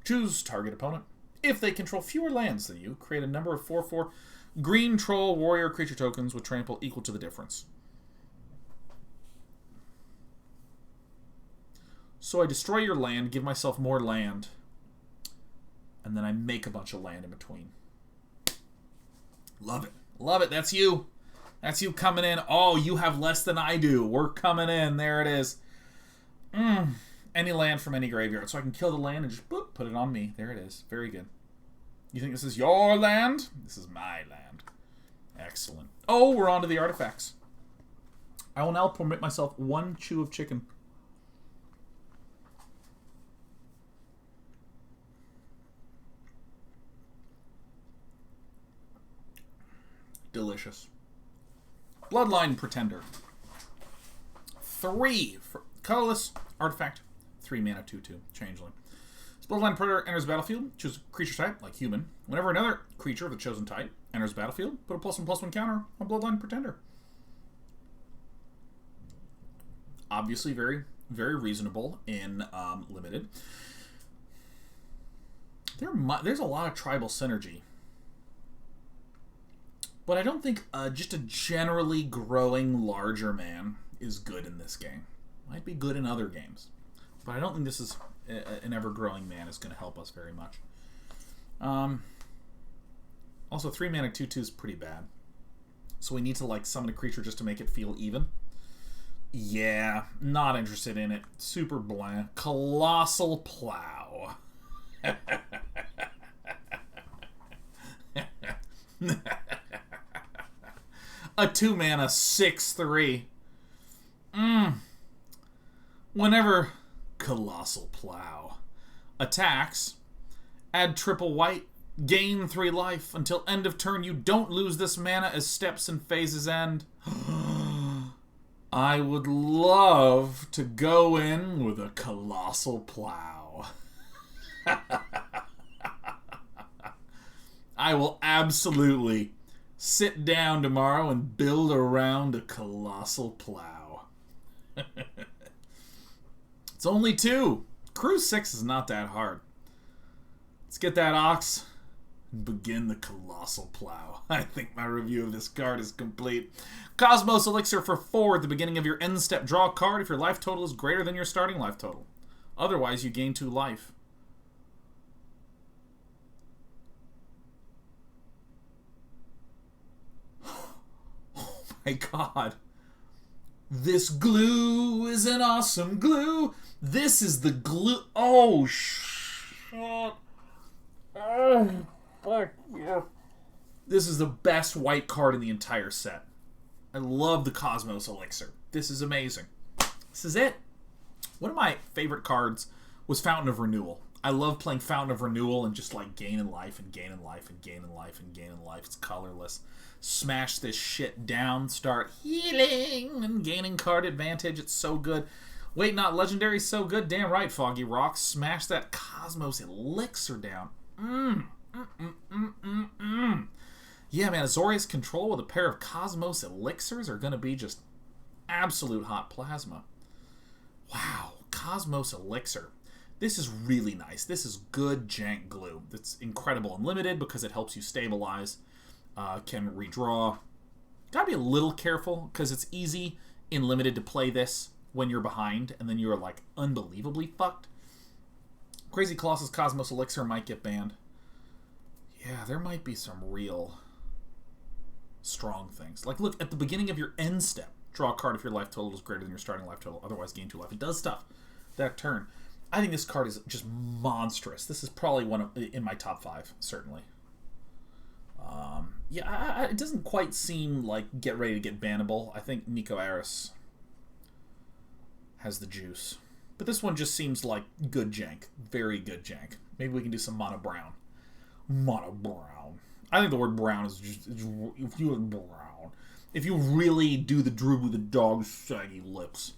Choose target opponent. If they control fewer lands than you, create a number of 4/4 green troll warrior creature tokens with trample equal to the difference. So I destroy your land, give myself more land, and then I make a bunch of land in between. Love it. Love it. That's you. That's you coming in. Oh, you have less than I do. We're coming in. There it is. Any land from any graveyard. So I can kill the land and just boop, put it on me. There it is. Very good. You think this is your land? This is my land. Excellent. Oh, we're on to the artifacts. I will now permit myself 1 chew of chicken. Delicious. Bloodline Pretender. 3 for colorless artifact. 3 mana 2/2 changeling. Bloodline Predator enters the battlefield. Choose a creature type, like human. Whenever another creature of the chosen type enters the battlefield, put a +1/+1 counter on Bloodline Pretender. Obviously, very, very reasonable in limited. There's a lot of tribal synergy. But I don't think just a generally growing larger man is good in this game. Might be good in other games. But I don't think this is an ever-growing man is going to help us very much. Also, 3 mana 2/2 is pretty bad. So we need to like summon a creature just to make it feel even. Yeah, not interested in it. Super bland. Colossal Plow. A 2 mana 6/3. Whenever Colossal Plow attacks, add triple white, gain 3 life. Until end of turn, you don't lose this mana as steps and phases end. I would love to go in with a Colossal Plow. I will absolutely sit down tomorrow and build around a Colossal Plow. It's only 2. Crew 6 is not that hard. Let's get that Ox and begin the Colossal Plow. I think my review of this card is complete. Cosmos Elixir for 4 at the beginning of your end step. Draw a card if your life total is greater than your starting life total. Otherwise, you gain 2 life. Oh my god. This glue is an awesome glue. This is the glue. Oh, shit. Oh, fuck yeah. This is the best white card in the entire set. I love the Cosmos Elixir. This is amazing. This is it. One of my favorite cards was Fountain of Renewal. I love playing Fountain of Renewal and just like gaining life and gaining life and gaining life and gaining life. It's colorless. Smash this shit down, start healing and gaining card advantage. It's so good. Wait, not legendary, so good. Damn right, Foggy Rock. Smash that Cosmos Elixir down. Yeah, man, Azorius Control with a pair of Cosmos Elixirs are going to be just absolute hot plasma. Wow, Cosmos Elixir. This is really nice. This is good jank glue. It's incredible and limited because it helps you stabilize. Can redraw. Gotta be a little careful because it's easy in limited to play this when you're behind and then you're like unbelievably fucked. Crazy Colossus Cosmos Elixir might get banned. Yeah, there might be some real strong things. Like, look, at the beginning of your end step, draw a card if your life total is greater than your starting life total, otherwise gain 2 life. It does stuff that turn. I think this card is just monstrous. This is probably one of, in my top 5, certainly. Yeah, it doesn't quite seem like get ready to get bannable. I think Niko Aris has the juice. But this one just seems like good jank. Very good jank. Maybe we can do some mono brown. Mono brown. I think the word brown is just... If you brown. If you really do the droop with the dog's shaggy lips.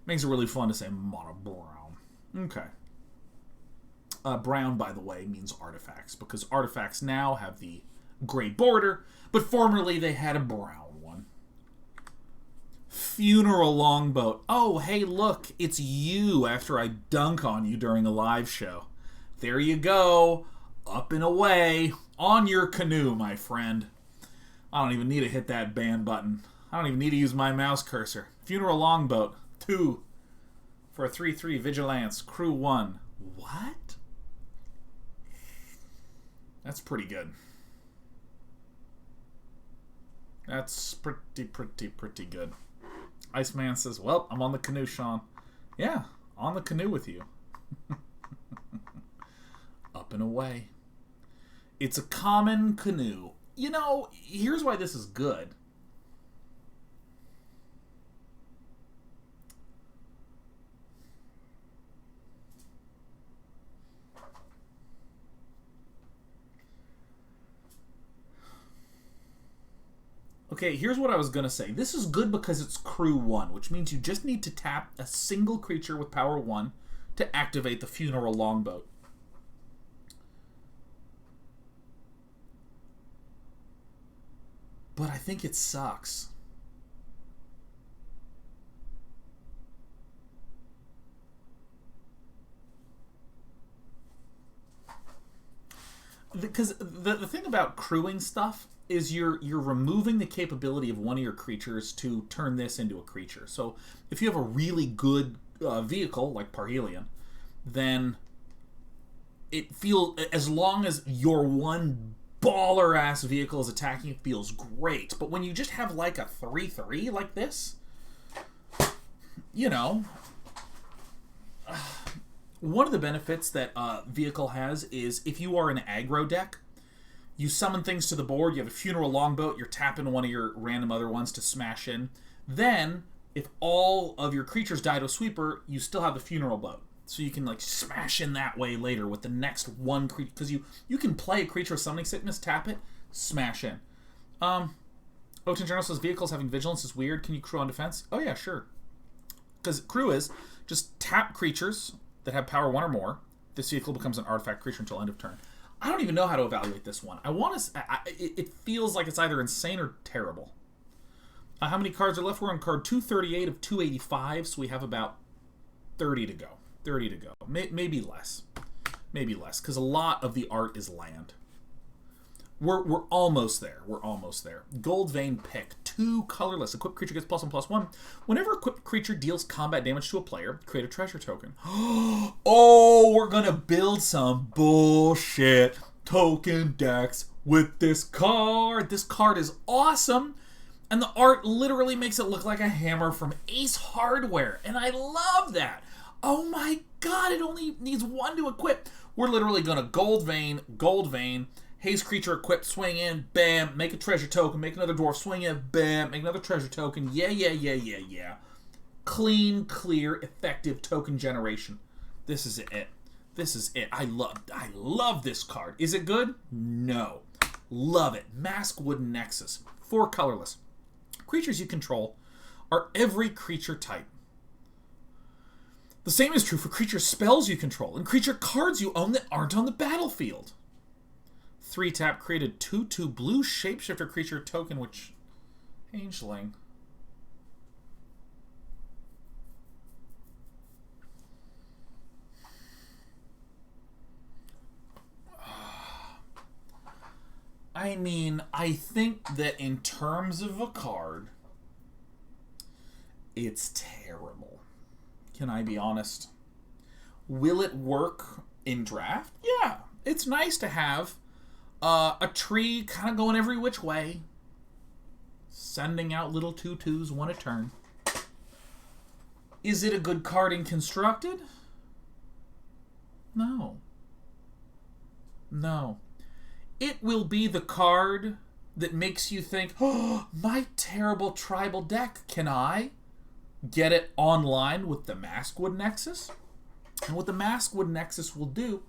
Makes it really fun to say mono brown. Okay. Brown, by the way, means artifacts. Because artifacts now have the gray border. But formerly they had a brown one. Funeral Longboat. Oh, hey, look. It's you after I dunk on you during a live show. There you go. Up and away. On your canoe, my friend. I don't even need to hit that ban button. I don't even need to use my mouse cursor. Funeral Longboat. 2. For a 3/3 Vigilance. Crew 1. What? That's pretty good. That's pretty good. Iceman says, well, I'm on the canoe, Sean. Yeah, on the canoe with you. Up and away. It's a common canoe. You know, here's why this is good. Okay, here's what I was going to say. This is good because it's crew 1, which means you just need to tap a single creature with power 1 to activate the Funeral Longboat. But I think it sucks. Because the thing about crewing stuff is you're removing the capability of one of your creatures to turn this into a creature. So if you have a really good vehicle, like Parhelion, then it feels, as long as your one baller-ass vehicle is attacking, it feels great. But when you just have like a 3/3 like this, you know, one of the benefits that vehicle has is if you are an aggro deck, you summon things to the board, you have a Funeral Longboat, you're tapping one of your random other ones to smash in. Then, if all of your creatures die to a sweeper, you still have the Funeral Boat. So you can like smash in that way later with the next one creature. Because you can play a creature with Summoning Sickness, tap it, smash in. Oten Journal says, vehicles having Vigilance is weird. Can you crew on defense? Oh yeah, sure. Because crew is, just tap creatures that have power 1 or more. This vehicle becomes an artifact creature until end of turn. I don't even know how to evaluate this one. I want to. It feels like it's either insane or terrible. How many cards are left? We're on card 238 of 285, so we have about 30 to go. 30 to go. Maybe less. Maybe less, because a lot of the art is land. We're almost there. We're almost there. Goldvein Pick. 2 colorless. Equipped creature gets +1/+1. Whenever equipped creature deals combat damage to a player, create a treasure token. Oh, we're gonna build some bullshit token decks with this card. This card is awesome. And the art literally makes it look like a hammer from Ace Hardware. And I love that. Oh my god, it only needs 1 to equip. We're literally gonna Goldvein, haste creature equipped, swing in, bam, make a treasure token, make another dwarf, swing in, bam, make another treasure token. Yeah. Clean, clear, effective token generation. This is it. This is it. I love this card. Is it good? No. Love it. Maskwood Nexus. 4 colorless. Creatures you control are every creature type. The same is true for creature spells you control and creature cards you own that aren't on the battlefield. 3-tap, created 2/2 blue shapeshifter creature token, which... Changeling. I mean, I think that in terms of a card, it's terrible. Can I be honest? Will it work in draft? Yeah. It's nice to have a tree kind of going every which way, sending out little 2/2s, 1 a turn. Is it a good card in Constructed? No. No. It will be the card that makes you think, oh, my terrible tribal deck, can I get it online with the Maskwood Nexus? And what the Maskwood Nexus will do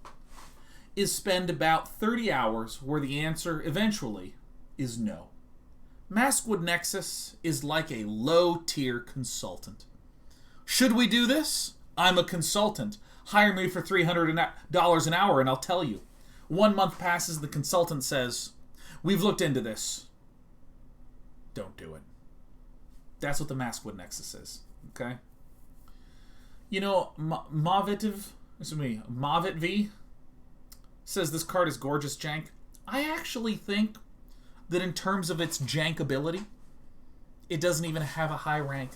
is spend about 30 hours where the answer eventually is no. Maskwood Nexus is like a low-tier consultant. Should we do this? I'm a consultant. Hire me for $300 an hour and I'll tell you. 1 month passes, the consultant says, we've looked into this. Don't do it. That's what the Maskwood Nexus is, okay? You know, Mavit V says this card is gorgeous jank. I actually think that in terms of its jankability, it doesn't even have a high rank.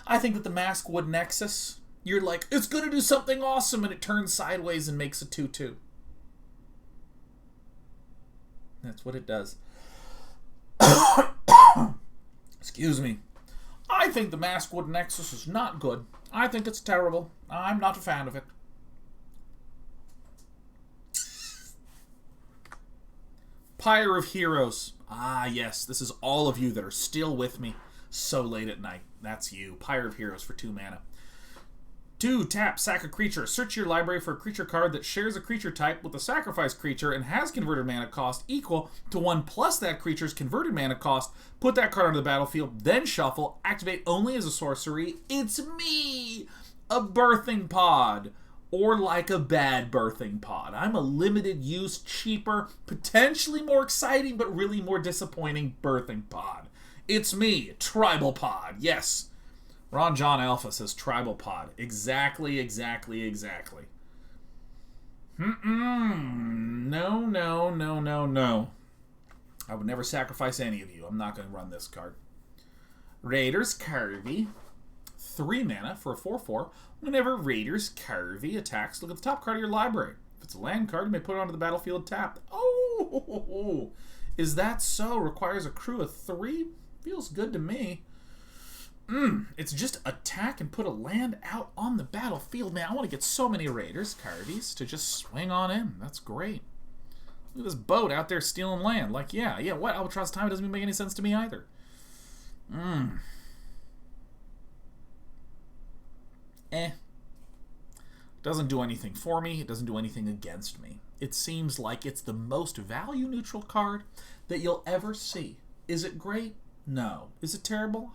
I think that the Maskwood Nexus, you're like, it's going to do something awesome, and it turns sideways and makes a 2/2. That's what it does. Excuse me. I think the Maskwood Nexus is not good. I think it's terrible. I'm not a fan of it. Pyre of Heroes. Ah, yes. This is all of you that are still with me so late at night. That's you. Pyre of Heroes for 2 mana. 2, tap, sack a creature. Search your library for a creature card that shares a creature type with a sacrifice creature and has converted mana cost equal to 1 plus that creature's converted mana cost. Put that card onto the battlefield, then shuffle. Activate only as a sorcery. It's me! A birthing pod. Or like a bad birthing pod. I'm a limited use, cheaper, potentially more exciting, but really more disappointing birthing pod. It's me, Tribal Pod. Yes. Ron John Alpha says Tribal Pod. Exactly. No. I would never sacrifice any of you. I'm not going to run this card. Raiders Carvey. 3 mana for a 4/4. Whenever Raiders Carvey attacks, look at the top card of your library. If it's a land card, you may put it onto the battlefield tapped. Oh! Is that so? Requires a crew of 3? Feels good to me. It's just attack and put a land out on the battlefield. Man, I want to get so many Raiders, Carvies, to just swing on in. That's great. Look at this boat out there stealing land. Like, yeah, what? Albatross Time doesn't make any sense to me either. Doesn't do anything for me. It doesn't do anything against me. It seems like it's the most value-neutral card that you'll ever see. Is it great? No. Is it terrible?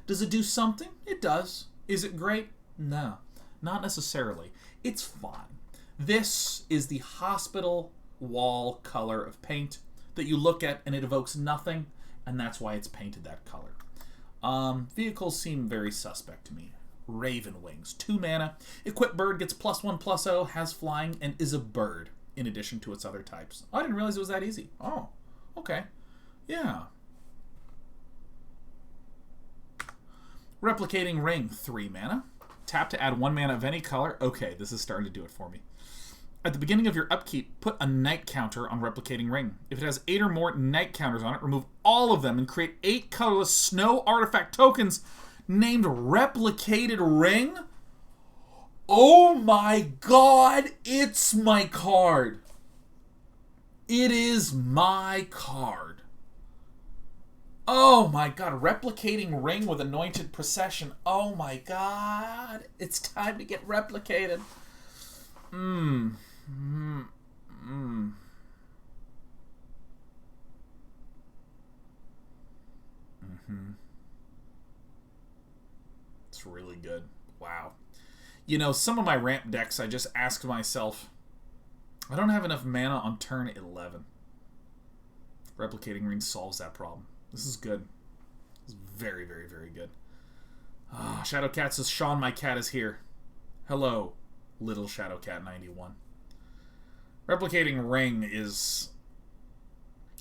Does it do something? It does. Is it great? No. Not necessarily. It's fine. This is the hospital wall color of paint that you look at and it evokes nothing, and that's why it's painted that color. Vehicles seem very suspect to me. Raven Wings. 2 mana. Equip bird, gets +1/+0, has flying, and is a bird in addition to its other types. I didn't realize it was that easy. Oh, okay. Yeah. Replicating Ring, 3 mana. Tap to add 1 mana of any color. Okay, this is starting to do it for me. At the beginning of your upkeep, put a night counter on Replicating Ring. If it has 8 or more night counters on it, remove all of them and create 8 colorless snow artifact tokens named Replicated Ring. Oh my god, it's my card. It is my card. Oh my god, Replicating Ring with Anointed Procession. Oh my god, it's time to get replicated. It's really good. Wow. You know, some of my ramp decks, I just ask myself, I don't have enough mana on turn 11. Replicating Ring solves that problem. This is good. This is very, very, very good. Shadowcat says, Sean, my cat is here. Hello, little Shadowcat91. Replicating Ring is...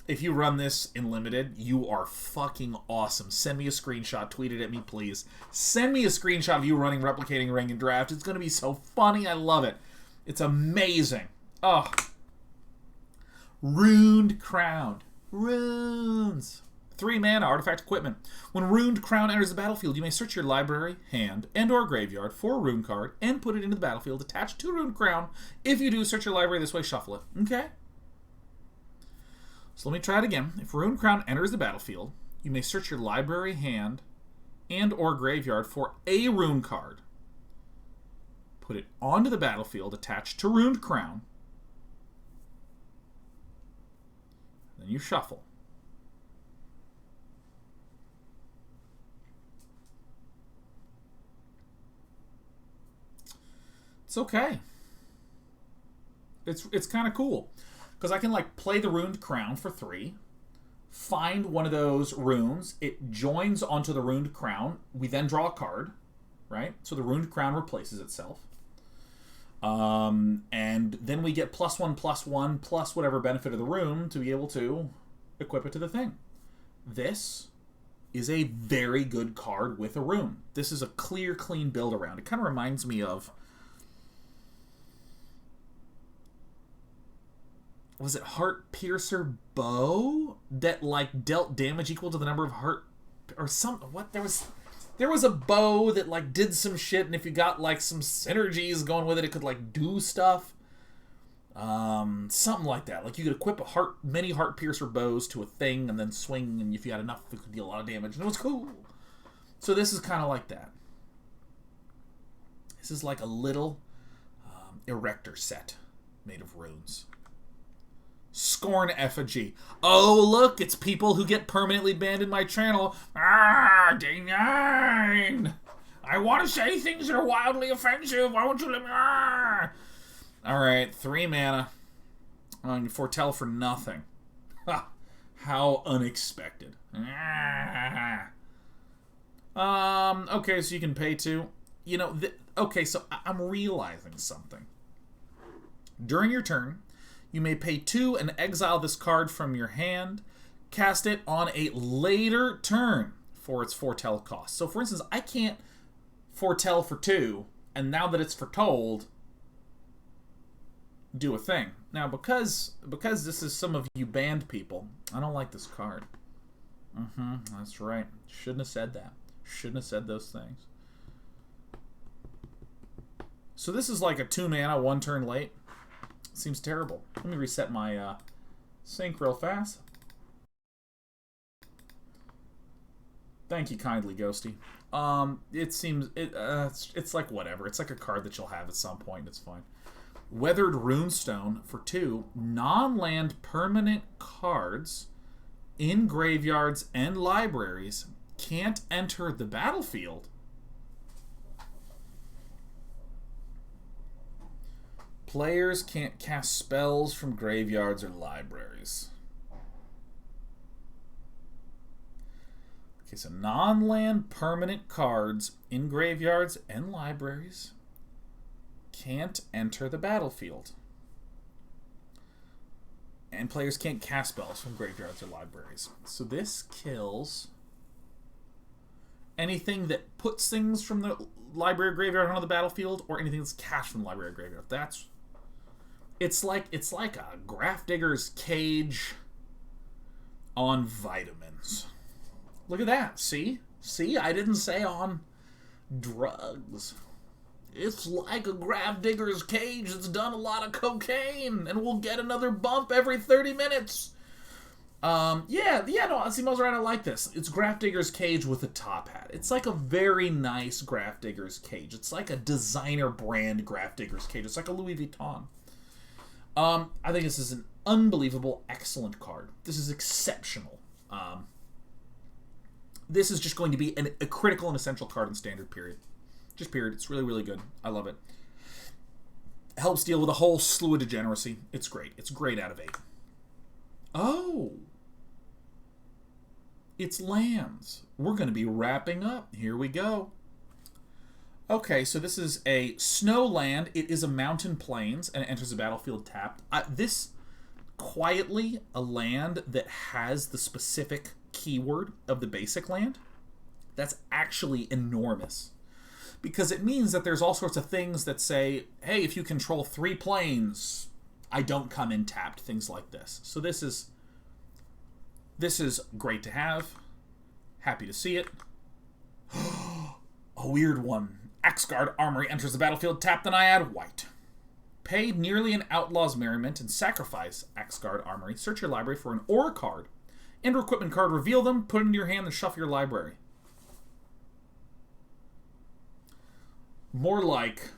If you run this in Limited, you are fucking awesome. Send me a screenshot. Tweet it at me, please. Send me a screenshot of you running Replicating Ring in Draft. It's going to be so funny. I love it. It's amazing. Oh. Rune Crown. Runes. 3 mana, artifact equipment. When Rune Crown enters the battlefield, you may search your library, hand, and or graveyard for a rune card and put it into the battlefield attached to Rune Crown. If you do, search your library this way, shuffle it. Okay? So let me try it again. If Rune Crown enters the battlefield, you may search your library, hand, and or graveyard for a rune card. Put it onto the battlefield attached to Rune Crown. Then you shuffle. It's okay. It's kind of cool. Because I can, like, play the Rune Crown for 3, find one of those runes, it joins onto the Rune Crown, we then draw a card, right? So the Rune Crown replaces itself. And then we get +1/+1 plus whatever benefit of the rune to be able to equip it to the thing. This is a very good card with a rune. This is a clear, clean build around. It kind of reminds me of... Was it Heart Piercer Bow that like dealt damage equal to the number of heart or some what there was a bow that like did some shit, and if you got like some synergies going with it, it could like do stuff. Something like that. Like you could equip many Heart Piercer bows to a thing and then swing, and if you had enough, it could deal a lot of damage, and it was cool. So this is kind of like that. This is like a little Erector set made of runes. Scorn Effigy. Oh, look, it's people who get permanently banned in my channel. Day 9. I want to say things that are wildly offensive. Why won't you let me... Alright, 3 mana. On Foretell for nothing. How unexpected. Okay, so you can pay 2. You know, okay, so I'm realizing something. During your turn, you may pay 2 and exile this card from your hand. Cast it on a later turn for its foretell cost. So, for instance, I can't foretell for 2, and now that it's foretold, do a thing. Now, because this is some of you banned people, I don't like this card. That's right. Shouldn't have said that. Shouldn't have said those things. So this is like a 2 mana, 1 turn late. Seems terrible. Let me reset my sync real fast. Thank you kindly, Ghosty. It seems it's like whatever. It's like a card that you'll have at some point. It's fine. Weathered Runestone for 2 non-land permanent cards in graveyards and libraries can't enter the battlefield. Players can't cast spells from graveyards or libraries. Okay, so non-land permanent cards in graveyards and libraries can't enter the battlefield. And players can't cast spells from graveyards or libraries. So this kills anything that puts things from the library or graveyard onto the battlefield, or anything that's cast from the library or graveyard. It's like a Grafdigger's Cage on vitamins. Look at that. See? I didn't say on drugs. It's like a Grafdigger's Cage that's done a lot of cocaine and will get another bump every 30 minutes. No, Simo's right. I like this. It's Grafdigger's Cage with a top hat. It's like a very nice Grafdigger's Cage. It's like a designer brand Grafdigger's Cage. It's like a Louis Vuitton. I think this is an unbelievable, excellent card. This is exceptional. This is just going to be a critical and essential card in Standard, period. Just period. It's really, really good. I love it. Helps deal with a whole slew of degeneracy. It's great. It's great out of 8. Oh. It's lands. We're going to be wrapping up. Here we go. Okay, so this is a snow land. It is a mountain plains, and it enters the battlefield tapped. This, quietly, a land that has the specific keyword of the basic land. That's actually enormous. Because it means that there's all sorts of things that say, hey, if you control 3 planes, I don't come in tapped, things like this. So this is great to have. Happy to see it. A weird one. Axguard Armory enters the battlefield tapped, and I add white. Pay nearly an Outlaw's Merriment and sacrifice Axguard Armory. Search your library for an Aura card and or equipment card. Reveal them, put it into your hand, and shuffle your library. More like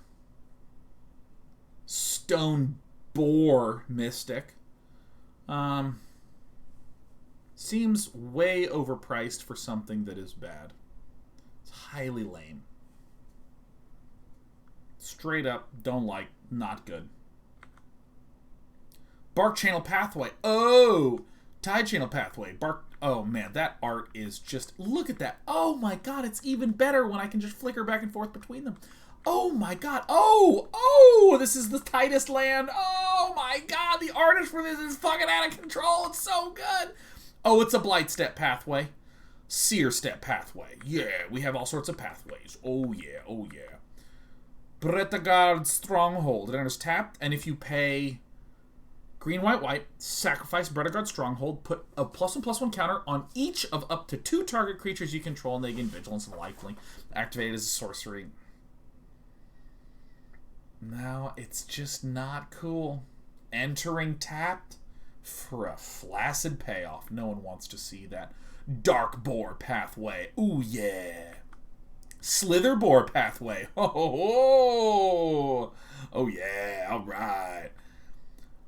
Stone Boar Mystic. Seems way overpriced for something that is bad. It's highly lame. Straight up, don't like, not good. Bark Channel Pathway. Oh! Tide Channel Pathway. Bark. Oh, man, that art is just... Look at that. Oh, my God, it's even better when I can just flicker back and forth between them. Oh, my God. Oh! Oh! This is the tightest land. Oh, my God, the artist for this is fucking out of control. It's so good. Oh, it's a Blight Step Pathway. Seer Step Pathway. Yeah, we have all sorts of pathways. Oh, yeah. Oh, yeah. Bretagard Stronghold. It enters tapped, and if you pay green, white, white, sacrifice Bretagard Stronghold, put a +1/+1 counter on each of up to 2 target creatures you control, and they gain Vigilance and Lifelink. Activated as a sorcery. No, it's just not cool. Entering tapped for a flaccid payoff. No one wants to see that. Dark Boar Pathway. Ooh, yeah. Slither Boar Pathway. Oh yeah, alright.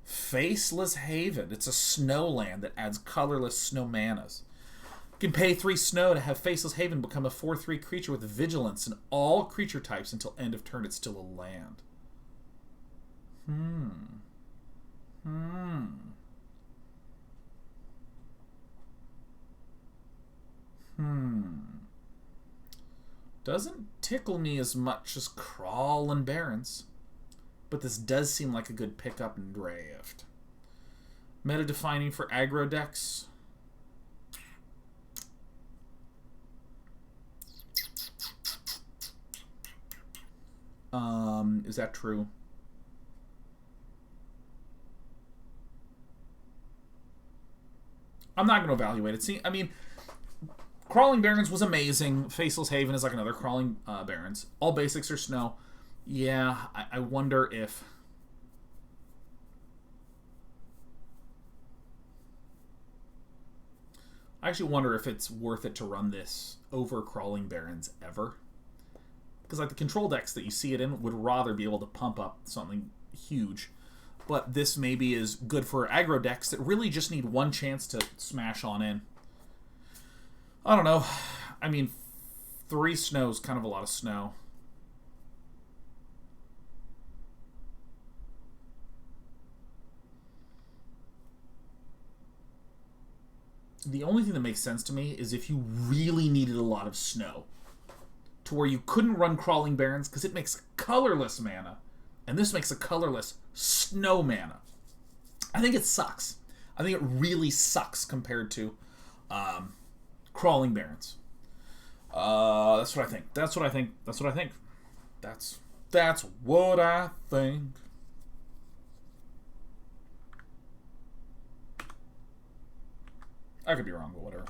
Faceless Haven. It's a snow land that adds colorless snow manas. You can pay 3 snow to have Faceless Haven become a 4/3 creature with vigilance in all creature types until end of turn. It's still a land. Doesn't tickle me as much as Crawl and Barrens, but this does seem like a good pickup in draft. Meta defining for aggro decks. Is that true? I'm not going to evaluate it. See, I mean, Crawling Barrens was amazing. Faceless Haven is like another Crawling Barrens. All basics are snow. Yeah, I wonder if... I actually wonder if it's worth it to run this over Crawling Barrens ever. Because like the control decks that you see it in would rather be able to pump up something huge. But this maybe is good for aggro decks that really just need one chance to smash on in. I don't know. I mean, 3 snow is kind of a lot of snow. The only thing that makes sense to me is if you really needed a lot of snow. To where you couldn't run Crawling Barrens because it makes colorless mana. And this makes a colorless snow mana. I think it sucks. I think it really sucks compared to Crawling Barrens. That's what I think. That's what I think. That's what I think. That's what I think. I could be wrong, but whatever.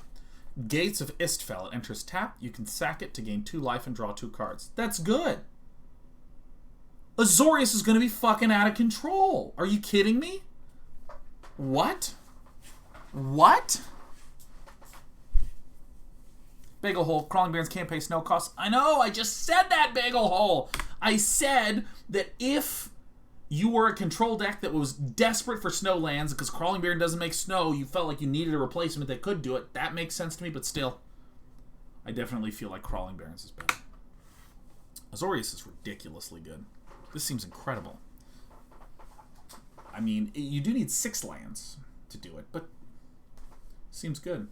Gates of Istfell. It enters tap. You can sack it to gain 2 life and draw 2 cards. That's good. Azorius is going to be fucking out of control. Are you kidding me? What? What? Bagel Hole, Crawling Barons can't pay snow costs. I know, I just said that, Bagel Hole. I said that if you were a control deck that was desperate for snow lands because Crawling Baron doesn't make snow, you felt like you needed a replacement that could do it. That makes sense to me, but still, I definitely feel like Crawling Barons is better. Azorius is ridiculously good. This seems incredible. I mean, you do need 6 lands to do it, but seems good.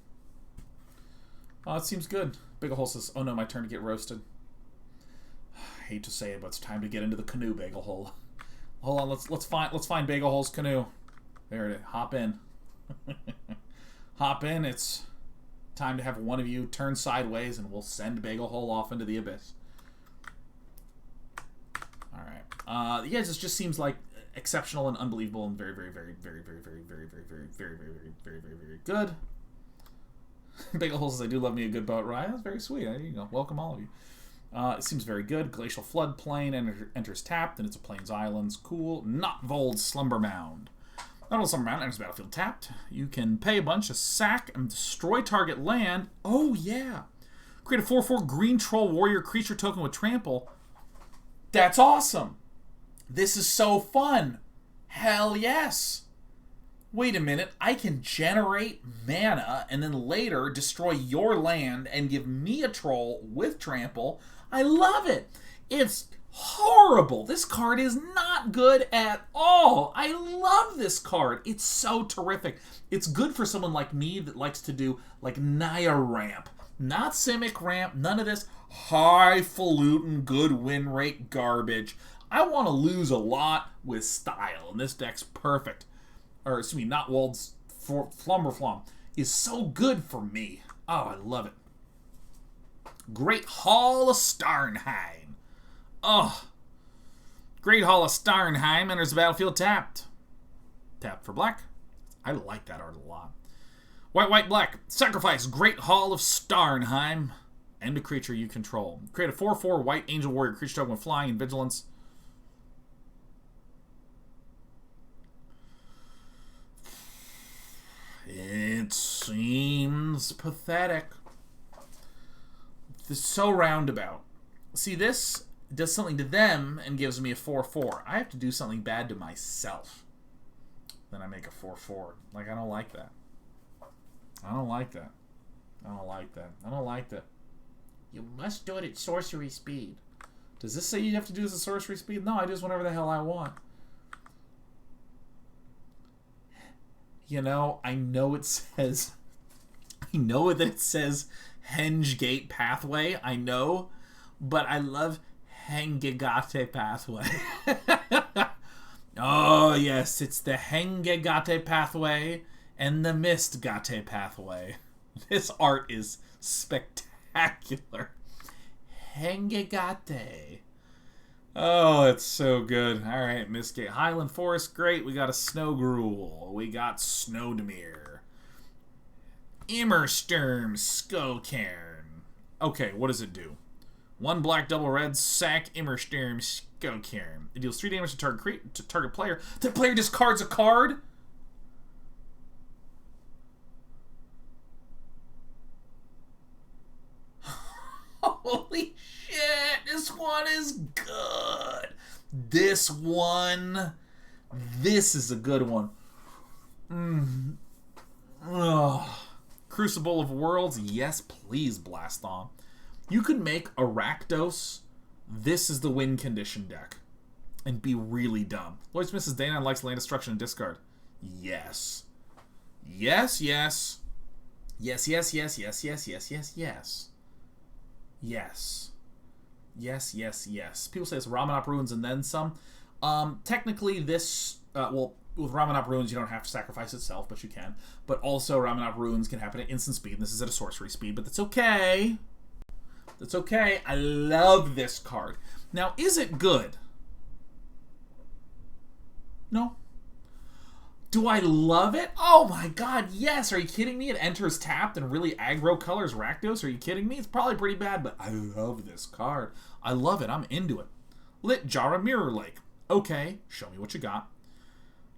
Oh, it seems good. Bagel Hole says, oh no, my turn to get roasted. I hate to say it, but it's time to get into the canoe, Bagel Hole. Hold on, let's find Bagel Hole's canoe. There it is. Hop in. Hop in. It's time to have one of you turn sideways, and we'll send Bagel Hole off into the abyss. All right. Yeah, it just seems like exceptional and unbelievable and very, very, very, very, very, very, very, very, very, very, very, very, very, very good. Bagel Hole says, I do love me a good boat ride. That's very sweet. There you go. Welcome all of you. It seems very good. Glacial Floodplain enters tapped, and it's a Plains Islands. Cool. Notvold Slumber Mound. Notvold Slumber Mound enters battlefield tapped. You can pay a bunch, sack, and destroy target land. Oh, yeah. Create a 4/4 green troll warrior creature token with trample. That's awesome. This is so fun. Hell yes. Wait a minute. I can generate mana and then later destroy your land and give me a troll with trample. I love it. It's horrible. This card is not good at all. I love this card. It's so terrific. It's good for someone like me that likes to do like Naya ramp. Not Simic ramp. None of this highfalutin good win rate garbage. I want to lose a lot with style, and this deck's perfect. Or, excuse me, not Wald's Flumberflum is so good for me. Oh, I love it. Great Hall of Starnheim. Oh. Great Hall of Starnheim enters the battlefield tapped. Tapped for black. I like that art a lot. White, white, black. Sacrifice Great Hall of Starnheim. End a creature you control. Create a 4/4 white angel warrior creature token with flying and vigilance. It seems pathetic. This is so roundabout. See, this does something to them and gives me a 4/4. I have to do something bad to myself. Then I make a 4/4. Like, I don't like that. I don't like that. I don't like that. I don't like that. You must do it at sorcery speed. Does this say you have to do this at sorcery speed? No, I do this whenever the hell I want. You know, I know it says... I know that it says Henge Gate Pathway. I know. But I love Hengegate Pathway. Oh, yes. It's the Hengegate Pathway and the Mistgate Pathway. This art is spectacular. Hengegate. Oh, it's so good. All right, Mistgate. Highland Forest, great. We got a Snow Gruul. We got Snowdemir. Immersturm Skocairn. Okay, what does it do? 1 black, double red, sack Immersturm Skocairn. It deals 3 damage to target player. The player discards a card? Holy shit, this one is good. This is a good one. Crucible of Worlds, yes, please, Blastom. You could make a Rakdos. This is the win condition deck. And be really dumb. Lloyd Smith says Dana likes land destruction and discard. Yes. Yes, yes. Yes, yes, yes, yes, yes, yes, yes, yes. Yes. Yes, yes, yes. People say it's Ramanop Ruins and then some. Technically this, well, with Ramanop Ruins you don't have to sacrifice itself, but you can. But also Ramanop Ruins can happen at instant speed, and this is at a sorcery speed, but that's okay. That's okay. I love this card. Now, is it good? No. Do I love it? Oh my god, yes! Are you kidding me? It enters tapped and really aggro colors Rakdos. Are you kidding me? It's probably pretty bad, but I love this card. I love it. I'm into it. Lit Jara Mirror Lake. Okay, show me what you got.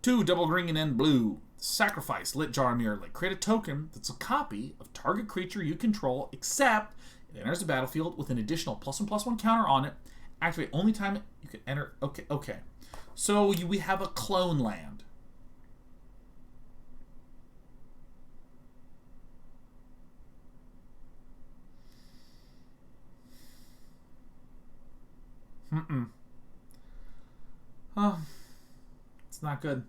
2 double green and blue. Sacrifice Lit Jar Mirror Lake. Create a token that's a copy of target creature you control, except it enters the battlefield with an additional +1/+1 counter on it. Activate only time you can enter. Okay. So we have a clone land. It's not good.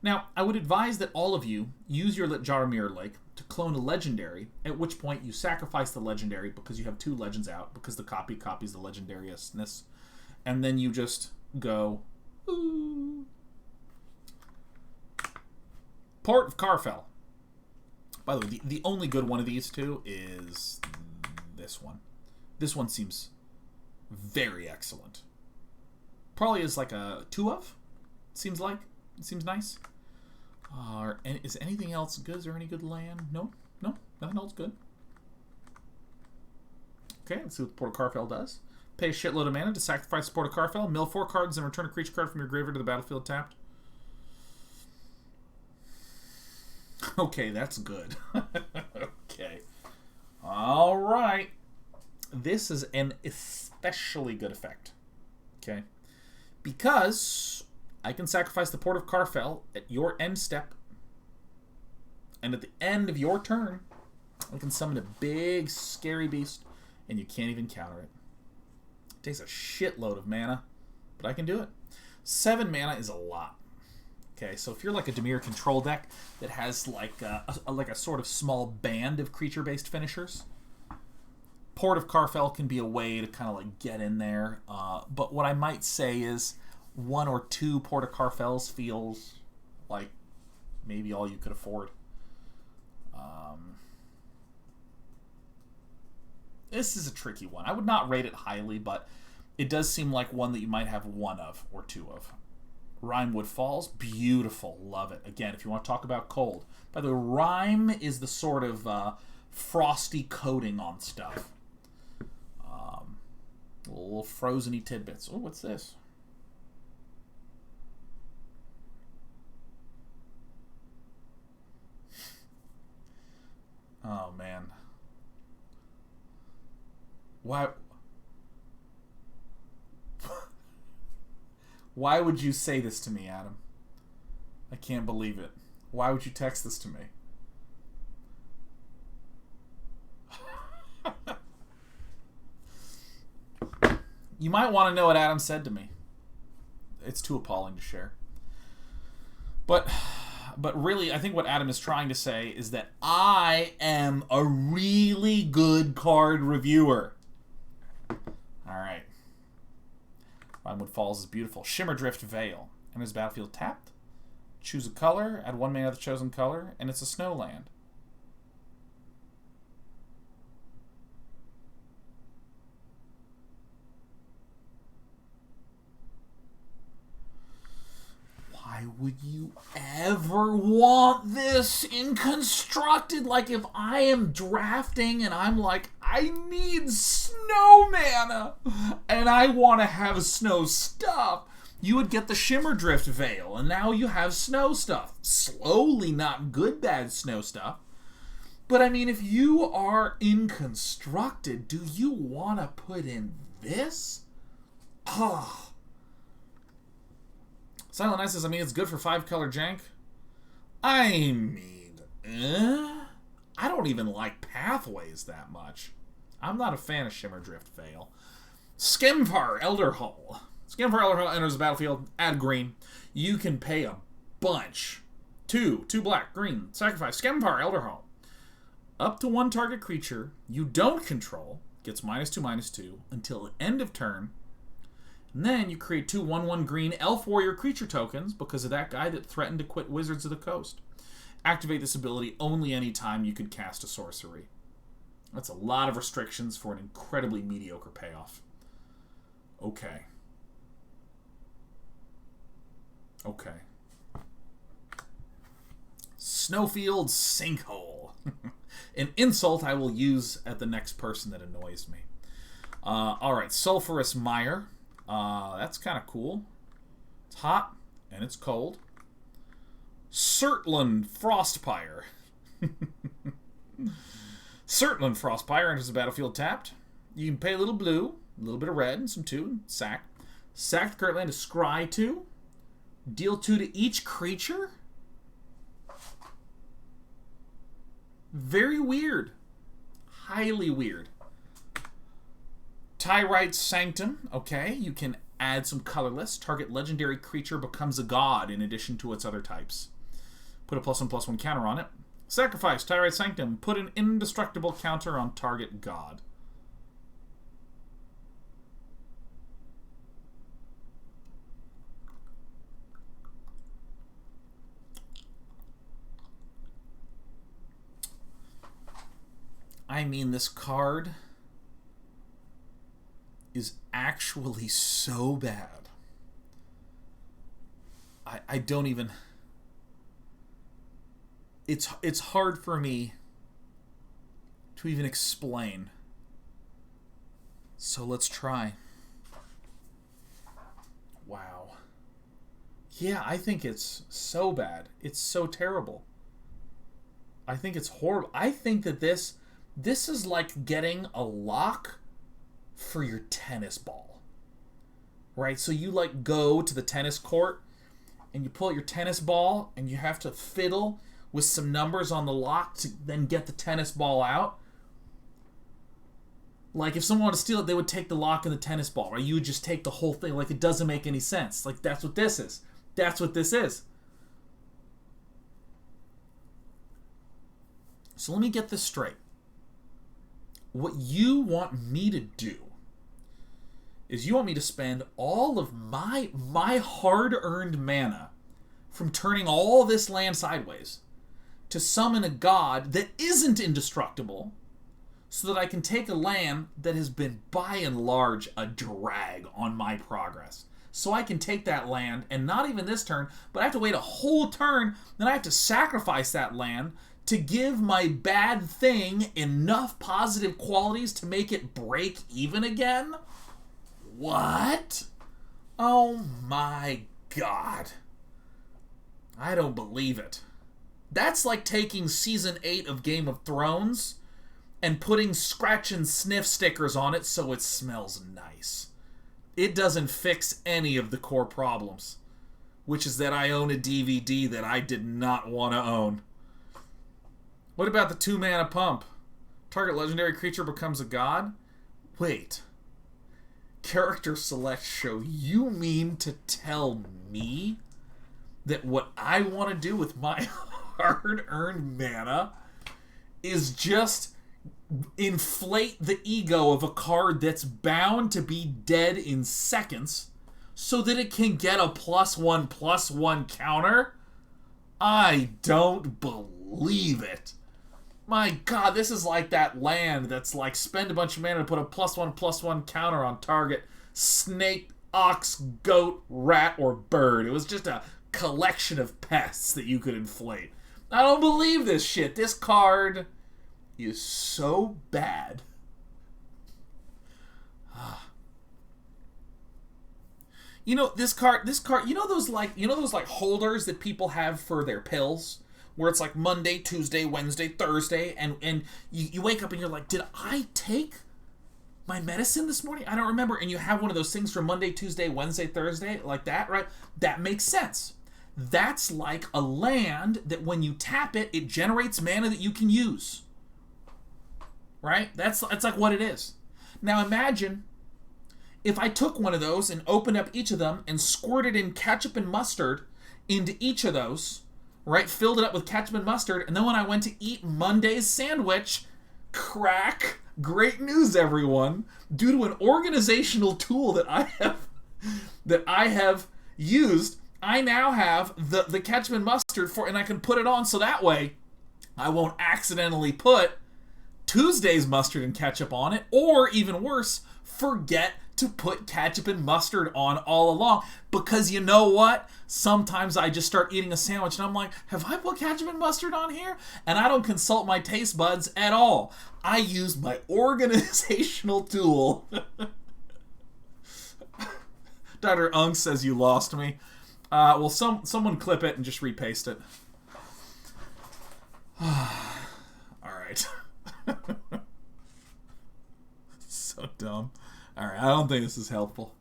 Now, I would advise that all of you use your Lit Jar Mirror Lake to clone a legendary, at which point you sacrifice the legendary because you have 2 legends out, because the copy copies the legendariness, and then you just go, ooh. Port of Karfell. By the way, the only good one of these two is this one. This one seems very excellent. Probably is like a 2 of. Seems like. It seems nice. Is anything else good? Is there any good land? No? Nothing else good. Okay, let's see what the Port of Karfell does. Pay a shitload of mana to sacrifice the Port of Karfell. Mill 4 cards and return a creature card from your graveyard to the battlefield tapped. Okay, that's good. Okay. Alright. This is an especially good effect. Okay. Because I can sacrifice the Port of Karfell at your end step. And at the end of your turn, I can summon a big, scary beast, and you can't even counter it. It takes a shitload of mana, but I can do it. 7 mana is a lot. Okay, so if you're like a Dimir control deck that has like a sort of small band of creature-based finishers, Port of Karfell can be a way to kind of like get in there. But what I might say is 1 or 2 Port of Karfells feels like maybe all you could afford. This is a tricky one. I would not rate it highly, but it does seem like one that you might have 1 of or 2 of. Rimewood Falls, beautiful, love it. Again, if you want to talk about cold. By the way, Rime is the sort of frosty coating on stuff. Little frozen-y tidbits. Oh, what's this? Oh, man. Why? Why would you say this to me, Adam? I can't believe it. Why would you text this to me? You might want to know what Adam said to me. It's too appalling to share. But really, I think what Adam is trying to say is that I am a really good card reviewer. Alright. Rimewood Falls is beautiful. Shimmerdrift Veil. Enters battlefield tapped. Choose a color, add 1 mana of the chosen color, and it's a snow land. Why would you ever want this in constructed? Like, if I am drafting and I'm like, I need snow mana and I want to have snow stuff, you would get the Shimmerdrift Veil, and now you have snow stuff. Slowly, not good, bad snow stuff. But I mean, if you are in constructed, do you want to put in this? Oh. Silent Night says, I mean, it's good for 5-color jank. I mean, I don't even like Pathways that much. I'm not a fan of Shimmerdrift Veil. Skemvar Elder Hull. Skemvar Elder Hull enters the battlefield, add green. You can pay a bunch. 2 black, green, sacrifice. Skemvar Elder Hull. Up to 1 target creature you don't control gets -2/-2 until the end of turn. And then you create 2 1/1 green Elf Warrior creature tokens because of that guy that threatened to quit Wizards of the Coast. Activate this ability only any time you could cast a sorcery. That's a lot of restrictions for an incredibly mediocre payoff. Okay. Okay. Snowfield Sinkhole. An insult I will use at the next person that annoys me. Alright, Sulphurous Mire. That's kind of cool. It's hot and it's cold. Surtland Frostpire. Surtland Frostpire enters the battlefield tapped. You can pay a little blue, a little bit of red, and some 2, and sack. Sack the current land to scry 2. Deal 2 to each creature? Very weird. Highly weird. Tyrite Sanctum. Okay, you can add some colorless. Target legendary creature becomes a god in addition to its other types. Put a +1/+1 counter on it. Sacrifice Tyrite Sanctum. Put an indestructible counter on target god. I mean, this card is actually so bad. I don't even... It's hard for me to even explain. So let's try. Wow. Yeah, I think it's so bad. It's so terrible. I think it's horrible. I think that this is like getting a lock for your tennis ball. Right? So you like go to the tennis court and you pull out your tennis ball and you have to fiddle with some numbers on the lock to then get the tennis ball out. Like, if someone wanted to steal it, they would take the lock and the tennis ball, right? You would just take the whole thing. Like, it doesn't make any sense. Like, that's what this is. That's what this is. So let me get this straight. What you want me to do is you want me to spend all of my hard-earned mana from turning all this land sideways to summon a god that isn't indestructible so that I can take a land that has been, by and large, a drag on my progress. So I can take that land, and not even this turn, but I have to wait a whole turn, then I have to sacrifice that land to give my bad thing enough positive qualities to make it break even again? What? Oh my god. I don't believe it. That's like taking Season 8 of Game of Thrones and putting scratch and sniff stickers on it so it smells nice. It doesn't fix any of the core problems, which is that I own a DVD that I did not want to own. What about the 2-mana pump? Target legendary creature becomes a god? Wait. Character select show. You mean to tell me that what I want to do with my hard-earned mana is just inflate the ego of a card that's bound to be dead in seconds so that it can get a +1/+1 counter? I don't believe it. My god, this is like that land that's like spend a bunch of mana to put a +1/+1 counter on target snake, ox, goat, rat, or bird. It was just a collection of pests that you could inflate. I don't believe this shit. This card is so bad. You know, this card, you know those holders that people have for their pills? Where it's like Monday, Tuesday, Wednesday, Thursday, and you wake up and you're like, did I take my medicine this morning? I don't remember. And you have one of those things for Monday, Tuesday, Wednesday, Thursday, like that, right? That makes sense. That's like a land that when you tap it, it generates mana that you can use. Right? That's like what it is. Now imagine if I took one of those and opened up each of them and squirted in ketchup and mustard into each of those, right? Filled it up with ketchup and mustard, and then when I went to eat Monday's sandwich, crack, great news, everyone. Due to an organizational tool that I have used, I now have the ketchup and mustard and I can put it on so that way I won't accidentally put Tuesday's mustard and ketchup on it, or even worse, forget to put ketchup and mustard on all along. Because you know what? Sometimes I just start eating a sandwich and I'm like, have I put ketchup and mustard on here? And I don't consult my taste buds at all. I use my organizational tool. Dr. Unk says you lost me. Well, someone clip it and just repaste it. Alright. So dumb. Alright, I don't think this is helpful.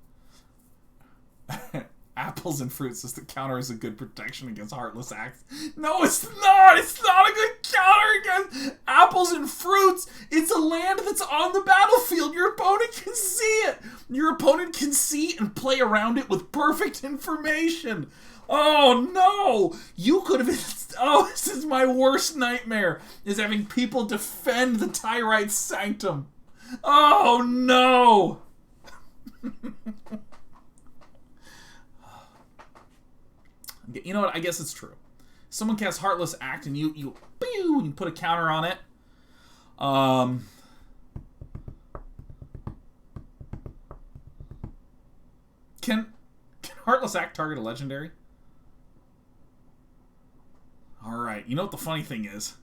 Apples and fruits is the counter is a good protection against Heartless Acts. No, it's not! It's not a good counter against apples and fruits! It's a land that's on the battlefield! Your opponent can see it! Your opponent can see and play around it with perfect information! Oh no! You could have... Oh, this is my worst nightmare, is having people defend the Tyrite Sanctum. Oh no! You know what? I guess it's true. Someone casts Heartless Act and you put a counter on it. Can Heartless Act target a legendary? Alright, you know what the funny thing is?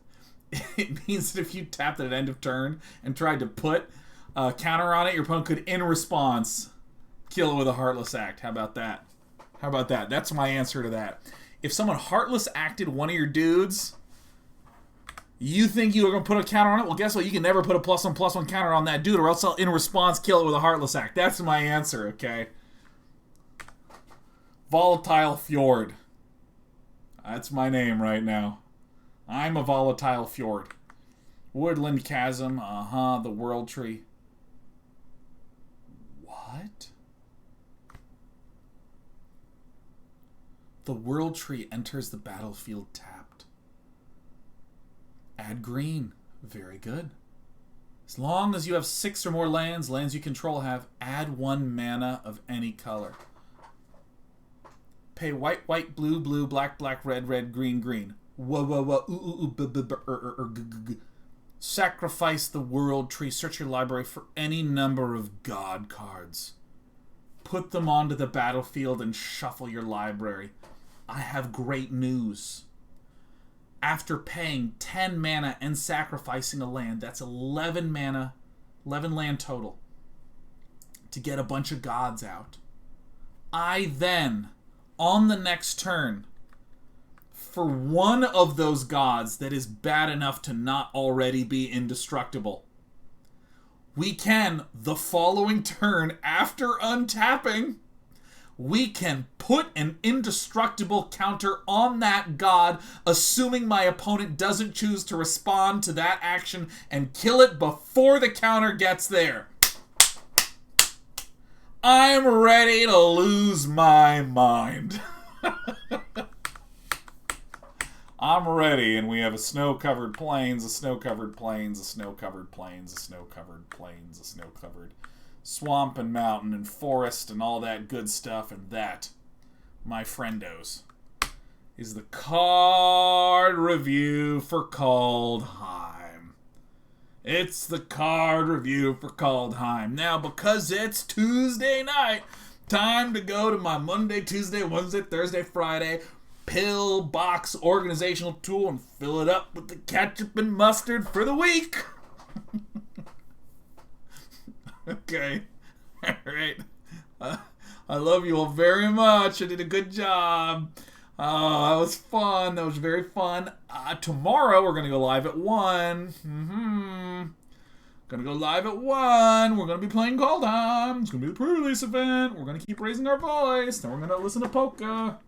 It means that if you tapped it at end of turn and tried to put a counter on it, your opponent could, in response, kill it with a Heartless Act. How about that? How about that? That's my answer to that. If someone Heartless Acted one of your dudes, you think you were going to put a counter on it? Well, guess what? You can never put a +1/+1 counter on that dude, or else I'll, in response, kill it with a Heartless Act. That's my answer, okay? Volatile Fjord. That's my name right now. I'm a Volatile Fjord. Woodland Chasm, the World Tree. What? The World Tree enters the battlefield tapped. Add green. Very good. As long as you have 6 or more lands you control have, add 1 mana of any color. Pay white, white, blue, blue, black, black, red, red, green, green. Whoa, whoa, whoa, Sacrifice the World Tree. Search your library for any number of God cards. Put them onto the battlefield and shuffle your library. I have great news. After paying 10 mana and sacrificing a land, that's 11 mana, 11 land total, to get a bunch of gods out. I then, on the next turn, for one of those gods that is bad enough to not already be indestructible, we can, the following turn after untapping, we can put an indestructible counter on that god, assuming my opponent doesn't choose to respond to that action, and kill it before the counter gets there. I'm ready to lose my mind. I'm ready, and we have a snow-covered plains, a snow-covered plains, a snow-covered plains, a snow-covered plains, a snow-covered swamp and mountain and forest and all that good stuff, and that, my friendos, is the card review for Kaldheim. It's the card review for Kaldheim. Now, because it's Tuesday night, time to go to my Monday, Tuesday, Wednesday, Thursday, Friday pill box organizational tool and fill it up with the ketchup and mustard for the week. Okay. Alright. I love you all very much. I did a good job. Oh, that was fun. That was very fun. Tomorrow we're going to go live at 1. Going to go live at 1. We're going to be playing Kaldheim. It's going to be the pre-release event. We're going to keep raising our voice. Then we're going to listen to polka.